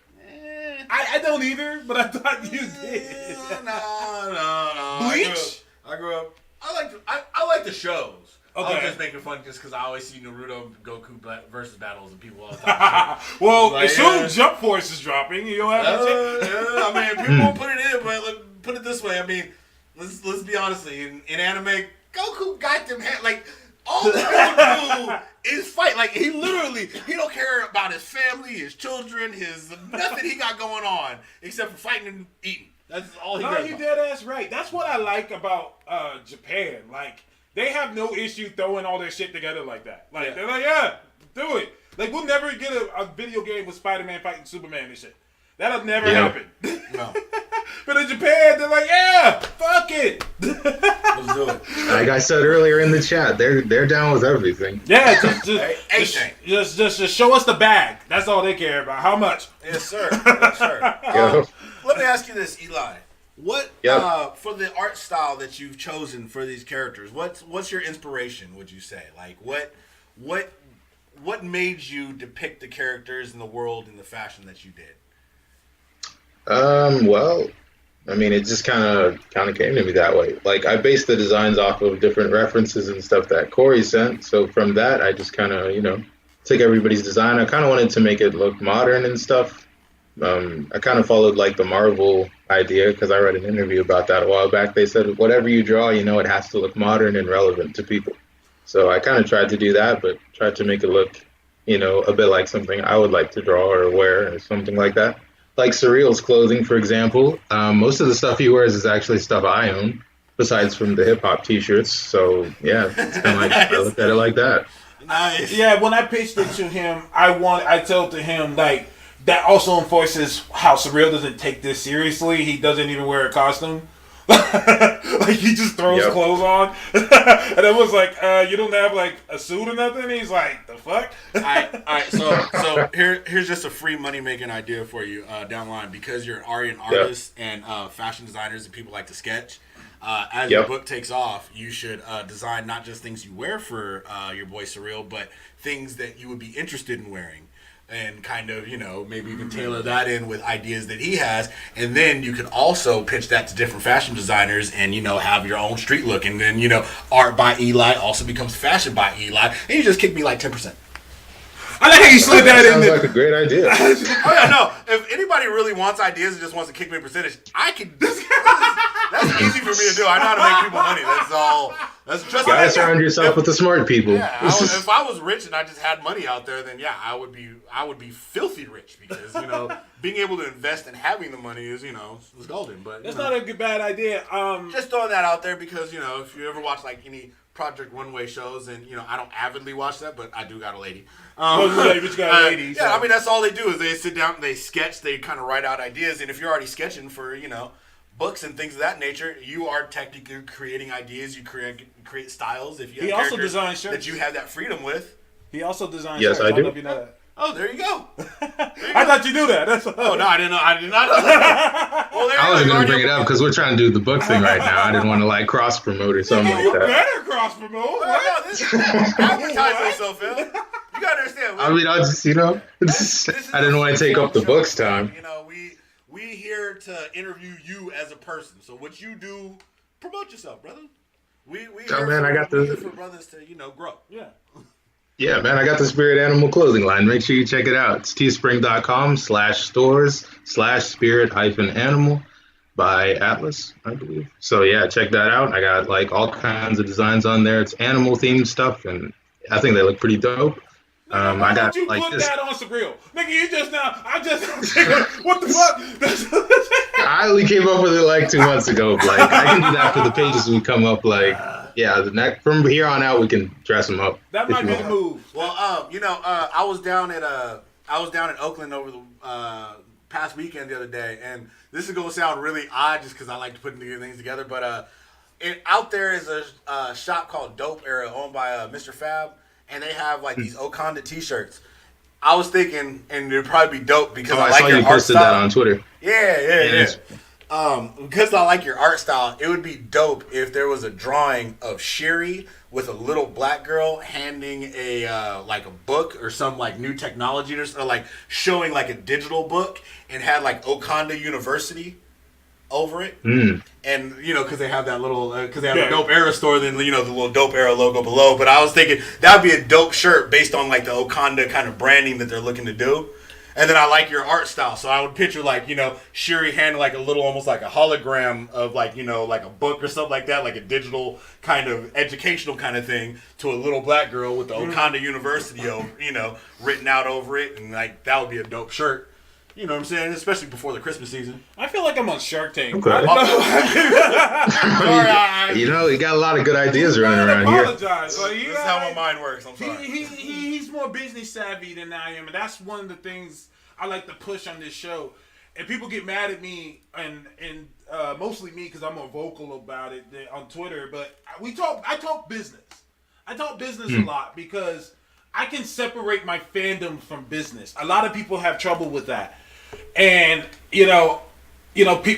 I don't either, but I thought you did. No. Bleach? I grew up. I like the shows. Okay. I was just making fun just because I always see Naruto Goku versus battles and people all the time. Well, like, soon Jump Force is dropping. You don't have to I mean, people won't put it in, but put it this way. I mean, let's be honest. In anime, Goku got them like all the Goku do is fight. Like he don't care about his family, his children, his nothing he got going on except for fighting and eating. That's all he No, cares you about. dead ass right. That's what I like about Japan. Like, they have no issue throwing all their shit together like that. Like, they're like, yeah, do it. Like, we'll never get a video game with Spider-Man fighting Superman and shit. That'll never happen. No. But in Japan, they're like, yeah, fuck it. Let's do it. Like I said earlier in the chat, they're down with everything. Yeah, just show us the bag. That's all they care about. How much? Yes, sir. Yes, sir. Let me ask you this, Eli. What for the art style that you've chosen for these characters? What's your inspiration? Would you say, like what made you depict the characters in the world in the fashion that you did? Well, I mean, it just kind of came to me that way. Like, I based the designs off of different references and stuff that Corey sent. So from that, I just kind of, took everybody's design. I kind of wanted to make it look modern and stuff. I kind of followed like the Marvel idea because I read an interview about that a while back. They said whatever you draw, it has to look modern and relevant to people. So I kind of tried to do that, but tried to make it look, a bit like something I would like to draw or wear or something like that. Like Surreal's clothing, for example. Most of the stuff he wears is actually stuff I own, besides from the hip hop T-shirts. So yeah, it's kind of like I looked at it like that. Nice. Yeah, when I pitched it to him, I told to him like that also enforces how Surreal doesn't take this seriously. He doesn't even wear a costume. Like he just throws clothes on. And I was like, you don't have like a suit or nothing? He's like, the fuck? All right. So here's just a free money making idea for you down the line, because you're already an artist and fashion designers and people like to sketch. As your book takes off, you should design not just things you wear for your boy Surreal, but things that you would be interested in wearing. And kind of, maybe even tailor that in with ideas that he has. And then you can also pitch that to different fashion designers and, have your own street look. And then, art by Eli also becomes fashion by Eli. And you just kick me like 10%. I like how you slid that in Sounds there. like a great idea. Oh, yeah, no. If anybody really wants ideas and just wants to kick me a percentage, I can. That's easy for me to do. I know how to make people money. That's all. That's just. Gotta surround yourself with the smart people. Yeah, if I was rich and I just had money out there, then I would be filthy rich, because being able to invest and having the money is is golden. But that's not a bad idea. Just throwing that out there because if you ever watch like any Project Runway shows, and I don't avidly watch that, but I do got a lady. But you got a lady. Yeah, I mean that's all they do is they sit down, they sketch, they kind of write out ideas, and if you're already sketching for books and things of that nature, you are technically creating ideas. You create styles. If you have he also designed shirts that you have that freedom with. He also designed Yes, shirts. I do. don't know if you know that. Oh, there you go. I thought you knew that. That's Oh no, I didn't know. I did not know that. Well, there I you wasn't go. gonna bring it up because we're trying to do the book thing right now. I didn't want to like cross promote or something you like that. better cross promote. No, this is advertise yourself, Phil. You gotta understand. I mean, I just I didn't want to take up the book's time. We here to interview you as a person. So what you do, promote yourself, brother. We Oh, man, I got the- here for brothers to grow. Yeah. Yeah, man, I got the Spirit Animal clothing line. Make sure you check it out. It's teespring.com/stores/spirit-animal by Atlas, I believe. So yeah, check that out. I got like all kinds of designs on there. It's animal themed stuff, and I think they look pretty dope. Why I got don't you like put this. that on Surreal? Nigga, you just now, what the fuck? I only came up with it like 2 months ago, Blake. I can do that for the pages we come up like Yeah, from here on out, we can dress them up. That if might you be want. the move. Well, I was down in Oakland over the past weekend the other day, and this is gonna sound really odd just because I like to put things together. But out there is a shop called Dope Era owned by Mr. Fab, and they have like these Okanda T-shirts. I was thinking, and it'd probably be dope because I like saw your you art posted style. that on Twitter. Yeah. Because I like your art style, it would be dope if there was a drawing of Shiri with a little black girl handing a like a book or some like new technology or like showing like a digital book and had like Okanda University over it. And because they have that little because they have a Dope Era store, then the little Dope Era logo below. But I was thinking that would be a dope shirt based on like the Okanda kind of branding that they're looking to do. And then I like your art style, so I would picture like Shiri handing like a little, almost like a hologram of like like a book or something like that, like a digital kind of educational kind of thing to a little black girl with the Okanda University, written out over it, and like that would be a dope shirt. You know what I'm saying? Especially before the Christmas season. I feel like I'm on Shark Tank. Okay. You got a lot of good ideas running around here. Apologize. Like, This is how my mind works. I'm sorry. He's more business savvy than I am, and that's one of the things I like to push on this show. And people get mad at me, and mostly me because I'm more vocal about it on Twitter. But I talk business. I talk business a lot because I can separate my fandom from business. A lot of people have trouble with that. And,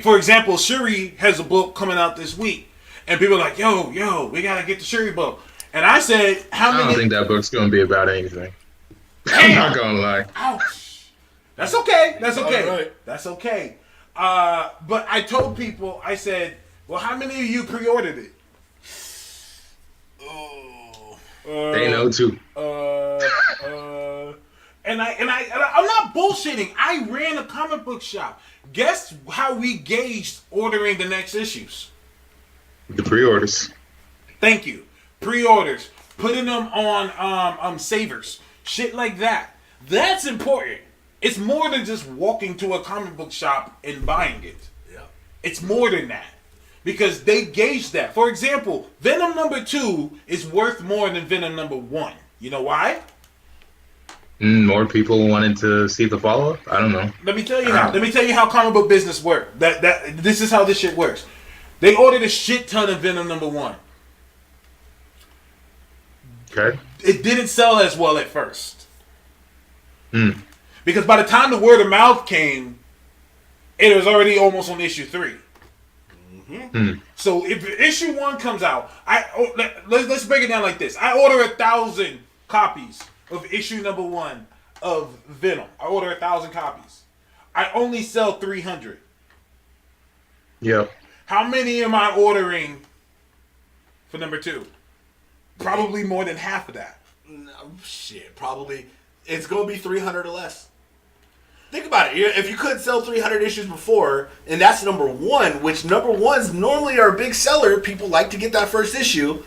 for example, Shuri has a book coming out this week. And people are like, yo, we got to get the Shuri book. And I said, I don't think that book's going to be about anything. I'm not going to lie. Ouch. That's okay. That's okay. Right. That's okay. But I told people, I said, well, how many of you pre-ordered it? They know too. And I'm not bullshitting. I ran a comic book shop. Guess how we gauged ordering the next issues? The pre-orders. Thank you. Pre-orders, putting them on savers, shit like that. That's important. It's more than just walking to a comic book shop and buying it. Yeah. It's more than that. Because they gauge that. For example, Venom number 2 is worth more than Venom number 1. You know why? More people wanted to see the follow-up? I don't know. Let me tell you how. Let me tell you how comic book business works. This is how this shit works. They ordered a shit ton of Venom number 1. Okay. It didn't sell as well at first. Because by the time the word of mouth came, it was already almost on issue 3. So if issue 1 comes out, let's break it down like this. I order 1,000 copies of issue number 1 of Venom. I order 1,000 copies. I only sell 300. Yep. How many am I ordering for number 2? Probably more than half of that. No, shit, probably. It's going to be 300 or less. Think about it. If you could sell 300 issues before, and that's number 1, which number 1s normally are a big seller. People like to get that first issue.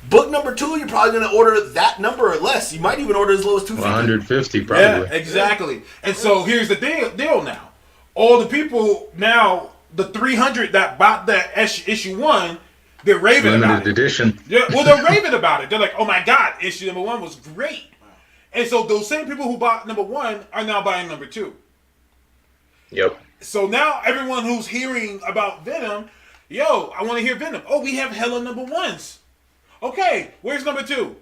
Book number 2, you're probably going to order that number or less. You might even order as low as 250. 150 probably. Yeah, exactly. And so here's the deal now. All the people now, the 300 that bought that issue 1, they're raving about it. Limited edition. Yeah, well, they're raving about it. They're like, oh my God, issue number 1 was great. And so those same people who bought number 1 are now buying number 2. Yep. So now everyone who's hearing about Venom, yo, I want to hear Venom. Oh, we have hella number 1s. Okay, where's number 2?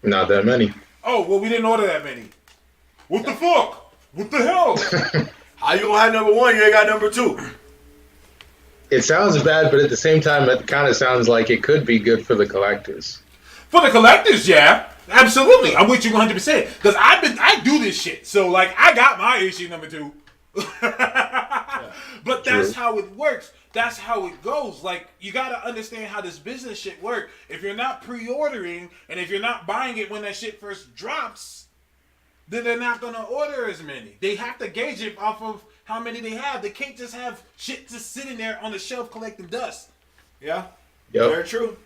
Not that many. Oh, well, we didn't order that many. What the fuck? What the hell? How you going to have number 1? You ain't got number 2. It sounds bad, but at the same time, it kind of sounds like it could be good for the collectors. For the collectors, yeah. Absolutely. I'm with you 100%. Because I do this shit. So, like, I got my issue number 2. But that's how it works. That's how it goes. Like, you got to understand how this business shit works. If you're not pre-ordering, and if you're not buying it when that shit first drops, then they're not going to order as many. They have to gauge it off of how many they have. They can't just have shit just sitting there on the shelf collecting dust. Yeah. Yep. Very true.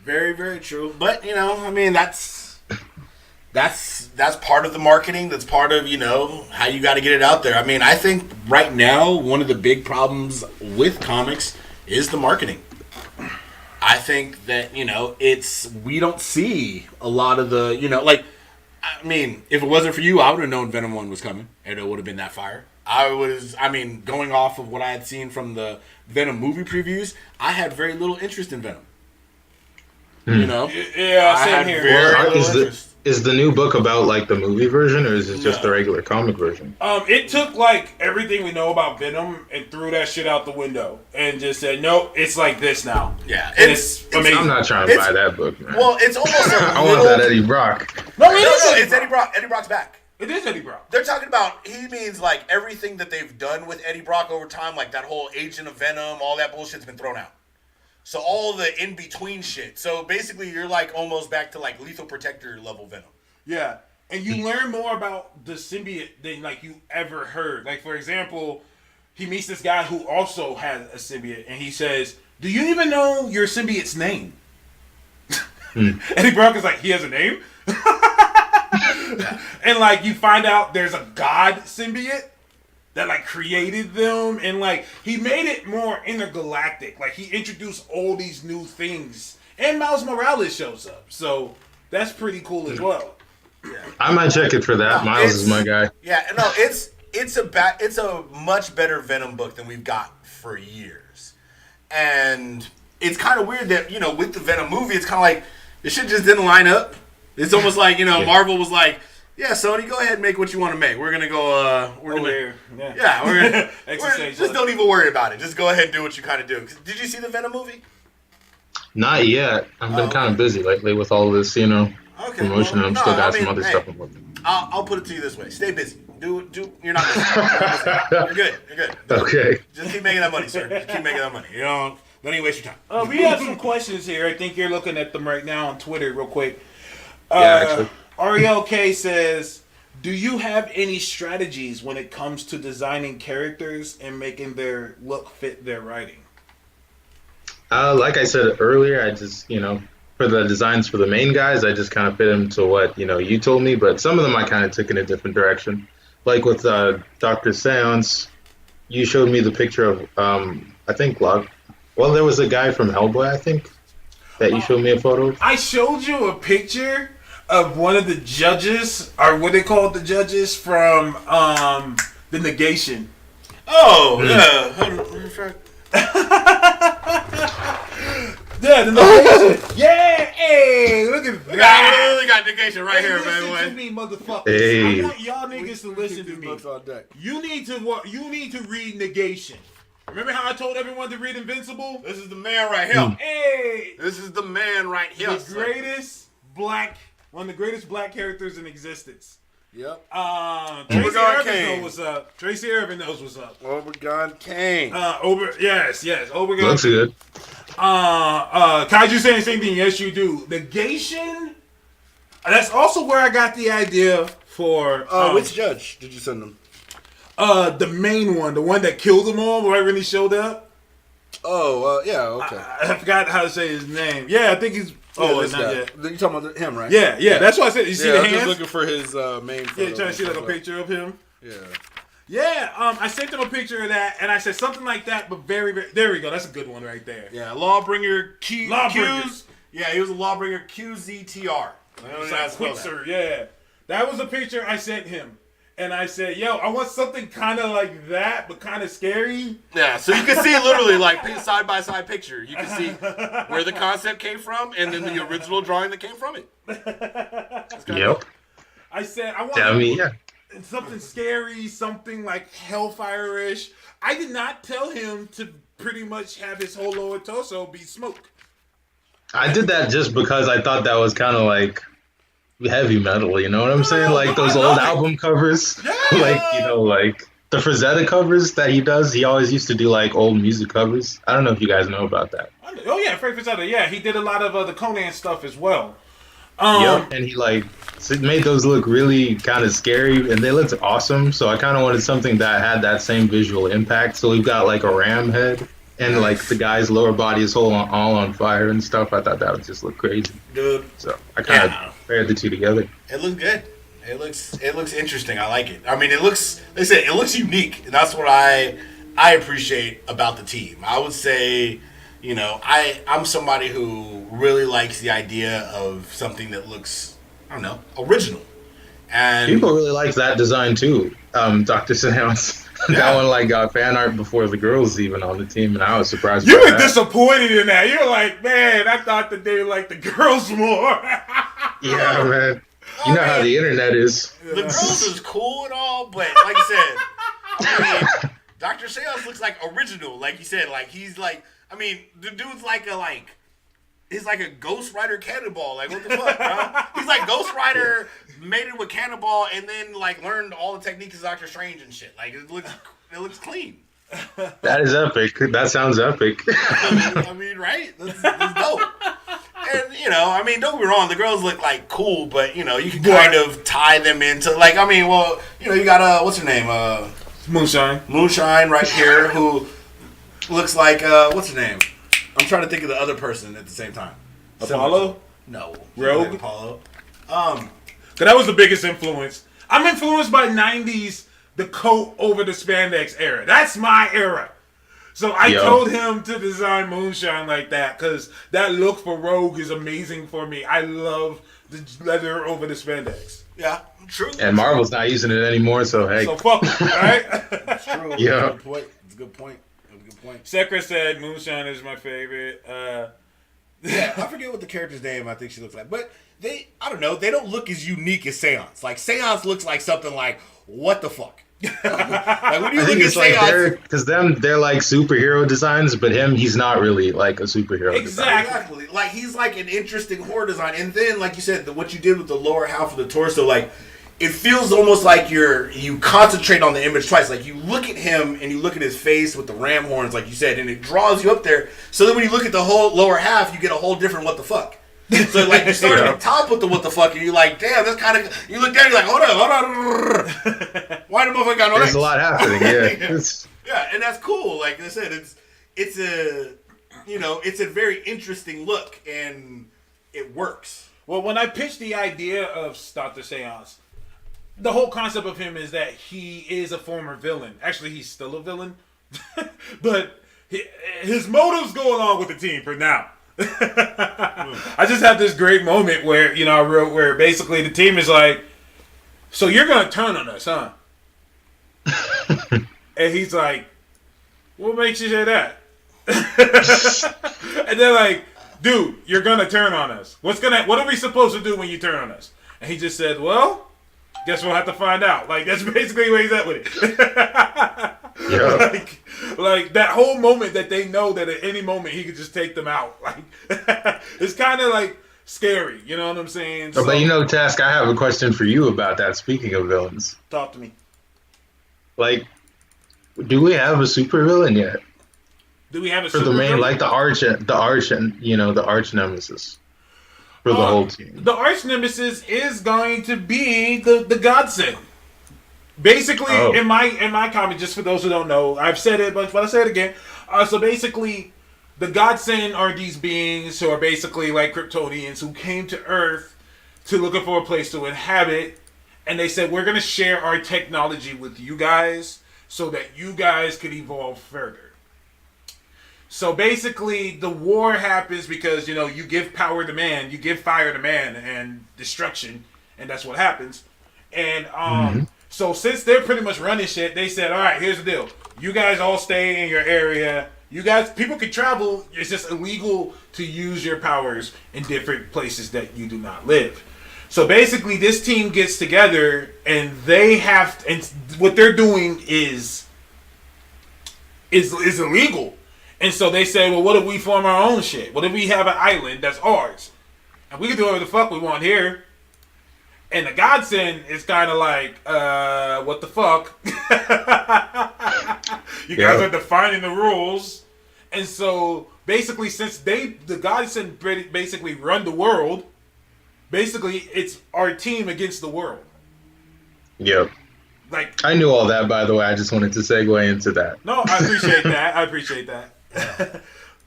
Very, very true. But, I mean, that's part of the marketing. That's part of, how you got to get it out there. I mean, I think right now, one of the big problems with comics is the marketing. I think that, we don't see a lot of the, like, I mean, if it wasn't for you, I would have known Venom 1 was coming, and it would have been that fire. Going off of what I had seen from the Venom movie previews, I had very little interest in Venom. Yeah, same here. Very little interest. Is the new book about like the movie version, or is it just the regular comic version? It took like everything we know about Venom and threw that shit out the window and just said, "No, it's like this now." Yeah, it's amazing. I'm not trying to buy that book, man. Well, it's almost I want that Eddie Brock. No, it's Eddie Brock. Eddie Brock's back. It is Eddie Brock. They're talking about, he means like everything that they've done with Eddie Brock over time, like that whole Agent of Venom, all that bullshit's been thrown out. So all the in-between shit. So basically you're like almost back to like Lethal Protector level Venom. Yeah, and you learn more about the symbiote than like you ever heard. Like, for example, he meets this guy who also has a symbiote, and he says, "Do you even know your symbiote's name?" Eddie Brock is like, "He has a name?" And like you find out there's a god symbiote that like created them, and like he made it more intergalactic. Like he introduced all these new things, and Miles Morales shows up, so that's pretty cool as well. I might check it for that. Miles is my guy. Yeah, no, it's a much better Venom book than we've got for years, and it's kind of weird that with the Venom movie, it's kind of like this shit just didn't line up. It's almost like Marvel was like, "Yeah, Sony, go ahead and make what you want to make. We're gonna go. We're gonna. Just don't even worry about it. Just go ahead and do what you kind of do." Did you see the Venom movie? Not yet. I've been kind of busy lately with all this, promotion. I'm still got some other stuff I'm working. I'll put it to you this way: stay busy. Do. You're not busy. You're good. You're good. Okay. Just keep making that money, sir. Just keep making that money. Don't even waste your time. We have some questions here. I think you're looking at them right now on Twitter, real quick. Actually. Ariel K says, "Do you have any strategies when it comes to designing characters and making their look fit their writing?" Like I said earlier, I just, for the designs for the main guys, I just kind of fit them to what, you told me. But some of them I kind of took in a different direction. Like with Dr. Seance, you showed me the picture of, I think, there was a guy from Hellboy, I think, that you showed me a photo of. I showed you a picture of one of the judges, or what they call the judges from The Negation. Oh, yeah. Yeah, The Negation. Yeah, hey, look at that. I literally got Negation right here, man. Listen to me, motherfuckers. Hey. I want y'all niggas to listen to me. You need to read Negation. Remember how I told everyone to read Invincible? This is the man right here. Hey, This is the man right here. One of the greatest black characters in existence. Yep. Tracy Irvin knows what's up. Tracy Irvin knows what's up. Obergon Kane. Yes, Obergon. Looks good. Kaiju saying the same thing. Yes, you do. Negation. That's also where I got the idea for. Which judge did you send them? The main one, the one that killed them all right when he showed up. Oh, yeah, okay. I forgot how to say his name. Yeah, I think he's. This not guy. yet. You talking about him, right? Yeah. That's why I said. You see the I'm hands? just looking for his main. Yeah, trying to see like a picture of him. Yeah. Yeah, I sent him a picture of that, and I said something like that, but very, very. There we go. That's a good one right there. Yeah, Lawbringer Q. Lawbringers. Q's. Yeah, he was a Lawbringer QZTR. It's like Quixer, yeah. That was a picture I sent him. And I said, yo, I want something kind of like that, but kind of scary. Yeah, so you can see literally like side-by-side picture. You can see where the concept came from and then the original drawing that came from it. Yep. I said, I want Yeah. something scary, something like Hellfire-ish. I did not tell him to pretty much have his whole lower torso be smoke. I did that just because I thought that was kind of like heavy metal, you know what I'm saying? Like those old album covers. Yeah. like the Frazetta covers that he does. He always used to do like old music covers. I don't know if you guys know about that. Oh yeah, Frank Frazetta. Yeah, he did a lot of the Conan stuff as well. Yep, and he made those look really kind of scary, and they looked awesome. So I kind of wanted something that had that same visual impact. So we've got like a ram head, and like the guy's lower body is all on fire and stuff. I thought that would just look crazy, dude. So I kind of paired the two together. It looks good. It looks interesting. I like it. I mean, it looks unique, and that's what I appreciate about the team. I would say You know, I'm somebody who really likes the idea of something that looks, I don't know, original. And People really like that design too. Dr. Seance. That one like got fan art before the girls even on the team, and I was surprised. You by were that. disappointed in that. You're like, man, I thought that they liked the girls more. Yeah, man. You know how the internet is. the girls is cool and all, but like I said, I mean, Dr. Seance looks like original. Like you said, like he's like, I mean, the dude's he's like a Ghost Rider cannonball. Like, what the fuck, bro? He's like Ghost Rider mated with cannonball and then, like, learned all the techniques of Doctor Strange and shit. Like, it looks clean. That is epic. That sounds epic. I mean, right? That's dope. And, you know, I mean, don't get me wrong. The girls look, like, cool, but, you know, you can kind of tie them into, like, I mean, well, you know, you got, what's her name? Moonshine right here, who looks like, what's her name? I'm trying to think of the other person at the same time. Apollo? No. Rogue? Apollo. Cause that was the biggest influence. I'm influenced by 90s, the coat over the spandex era. That's my era. So I told him to design Moonshine like that because that look for Rogue is amazing for me. I love the leather over the spandex. Yeah, true. And Marvel's not using it anymore, so hey. So fuck it, right? That's true. Yeah. Good point. It's a good point. Sekra said Moonshine is my favorite. Yeah, I forget what the character's name I think she looks like. But I don't know, they don't look as unique as Seance. Like, Seance looks like something like, what the fuck? Like, when you I look think at it's like Seance... because they're like superhero designs, but he's not really like a superhero design. Exactly. Like, he's like an interesting horror design. And then, like you said, what you did with the lower half of the torso, like, it feels almost like you concentrate on the image twice. Like, you look at him and you look at his face with the ram horns, like you said, and it draws you up there. So then when you look at the whole lower half, you get a whole different what the fuck. So, like, you start at the top with the what the fuck, and you're like, damn, that's kind of... You look down, you're like, hold on. Why the motherfucker got no legs? There's a lot happening, yeah. Yeah, and that's cool. Like I said, it's a very interesting look, and it works. Well, when I pitched the idea of Dr. Seance, the whole concept of him is that he is a former villain. Actually, he's still a villain, but his motives go along with the team for now. I just have this great moment where I wrote where basically the team is like, "So you're gonna turn on us, huh?" And he's like, "What makes you say that?" And they're like, "Dude, you're gonna turn on us. What are we supposed to do when you turn on us?" And he just said, "Well, guess we'll have to find out." Like, that's basically where he's at with it. Yeah. like that whole moment that they know that at any moment he could just take them out. Like, it's kind of like scary. You know what I'm saying? But Task, I have a question for you about that. Speaking of villains, Talk to me. like, do we have a supervillain yet? Do we have a For the main, like the arch and the arch nemesis for the whole team? The arch nemesis is going to be the godsend. Basically, in my comic, just for those who don't know, I've said it, but I'll say it again. So basically, the godsend are these beings who are basically like Kryptonians who came to Earth to looking for a place to inhabit, and they said, we're going to share our technology with you guys so that you guys could evolve further. So basically, the war happens because, you give power to man, you give fire to man, and destruction, and that's what happens. And so since they're pretty much running shit, they said, all right, here's the deal. You guys all stay in your area. People can travel. It's just illegal to use your powers in different places that you do not live. So basically, this team gets together, and and what they're doing is illegal. And so they say, well, what if we form our own shit? What if we have an island that's ours? And we can do whatever the fuck we want here. And the godsend is kind of like, what the fuck? You guys are defining the rules. And so, basically, since the godsend basically run the world, basically, it's our team against the world. Yep. Like, I knew all that, by the way. I just wanted to segue into that. No, I appreciate that.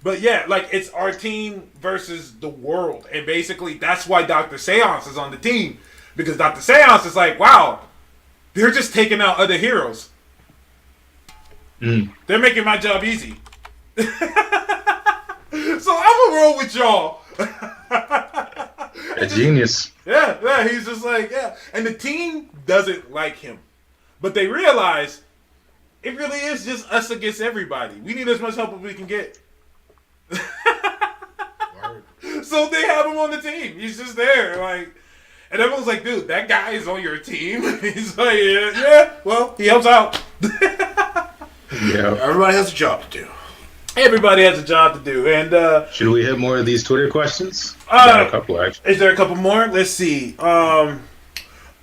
But yeah, like, it's our team versus the world. And basically, that's why Dr. Seance is on the team. Because Dr. Seance is like, wow, they're just taking out other heroes. They're making my job easy. So I'm gonna roll with y'all. A genius. Yeah, he's just like, yeah. And the team doesn't like him. But they realize it really is just us against everybody. We need as much help as we can get. So they have him on the team. He's just there, like, and everyone's like, dude, that guy is on your team. He's like, yeah, well, he helps out. Yeah. Everybody has a job to do. Everybody has a job to do. And Should we hit more of these Twitter questions? Got a couple, actually. is there a couple more? Let's see. Randy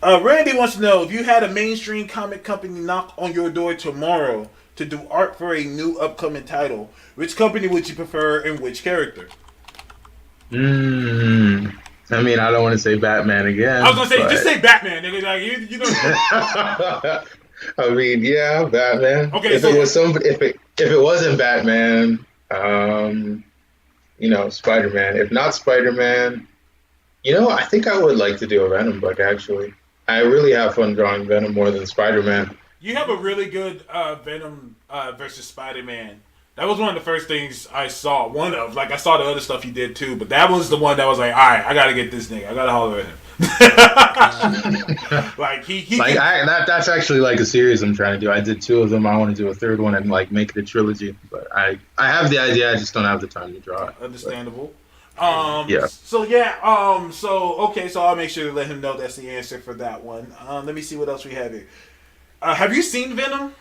wants to know, if you had a mainstream comic company knock on your door tomorrow to do art for a new upcoming title, which company would you prefer and which character? I mean, I don't want to say Batman again. I was gonna say, but... just say Batman, nigga. Like, you know. I mean, yeah, Batman. Okay, if it wasn't Batman, Spider-Man. If not Spider-Man, I think I would like to do a Venom book. Actually, I really have fun drawing Venom more than Spider-Man. You have a really good Venom versus Spider-Man. That was one of the first things I saw. I saw the other stuff he did too, but that was the one that was like, all right, I gotta get this nigga. I gotta holler at him. That's actually like a series I'm trying to do. I did 2 of them. I want to do a 3rd one and like make it a trilogy. But I have the idea. I just don't have the time to draw it. Understandable. Yeah. So yeah. So I'll make sure to let him know that's the answer for that one. Let me see what else we have here. Have you seen Venom?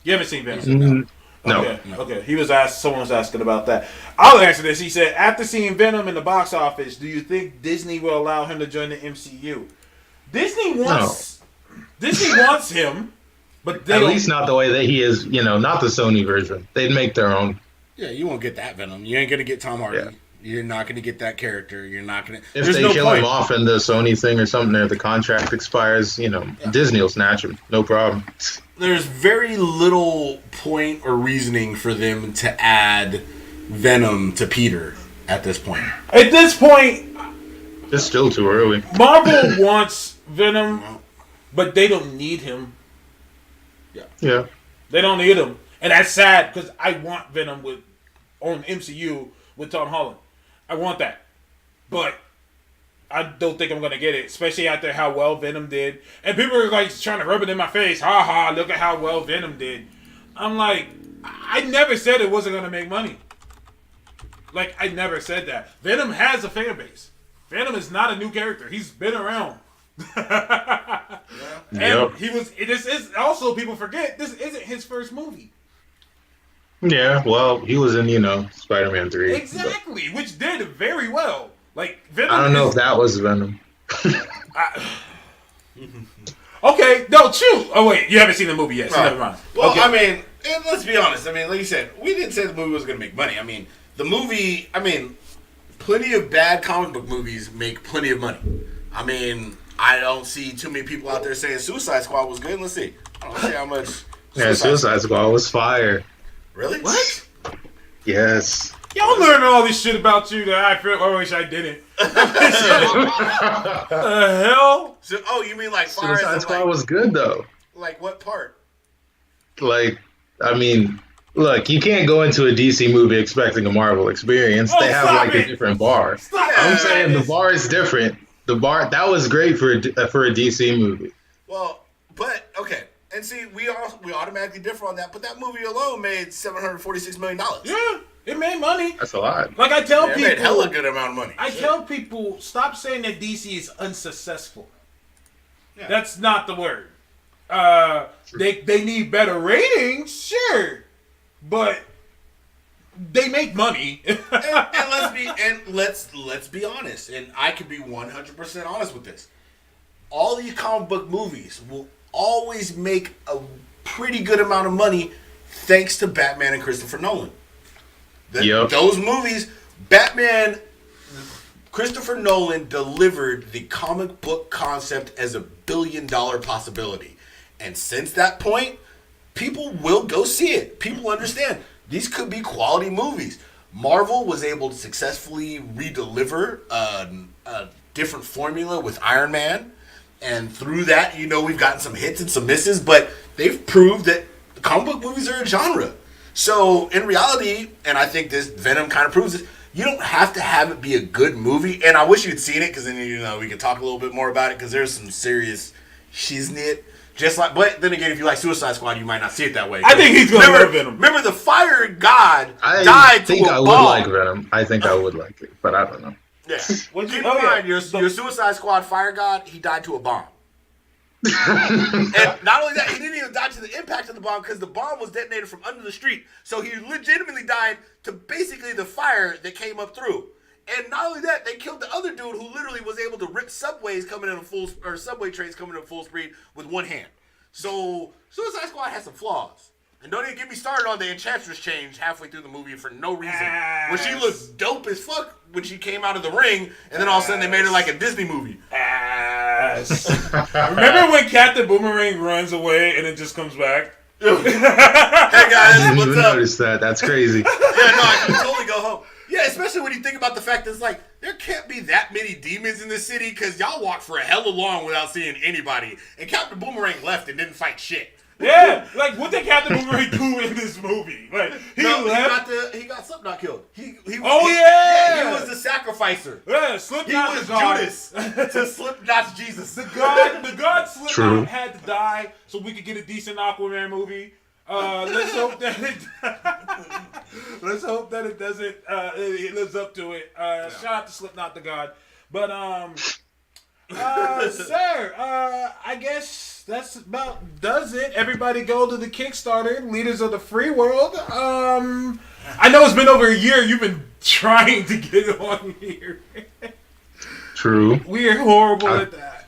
You haven't seen Venom. No. Okay. Someone was asking about that. I'll answer this. He said, after seeing Venom in the box office, do you think Disney will allow him to join the MCU? Disney wants him, but at least not the way that he is. Not the Sony version. They'd make their own. Yeah, you won't get that Venom. You ain't gonna get Tom Hardy. Yeah. You're not gonna get that character. You're not gonna. If There's they no kill point. him off in the Sony thing or something, or the contract expires, Disney will snatch him. No problem. There's very little point or reasoning for them to add Venom to Peter at this point. at this point, It's still too early. Marvel wants Venom, but they don't need him. Yeah. They don't need him, and that's sad because I want Venom on MCU with Tom Holland. I want that, but I don't think I'm gonna get it, especially after how well Venom did. And people are like trying to rub it in my face. Ha ha! Look at how well Venom did. I'm like, I never said it wasn't gonna make money. Like, I never said that. Venom has a fan base. Venom is not a new character. He's been around. And Yep. This is also, people forget, this isn't his first movie. Yeah, well, he was in, Spider-Man 3. Exactly, which did very well. Like, Venom. I don't know if that was Venom. Okay, no, shoot. Oh wait, you haven't seen the movie yet, so never mind. Well, Okay. I mean, and let's be honest. I mean, like you said, we didn't say the movie was going to make money. I mean, plenty of bad comic book movies make plenty of money. I mean, I don't see too many people out there saying Suicide Squad was good. Let's see. I don't see how much. Suicide Squad was fire. Really? What? Yes. Y'all learning all this shit about you that I wish I didn't. The hell? So, you mean like fire? Suicide Squad was good, though. Like what part? Like, I mean, look, you can't go into a DC movie expecting a Marvel experience. Oh, they have stop like it. a different bar. Stop I'm it. saying the bar is different. The bar that was great for a DC movie. Well, but okay, and see, we automatically differ on that. But that movie alone made $746 million. Yeah, it made money. That's a lot. Like I tell It people, made hella good amount of money. I tell people, stop saying that DC is unsuccessful. Yeah. That's not the word. They need better ratings, sure, but they make money. and let's be honest, and I can be 100% honest with this. All these comic book movies will always make a pretty good amount of money thanks to Batman and Christopher Nolan. Those movies, Batman, Christopher Nolan delivered the comic book concept as a billion-dollar possibility. And since that point, people will go see it. People understand these could be quality movies. Marvel was able to successfully redeliver a different formula with Iron Man. And through that, we've gotten some hits and some misses, but they've proved that comic book movies are a genre. So, in reality, and I think this Venom kind of proves this, you don't have to have it be a good movie. And I wish you'd seen it because then we could talk a little bit more about it because there's some serious shiznit. Just like, but then again, if you like Suicide Squad, you might not see it that way. I think he's gonna love Venom. Remember, the fire god I died think to a I would bomb. like Venom. I think I would like it, but I don't know. Yeah. What'd you- Keep oh, in yeah. mind, your Suicide Squad fire god, he died to a bomb. And not only that, he didn't even die to the impact of the bomb because the bomb was detonated from under the street. So he legitimately died to basically the fire that came up through. And not only that, they killed the other dude who literally was able to rip subway trains coming in at full speed with one hand. So Suicide Squad has some flaws. And don't even get me started on the Enchantress change halfway through the movie for no reason. When she looked dope as fuck when she came out of the ring, and then all of a sudden they made her like a Disney movie. Ass. Remember when Captain Boomerang runs away and it just comes back? Hey I guys, didn't what's even up? notice that. That's crazy. Yeah, no, I can totally go home. Yeah, especially when you think about the fact that it's like, there can't be that many demons in this city because y'all walked for a hella long without seeing anybody. And Captain Boomerang left and didn't fight shit. Yeah, like what did Captain Boomerang do in this movie? Like he left. He got Slipknot killed. He was the sacrificer. Yeah, He Slipknot was the god. Judas to Slipknot's Jesus. The god Slipknot True. had to die so we could get a decent Aquaman movie. Let's hope that it doesn't. It lives up to it. Shout out to Slipknot the god. But sir, I guess that's about does it. Everybody go to the Kickstarter, Leaders of the Free World. I know it's been over a year. You've been trying to get on here. True. We're horrible at that.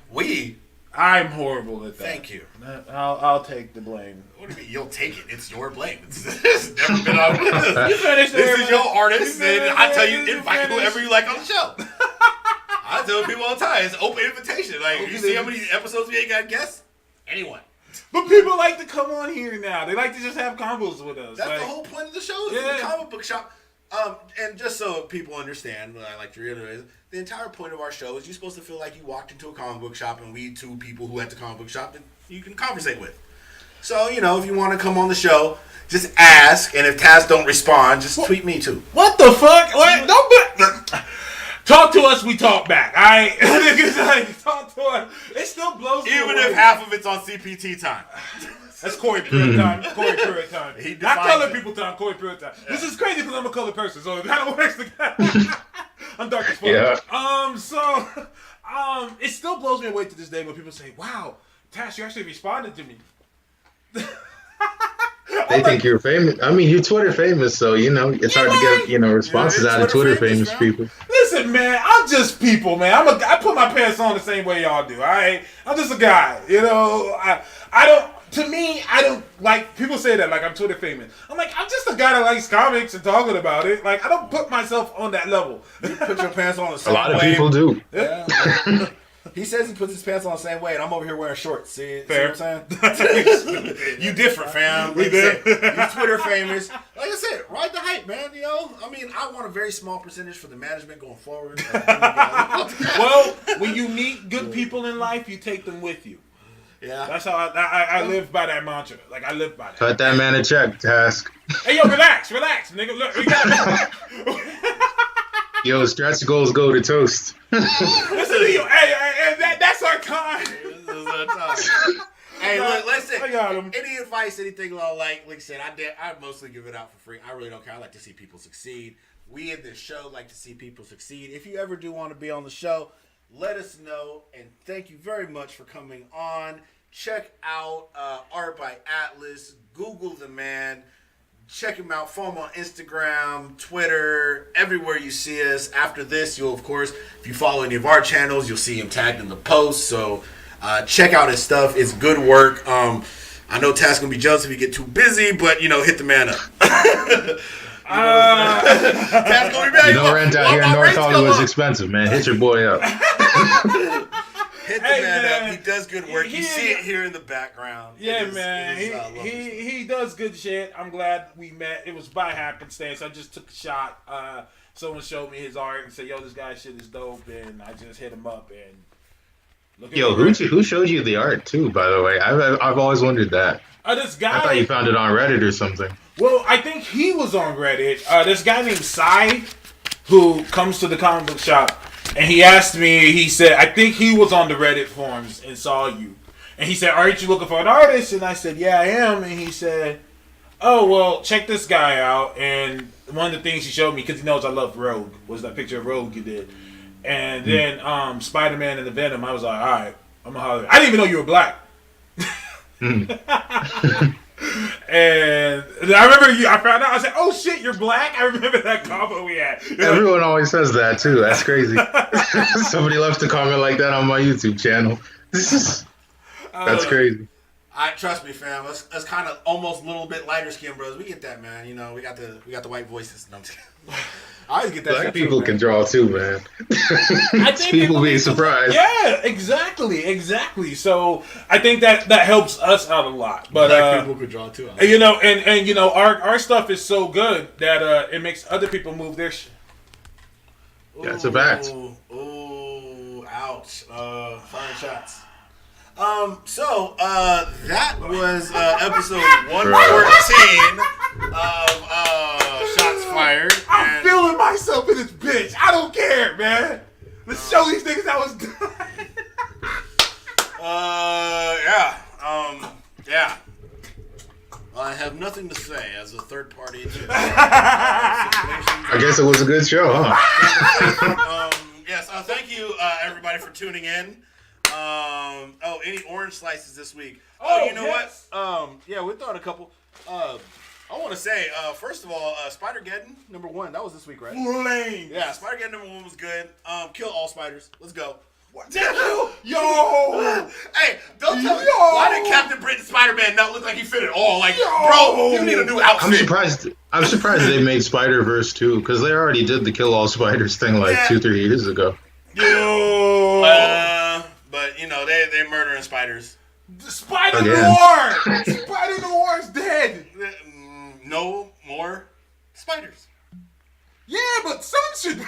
I'm horrible at that. Thank you. I'll take the blame. What do you mean? You'll take it. It's your blame. It's never been on. You finished This is it. your artist, and I tell you, You invite finished. whoever you like on the show. I tell people all the time, it's open invitation. Like, you see how many episodes we ain't got guests? Anyone. But people like to come on here now. They like to just have combos with us. That's Like, the whole point of the show. Is Yeah. the comic book shop. And just so people understand, what I like to reiterate, the entire point of our show is you're supposed to feel like you walked into a comic book shop and we two people who at the comic book shop that you can conversate with. So, if you want to come on the show, just ask, and if Taz don't respond, just tweet me too. what the fuck? What? Talk to us, we talk back. All right? Talk to us. It still blows me Even away. if half of it's on CPT time. That's Corey Pruitt time. Corey Pruitt time. He Not defines color it. people time. Corey Pruitt time. This is crazy because I'm a colored person, so it kind of works together. I'm dark as fuck. Yeah. It still blows me away to this day when people say, "Wow, Tash, you actually responded to me." They think you're famous. I mean, you're Twitter famous, so it's hard to get responses Yeah, out of Twitter Twitter famous famous, people. Listen, man, I'm just people, man. I put my pants on the same way y'all do. All right, I'm just a guy. I don't. To me, I don't like people say that like I'm Twitter famous. I'm like, I'm just a guy that likes comics and talking about it. Like I don't put myself on that level. You put your pants on the A same way. lot of people do. Yeah. He says he puts his pants on the same way, and I'm over here wearing shorts. See Fair. what I'm saying? You different, fam. We Like I said, did. you Twitter famous. Like I said, ride the hype, man. I mean, I want a very small percentage for the management going forward. Well, when you meet good people in life, you take them with you. Yeah. That's how I live by that mantra. Like I live by that. Cut that man a check, Task. Hey, yo, relax, nigga. Look, we got. Yo, stretch goals go to toast. Listen, yo, hey, that's our time. This is our time. Hey, look, listen. I got him. Any advice, anything like I said, I mostly give it out for free. I really don't care. I like to see people succeed. We in this show like to see people succeed. If you ever do want to be on the show, let us know. And thank you very much for coming on. Check out Art by Atlas. Google the man. Check him out. Follow him on Instagram, Twitter, everywhere you see us. After this, you'll, of course, if you follow any of our channels, you'll see him tagged in the post. So check out his stuff. It's good work. I know Taz gonna be jealous if you get too busy, but hit the man up. Taz gonna be mad. Rent out here in North Hollywood's expensive, man. Hit your boy up. Hit the Hey, man up. man. He does good work. You He see is- it here in the background. Yeah, It is- man. it is, lovely. He does good shit. I'm glad we met. It was by happenstance. I just took a shot. Someone showed me his art and said, "Yo, this guy's shit is dope," and I just hit him up and look at Yo, me. who showed you the art too? By the way, I've always wondered that. This guy. I thought you found it on Reddit or something. Well, I think he was on Reddit. This guy named Sai. who comes to the comic book shop, and he asked me. He said, I think he was on the Reddit forums and saw you, and he said, "Aren't you looking for an artist?" And I said, "Yeah, I am." And he said, "Oh, well, check this guy out." And one of the things he showed me, because he knows I love Rogue, was that picture of Rogue you did. And then Spider-Man and the Venom. I was like, all right, I'm gonna holler. I didn't even know you were black. And I remember I found out. I said, "Oh shit, you're black." I remember that combo we had. Everyone always says that too. That's crazy. Somebody left a comment like that on my YouTube channel. That's crazy. Trust me, fam. That's kind of almost a little bit lighter skin, bros. We get that, man. You know, we got the white voices. No, I'm just kidding. I always get that. Black people can draw too, man. I think people being surprised. Yeah, exactly. So I think that helps us out a lot. But Black people could draw too. you know, and you know, our stuff is so good that it makes other people move their shit. That's a fact. Ooh, ouch. Firing shots. So that was episode 114 of Shots Fired. I'm feeling myself in this bitch. I don't care, man. Let's show these niggas how it's done. Yeah. I have nothing to say as a third party. I guess it was a good show, huh? Yes. Thank you, everybody, for tuning in. Any orange slices this week? You know yes. what? Yeah, we thought a couple. I want to say, first of all, Spider-Geddon #1. That was this week, right? Lame. Yeah, Spider-Geddon #1 was good. Kill all spiders. Let's go. Yo! Hey, don't tell me. Why did Captain Britain Spider-Man not look like he fit at all? Like, bro, you need a new outfit. I'm surprised they made Spider-Verse too, because they already did the Kill All Spiders thing like 2-3 years ago. But you know they murdering spiders. Spider Noir. Spider Noir's dead. No more spiders. Yeah, but some should be.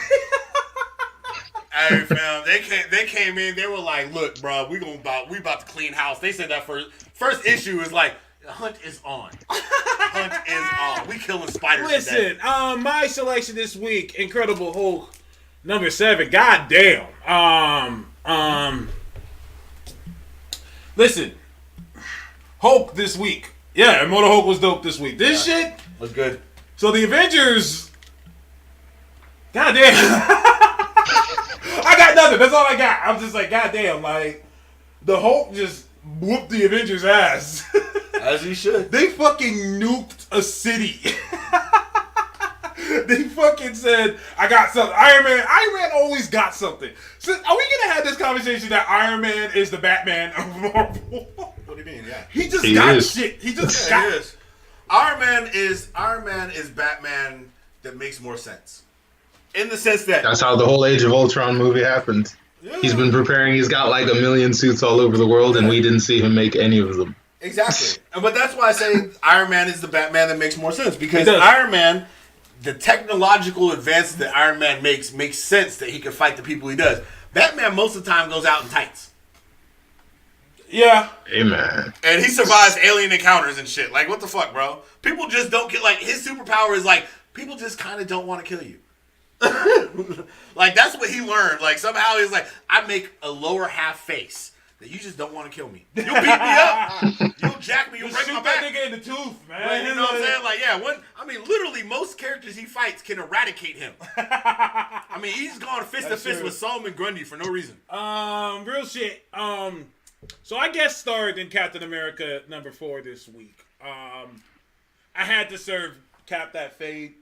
Hey, fam, they came in. They were like, "Look, bro, we about to clean house." They said that first issue is like, "The hunt is on. Hunt is on. We killing spiders." Listen, today. my selection this week, Incredible Hulk #7. God damn. Listen, Hulk this week. Yeah, Immortal Hulk was dope this week. This shit was good. So the Avengers. God damn. I got nothing. That's all I got. I'm just like, God damn. Like, the Hulk just whooped the Avengers' ass. As he should. They fucking nuked a city. They fucking said, I got something. Iron Man always got something. So, are we going to have this conversation that Iron Man is the Batman of Marvel? What do you mean? Yeah. He got shit. He just got it. Iron Man is Batman that makes more sense. In the sense that... That's how the whole Age of Ultron movie happened. Yeah. He's been preparing. He's got like 1 million suits all over the world, and we didn't see him make any of them. Exactly. But that's why I say Iron Man is the Batman that makes more sense. Because Iron Man... The technological advances that Iron Man makes sense that he can fight the people he does. Batman most of the time goes out in tights. Yeah. Amen. And he survives alien encounters and shit. Like, what the fuck, bro? People just don't get, like, his superpower is, like, people just kind of don't want to kill you. Like, that's what he learned. Like, somehow he's like, I make a lower half face. That you just don't want to kill me. You'll beat me up. You'll jack me. You'll break my back. Shoot that nigga in the tooth, man. But you know what I'm saying? Like, yeah, literally, most characters he fights can eradicate him. I mean, he's gone fist to fist with Solomon Grundy for no reason. Real shit. So I guest starred in Captain America #4 this week. I had to serve Cap that fade.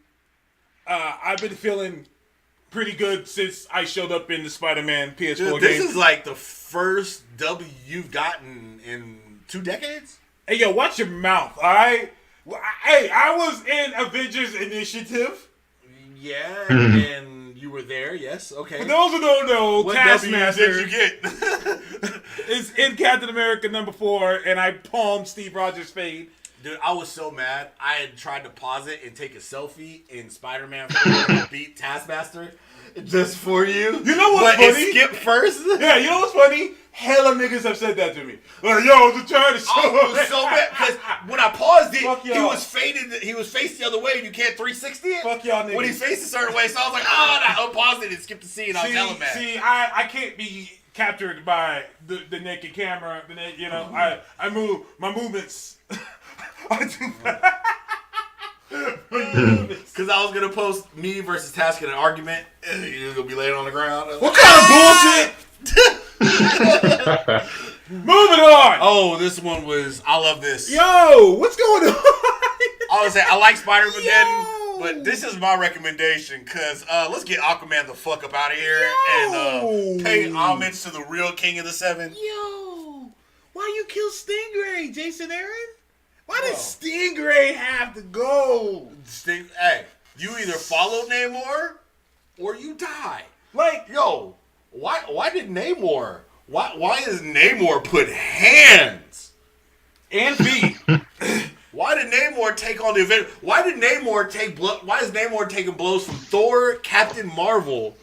I've been feeling pretty good since I showed up in the Spider-Man PS4 game. This is like the first W you've gotten in 2 decades? Hey, yo, watch your mouth, all right? Hey, I was in Avengers Initiative. Yeah, and you were there, yes, okay. For those who don't know, what Taskmaster did you get? is in Captain America #4, and I palmed Steve Rogers' fade. Dude, I was so mad. I had tried to pause it and take a selfie in Spider-Man 4 and beat Taskmaster just for you. You know what's funny? It skipped first. Yeah, you know what's funny? Hella niggas have said that to me. Like, yo, I was trying to show. I was so mad because when I paused it, Fuck he y'all. was faded. He was faced the other way, and you can't 360 it. Fuck y'all niggas. When he faced a certain way, so I was like, oh, and I unpaused it and skipped the scene. I was hella mad. See, I can't be captured by the naked camera. You know, I move my movements. I do that. Because I was gonna post me versus Task in an argument, and you're gonna be laying on the ground. What kind of bullshit? Moving on. Oh, this one was. I love this. Yo, what's going on? I was say I like Spider-Man, Yo. but this is my recommendation because let's get Aquaman the fuck up out of here and pay homage to the real King of the Seven. Yo, why you kill Stingray, Jason Aaron? Why did Stingray have to go? Hey, you either follow Namor or you die. Like, Yo, why did Namor? Why is Namor put hands and feet. Why did Namor take on the event? Why did Namor take blow? Why is Namor taking blows from Thor, Captain Marvel,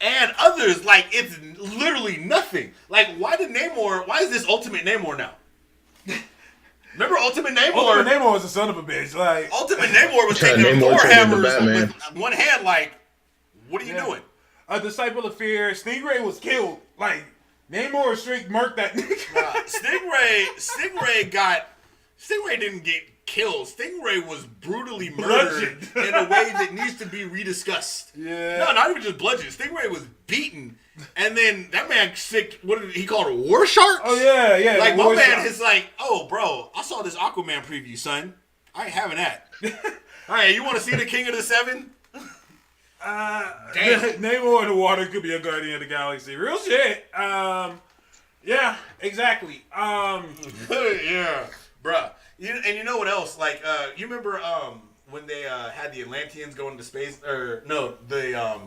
and others? Like it's literally nothing. Like why is this Ultimate Namor now? Remember Ultimate Namor? Ultimate Namor was a son of a bitch. Like Ultimate Namor was Yeah, taking Namor Thor turned into hammers Batman. with one hand. Like, what are you doing? a disciple of fear. Stingray was killed. Like Namor straight murked that nigga. Stingray didn't get killed. Stingray was brutally murdered Bludgeoned. in a way that needs to be rediscussed. Yeah. No, not even just bludgeoned. Stingray was beaten, and then that man sick. What did he call it? War sharks? Oh yeah. Like the my war man shark. is like, oh bro, I saw this Aquaman preview, son. I ain't having that. All right, you want to see the King of the Seven? Damn. Namor in the water could be a Guardian of the Galaxy. Real shit. Yeah, exactly. Yeah, bruh. You know what else? Like, you remember when they had the Atlanteans go into space? Or no, the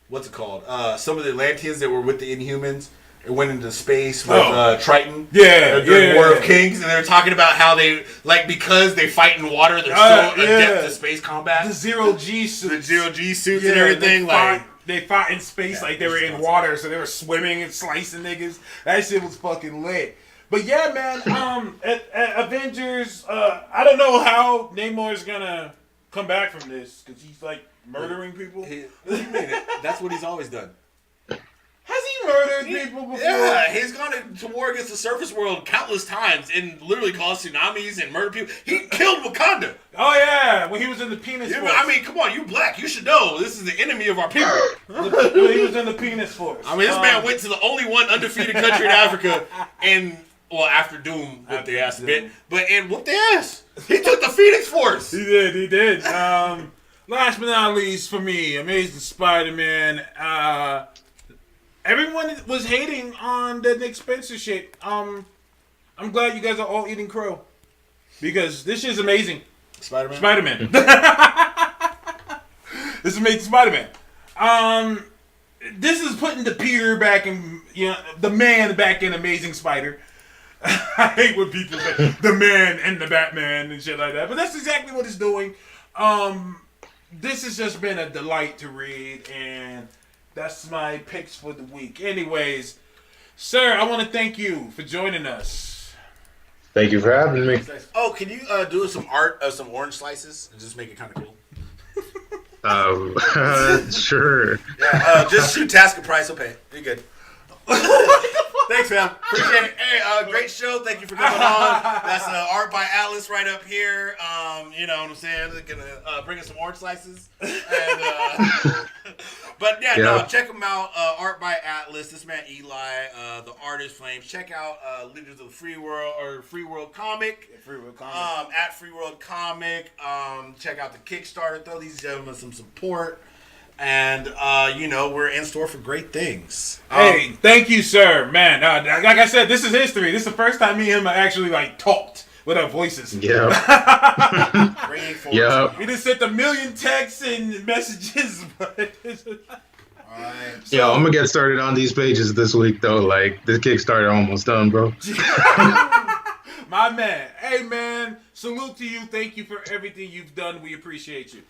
what's it called? Some of the Atlanteans that were with the Inhumans went into space with Triton. Yeah, during yeah. War of Kings, and they were talking about how they because they fight in water, they're still adept to space combat. The zero-G suits. The zero-G suits and everything. They fought in space like they were in water, so they were swimming and slicing niggas. That shit was fucking lit. But yeah, man, at Avengers, I don't know how Namor's gonna come back from this, because he's like murdering people. What do you mean? That's what he's always done. Has he murdered people before? Yeah, he's gone to war against the surface world countless times and literally caused tsunamis and murdered people. He killed Wakanda. Oh yeah, when he was in the penis force. I mean, come on, you black, you should know this is the enemy of our people. When he was in the penis force. I mean, this man went to the only one undefeated country in Africa and, well, after Doom whooped their ass a bit, and whooped their ass. He took the Phoenix Force. He did. Last but not least for me, Amazing Spider-Man. Everyone was hating on the Nick Spencer shit. I'm glad you guys are all eating crow, because this shit's amazing. Spider-Man. This is Amazing Spider-Man. This is putting the Peter back in, the man back in Amazing Spider. I hate when people say the man and the Batman and shit like that, but that's exactly what it's doing. This has just been a delight to read, and that's my picks for the week. Anyways, sir, I want to thank you for joining us. Thank you for having me. Oh, can you do some art of some orange slices and just make it kind of cool? Sure. Yeah, just shoot Tasker price. He'll pay it. You're good. Thanks, man. Appreciate it. Hey, great show. Thank you for coming on. That's art by Atlas right up here. You know what I'm saying? They're gonna bring us some orange slices. And, but yeah, no, check them out. Art by Atlas. This man Eli, the artist Flames. Check out Leaders of the Free World or Freeworld Comic. Freeworld Comic. At Freeworld Comic. Check out the Kickstarter. Throw these gentlemen some support. And, we're in store for great things. Hey, thank you, sir. Man, like I said, this is history. This is the first time me and him actually, talked with our voices. Yeah. Yeah. We just sent a million texts and messages, but... Alright. Yeah, I'm gonna get started on these pages this week, though. Like, this Kickstarter almost done, bro. My man. Hey, man. Salute to you. Thank you for everything you've done. We appreciate you.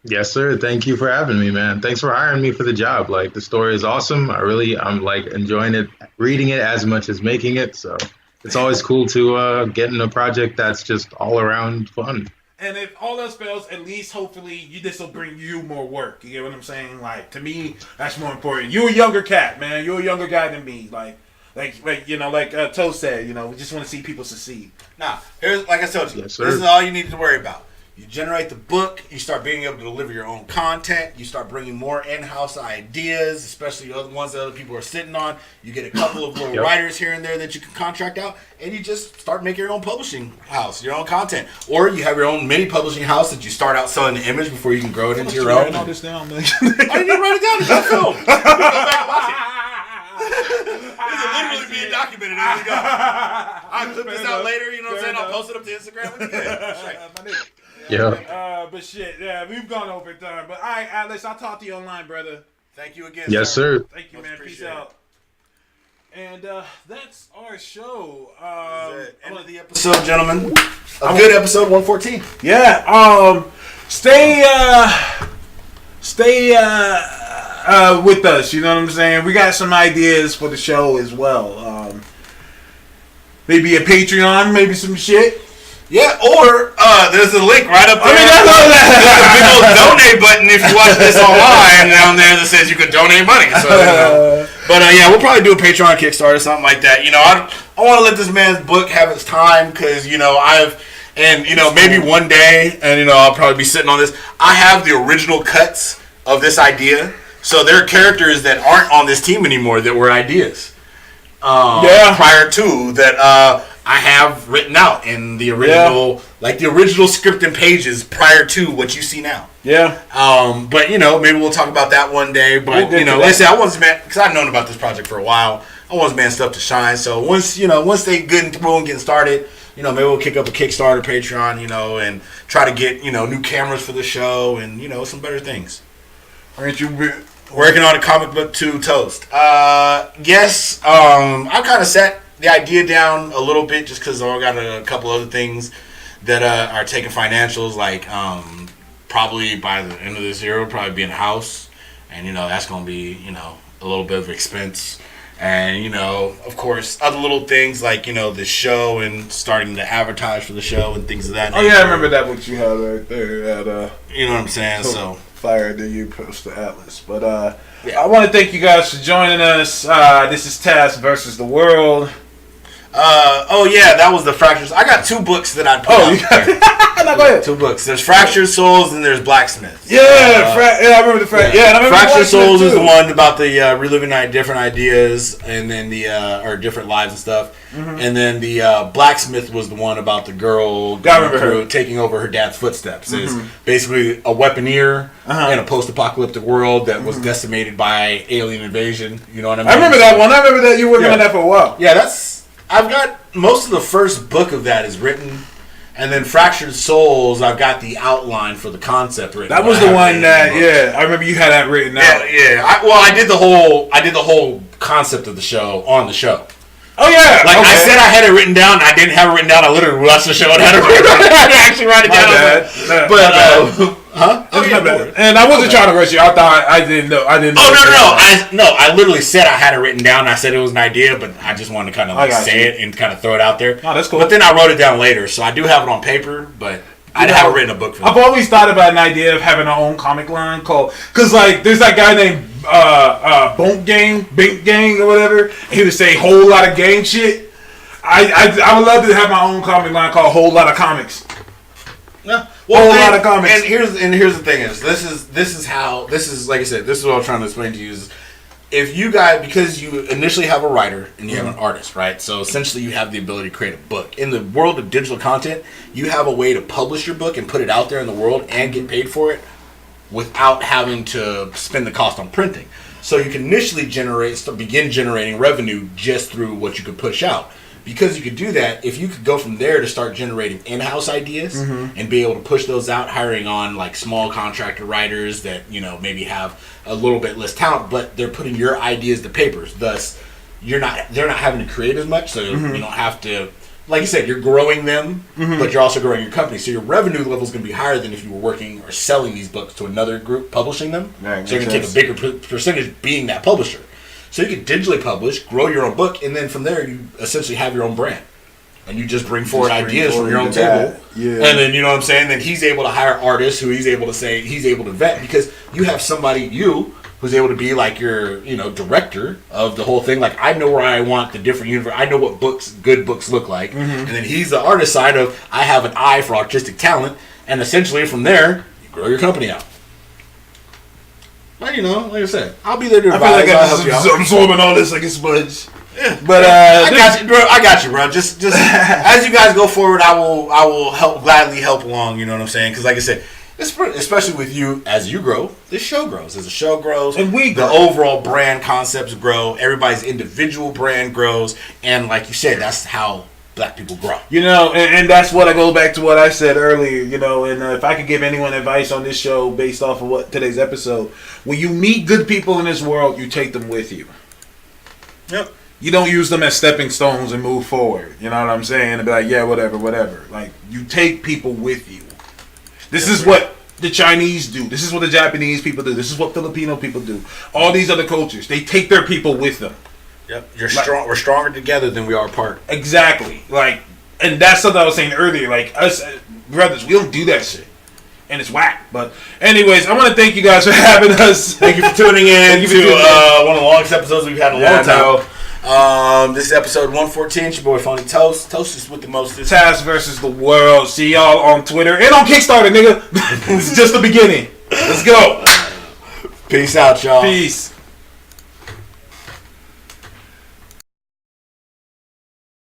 Yes, sir. Thank you for having me, man. Thanks for hiring me for the job. Like, the story is awesome. I'm like enjoying it, reading it as much as making it. So it's always cool to get in a project that's just all around fun. And if all else fails, at least hopefully this will bring you more work. You get what I'm saying? Like, to me, that's more important. You're a younger cat, man. You're a younger guy than me. Like Toast said, we just want to see people succeed. Now, here's like I told you, Yes, sir. this is all you need to worry about. You generate the book, you start being able to deliver your own content, you start bringing more in-house ideas, especially the other ones that other people are sitting on. You get a couple of little writers here and there that you can contract out, and you just start making your own publishing house, your own content. Or you have your own mini publishing house that you start out selling the image before you can grow it into your own. Writing all this down, man. I didn't even write it down. It's on film. Go back and watch it. This is literally being documented as we go. I'll clip this out later, you know what I'm saying? I'll post it up to Instagram. We'll be good. Yeah. But shit, yeah, we've gone over time. But all right, Atlas, I'll talk to you online, brother. Thank you again. Yes, sir. Thank you, Much man. Peace appreciated. out. And that's our show. End of the episode, gentlemen. A good episode 114. Yeah. Stay with us. You know what I'm saying? We got some ideas for the show as well. Maybe a Patreon, maybe some shit. Yeah, or there's a link right up there. That's all There's a big old donate button if you watch this online down there that says you can donate money. So, but yeah, we'll probably do a Patreon Kickstarter, something like that. I want to let this man's book have its time because maybe one day, and I'll probably be sitting on this. I have the original cuts of this idea, so there are characters that aren't on this team anymore that were ideas. Prior to that, I have written out in the original, the original script and pages prior to what you see now. Yeah. But maybe we'll talk about that one day. But like I said, I want this man because I've known about this project for a while. I want this man's stuff to shine. So once they get into and getting started, maybe we'll kick up a Kickstarter, Patreon, and try to get new cameras for the show and some better things. Aren't you? Working on a comic book to Toast. Yes, I kind of set the idea down a little bit just because I got a couple other things that are taking financials. Like probably by the end of this year, we'll probably be in a house, and that's going to be a little bit of expense. And of course, other little things like the show and starting to advertise for the show and things of that nature. Oh yeah, I remember that what you had right there at you know what I'm saying? So. Fire that you post to Atlas. But I want to thank you guys for joining us. This is Taz versus the World. That was the Fractures. I got two books that I put out there. No, go ahead. Two books. There's Fractured Souls and there's Blacksmiths. I remember the Fractured. Yeah, and I remember Fractured Souls is too. the one about the reliving different ideas and then or different lives and stuff. Mm-hmm. And then the Blacksmith was the one about the girl taking over her dad's footsteps. Mm-hmm. It's basically a weaponeer in a post-apocalyptic world that was decimated by alien invasion. You know what I mean? I remember that one. I remember that you were working on that for a while. Yeah, I've got most of the first book of that is written. And then Fractured Souls, I've got the outline for the concept written. That was the one that, I remember you had that written out. Yeah. I did the whole concept of the show on the show. Oh yeah, I said I had it written down. I didn't have it written down. I literally watched the show and had it written down. I had to actually write it down. And I wasn't trying to rush you. I thought I didn't know. I literally said I had it written down. I said it was an idea, but I just wanted to kind of say it and kind of throw it out there. Oh, that's cool. But then I wrote it down later, so I do have it on paper, but I haven't written a book for that. I've always thought about an idea of having our own comic line because there's that guy named Bink Gang or whatever. He would say whole lot of gang shit. I would love to have my own comic line called Whole Lot of Comics. Yeah. Whole lot of comics. And here's the thing is this is like I said, this is what I'm trying to explain to you is if you guys, because you initially have a writer and you have an artist, right? So essentially you have the ability to create a book. In the world of digital content, you have a way to publish your book and put it out there in the world and get paid for it without having to spend the cost on printing. So you can initially begin generating revenue just through what you could push out. Because you could do that, if you could go from there to start generating in-house ideas and be able to push those out, hiring on like small contractor writers that maybe have a little bit less talent, but they're putting your ideas to papers. Thus, they're not having to create as much, so you don't have to like you said, you're growing them, but you're also growing your company. So your revenue level is going to be higher than if you were working or selling these books to another group publishing them. Right, so you're going to take a bigger percentage being that publisher. So you can digitally publish, grow your own book, and then from there you essentially have your own brand. And you just bring forward ideas from your own table. Yeah. And then, you know what I'm saying? Then he's able to hire artists who he's able to vet because you have somebody, who's able to be like your, director of the whole thing. Like, I know where I want the different universe. I know what good books look like. And then he's the artist side of, I have an eye for artistic talent. And essentially from there, you grow your company out. But, like I said, I'll be there to advise. I'll help you out. I'm absorbing all this like a sponge. Yeah. But I got you, bro. Just as you guys go forward, I will gladly help along. You know what I'm saying? Because like I said, especially with you, as you grow, this show grows. As the show grows, and we grow. The overall brand concepts grow. Everybody's individual brand grows, and like you said, that's how Black people grow. And that's what I go back to what I said earlier. And if I could give anyone advice on this show based off of what today's episode, when you meet good people in this world, you take them with you. Yep. You don't use them as stepping stones and move forward. You know what I'm saying? And be like, yeah, whatever. Like, you take people with you. This is what the Chinese do. This is what the Japanese people do. This is what Filipino people do. All these other cultures, they take their people with them. Yep. We're stronger together than we are apart. Exactly. And that's something I was saying earlier. Like, us brothers, we don't do that shit. And it's whack. But anyways, I want to thank you guys for having us. Thank you for tuning in to one of the longest episodes we've had in a long time. This is episode 114. It's your boy Phony Toast. Toast is with the most. Taz versus the world. See y'all on Twitter and on Kickstarter, nigga. It's just the beginning. Let's go. Peace out, y'all. Peace.